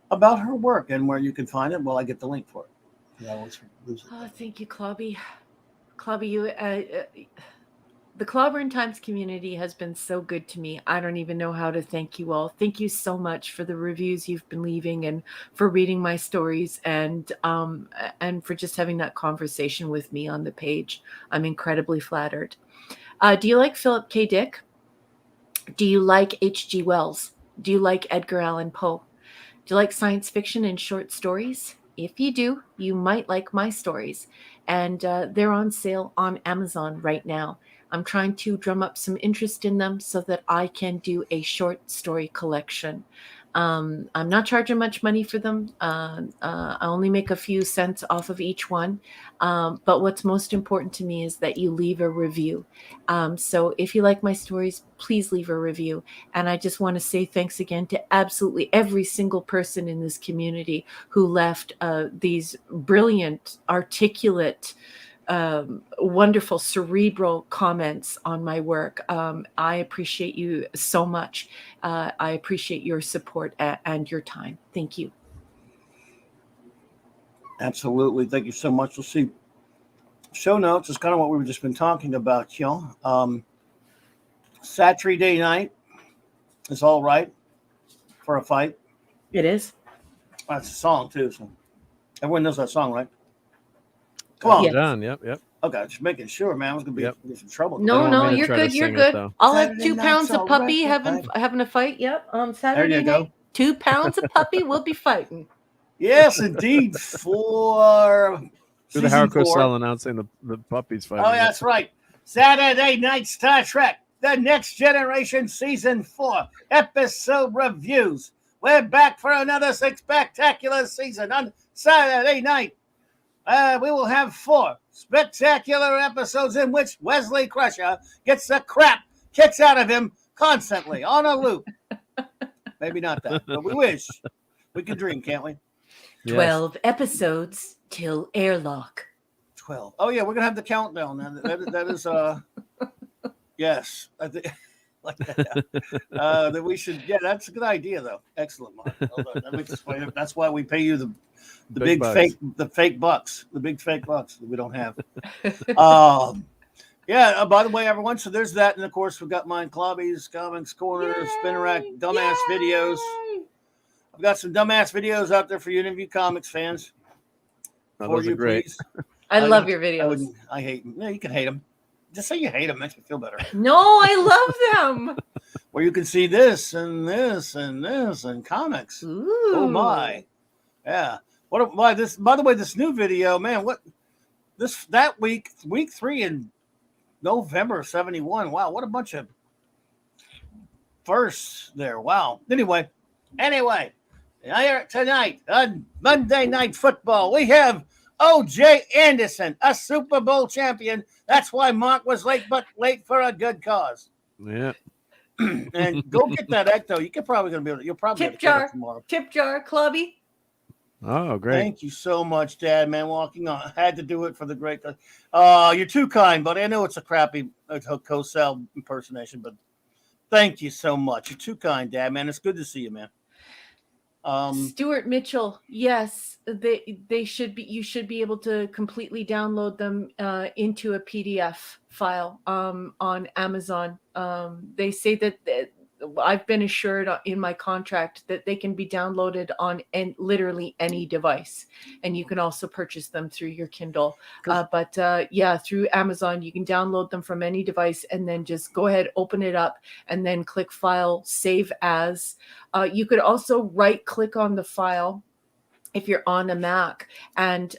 about her work and where you can find it while I get the link for it. I always lose it. Oh, thank you, Clobby. Clobby, you. The Clobberin Times community has been so good to me. I don't even know how to thank you all. Thank you so much for the reviews you've been leaving and for reading my stories and for just having that conversation with me on the page. I'm incredibly flattered. Do you like Philip K. Dick? Do you like H.G. Wells? Do you like Edgar Allan Poe? Do you like science fiction and short stories? If you do, you might like my stories. And they're on sale on Amazon right now. I'm trying to drum up some interest in them so that I can do a short story collection. I'm not charging much money for them. I only make a few cents off of each one. But what's most important to me is that you leave a review. So if you like my stories, please leave a review. And I just want to say thanks again to absolutely every single person in this community who left these brilliant, articulate, wonderful cerebral comments on my work. I appreciate you so much. I appreciate your support and your time. Thank you. Absolutely. Thank you so much. We'll see. Show notes is kind of what we've just been talking about, y'all. Saturday night is all right for a fight. It is. That's a song too. So everyone knows that song, right? Come on. Yes. Done. Yep. Okay, just making sure, man. I was gonna be in some trouble. No, me to you're try to good. You're sing it, good. though. I'll have Saturday 2 night's pounds of all puppy right, having a fight. Yep. There you Saturday go. night. 2 pounds of puppy. We'll be fighting. Yes, indeed. For Do the season hardcore 4. cell announcing the puppies fighting. Oh, yeah, that's right. Saturday night Star Trek, The Next Generation Season 4 episode reviews. We're back for another spectacular season on Saturday night. We will have 4 spectacular episodes in which Wesley Crusher gets the crap kicked out of him constantly on a loop. Maybe not that, but we wish. We can dream, can't we? Yes. 12 episodes till airlock. 12. Oh, yeah, we're going to have the countdown. That is, yes. I think, like that. That we should, that's a good idea, though. Excellent, Mark. That makes us funny. That's why we pay you the big fake bucks. The big fake bucks that we don't have. By the way, everyone, so there's that. And, of course, we've got mine, Clobby'S, Comics Corner, Spinner Rack, Dumbass Videos. I've got some dumbass videos out there for you interview comics fans. Those are great. Please. I love your videos. I hate them. No, you can hate them. Just say you hate them. Makes me feel better. No, I love them. Where you can see this and this and this and comics. Ooh. Oh my, yeah. By the way, this new video, man. That week 3 in November '71. Wow, what a bunch of bursts there. Wow. Anyway, tonight on Monday Night Football, we have O.J. Anderson, a Super Bowl champion. That's why Mark was late, but late for a good cause. Yeah. And go get that Ecto. You'll probably Tip jar tomorrow. Tip jar, Clubby. Oh, great. Thank you so much, Dad, man. Walking on. Had to do it for the great cause. You're too kind, buddy. I know it's a crappy Cosell impersonation, but thank you so much. You're too kind, Dad, man. It's good to see you, man. Stuart Mitchell, yes, they should be. You should be able to completely download them into a PDF file on Amazon. They say that I've been assured in my contract that they can be downloaded on literally any device, and you can also purchase them through your Kindle. But through Amazon, you can download them from any device, and then just go ahead, open it up, and then click File, Save As. You could also right-click on the file if you're on a Mac, and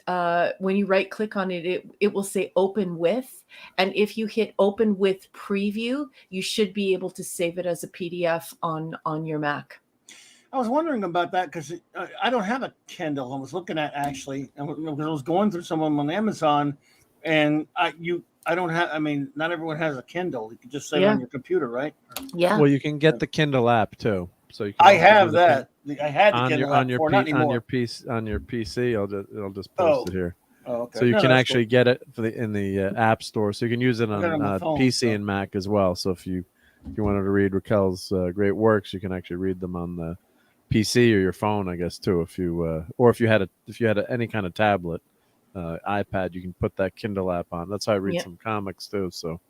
when you right-click on it, it will say Open With. And if you hit Open With Preview, you should be able to save it as a PDF on your Mac. I was wondering about that because I don't have a Kindle. I was looking at actually, I was going through some of them on Amazon, and I don't have. I mean, not everyone has a Kindle. You can just save it on your computer, right? Yeah. Well, you can get the Kindle app too. So you can I have that. I had the Kindle on your PC. I'll just post it here. Oh, okay. So you can actually get it in the App Store. So you can use it on PC and Mac as well. So if you wanted to read Raquel's great works, you can actually read them on the PC or your phone, I guess too. If you had any kind of tablet, iPad, you can put that Kindle app on. That's how I read some comics too. So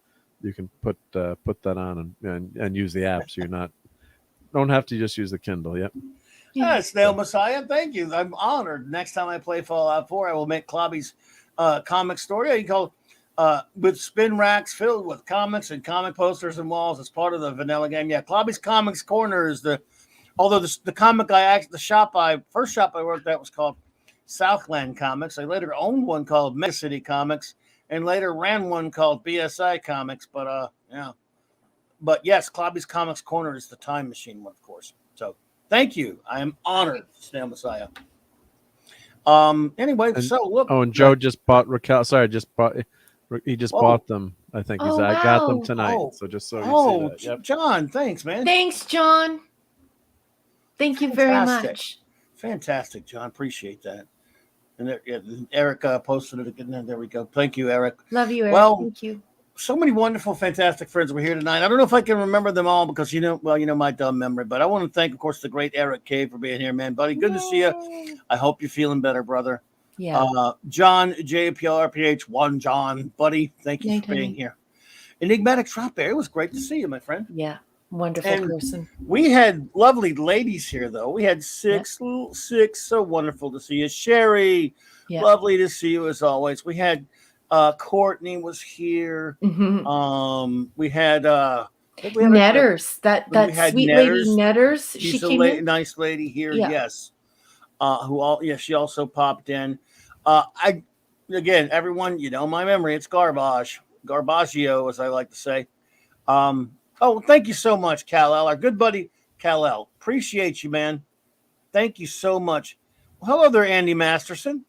you can put that on and use the app. So don't have to just use the Kindle. Yep. Snail Messiah, thank you. I'm honored. Next time I play Fallout 4, I will make Clobby'S comic story. You call with spin racks filled with comics and comic posters and walls as part of the vanilla game. Yeah, Clobby'S Comics Corner is the comic first shop I worked at was called Southland Comics. I later owned one called Mega City Comics and later ran one called BSI Comics. But yes, Clobby'S Comics Corner is the time machine one, of course. So thank you. I am honored, Snail Messiah. Anyway, so look. Oh, and Joe just bought Raquel. Sorry, he just bought them. I think I got them tonight. So just so you see that. Yep. John, thanks, man. Thanks, John. Thank you very much. Fantastic, John. Appreciate that. And Eric posted it again. There we go. Thank you, Eric. Love you, Eric. Well, thank you. So many wonderful, fantastic friends were here tonight. I don't know if I can remember them all because you know my dumb memory. But I want to thank, of course, the great Eric K for being here, man, buddy. Good to see you. I hope you're feeling better, brother. Yeah. John JPLRPH1, John, buddy. Thank you for being here. Enigmatic Strawberry, it was great to see you, my friend. Yeah, wonderful person. We had lovely ladies here, though. We had six. So wonderful to see you, Sherry. Lovely to see you as always. We had. Courtney was here. Mm-hmm. We had Netters. That sweet lady Netters. She's a nice lady here. Yeah. Yes. She also popped in. Everyone, my memory. It's Garbaggio, as I like to say. Thank you so much, Kal-El, our good buddy Kal-El. Appreciate you, man. Thank you so much. Well, hello there, Andy Masterson.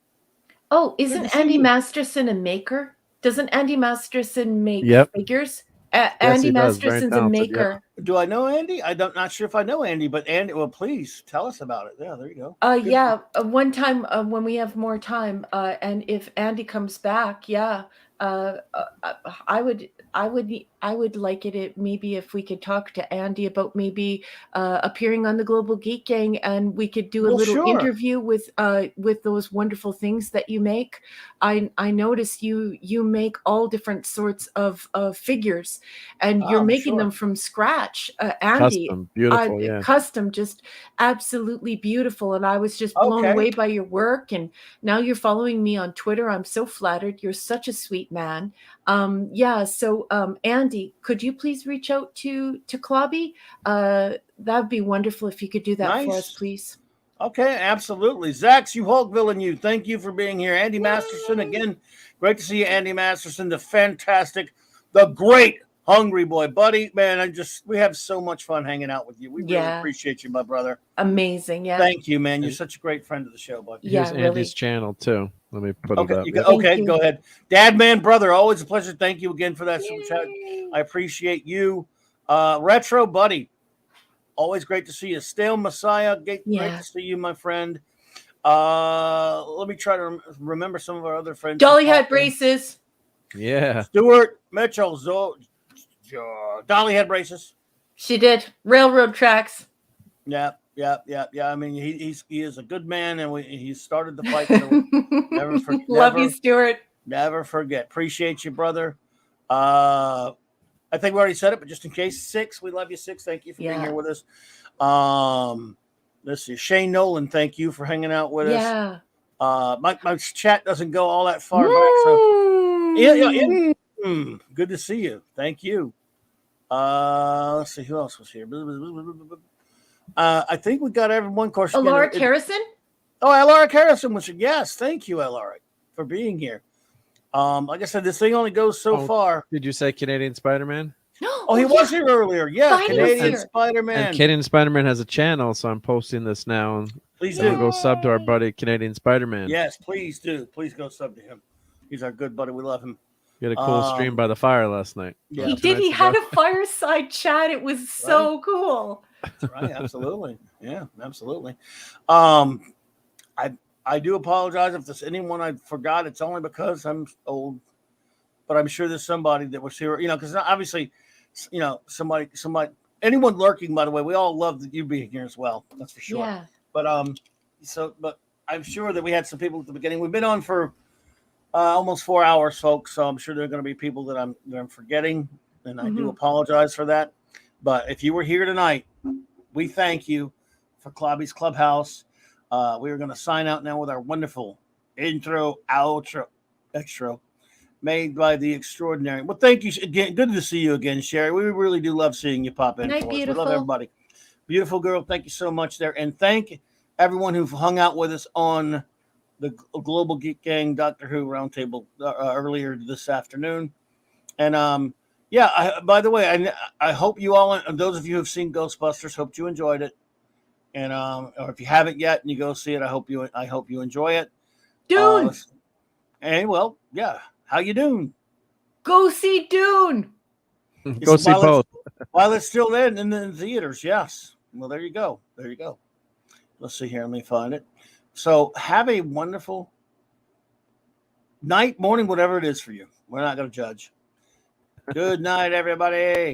Oh, isn't Andy Masterson a maker? Doesn't Andy Masterson make figures? Andy Masterson's a maker. Yeah. Do I know Andy? Not sure if I know Andy, but Andy, well, please tell us about it. Yeah, there you go. One time when we have more time, and if Andy comes back, I would like it maybe if we could talk to Andy about maybe appearing on the Global Geek Gang, and we could do a little interview with those wonderful things that you make. I notice you make all different sorts of figures, and you're making them from scratch. Andy, custom, beautiful, custom, just absolutely beautiful. And I was just blown away by your work. And now you're following me on Twitter. I'm so flattered. You're such a sweet man. So Andy, could you please reach out to Clobby? That'd be wonderful if you could do that for us, please. Okay, absolutely. Zax, you Hulkville, and you. Thank you for being here. Andy Masterson, again, great to see you, Andy Masterson, the fantastic, the great Hungry boy, buddy, man. We have so much fun hanging out with you. We really appreciate you, my brother. Amazing, yeah. Thank you, man. You're such a great friend of the show, bud. Here's Andy's channel too. Let me put it up. Okay, go ahead. Dad, man, brother, always a pleasure. Thank you again for that super chat. I appreciate you. Retro buddy, always great to see you. Stale Messiah, great to see you, my friend. Let me try to remember some of our other friends. Dolly had braces. Yeah. Stuart Mitchell, Dolly had braces. She did. Railroad tracks. Yeah. I mean, he is a good man, and he started the fight. Love you, Stuart. Never forget. Appreciate you, brother. I think we already said it, but just in case, 6. We love you, 6. Thank you for being here with us. Let's see. Shane Nolan, thank you for hanging out with us. My chat doesn't go all that far back, so good to see you. Thank you. Let's see who else was here. I think we got everyone. Of course, Alaric Harrison. Alaric Harrison was here. Yes, thank you, Alaric, for being here. Like I said, this thing only goes so far. Did you say Canadian Spider-Man? He was here earlier. Yeah, Canadian Spider-Man. And Canadian Spider-Man has a channel, so I'm posting this now. And please do go sub to our buddy Canadian Spider-Man. Yes, please do. Please go sub to him. He's our good buddy. We love him. He had a cool stream by the fire last night. Yeah. He did. He had a fireside chat. It was so cool. That's right. Absolutely. Yeah, absolutely. I do apologize if there's anyone I forgot. It's only because I'm old, but I'm sure there's somebody that was here, because obviously, somebody, anyone lurking, by the way, we all love you being here as well. That's for sure. Yeah. But I'm sure that we had some people at the beginning. We've been on for almost 4 hours, folks. So I'm sure there are going to be people that I'm forgetting, and I do apologize for that. But if you were here tonight, we thank you for Clobby'S Clubhouse. We are going to sign out now with our wonderful intro, outro, extra, made by the extraordinary. Well, thank you again. Good to see you again, Sherry. We really do love seeing you pop in. Night, beautiful. We love everybody. Beautiful girl. Thank you so much there. And thank everyone who hung out with us on the Global Geek Gang Doctor Who Roundtable earlier this afternoon. And by the way, I hope you all, and those of you who have seen Ghostbusters, hope you enjoyed it. And or if you haven't yet and you go see it, I hope you enjoy it. Dune. How you doing? Go see Dune. Go see both. While it's still in the theaters, yes. Well, there you go. Let's see here. Let me find it. So have a wonderful night, morning, whatever it is for you. We're not going to judge. Good night, everybody.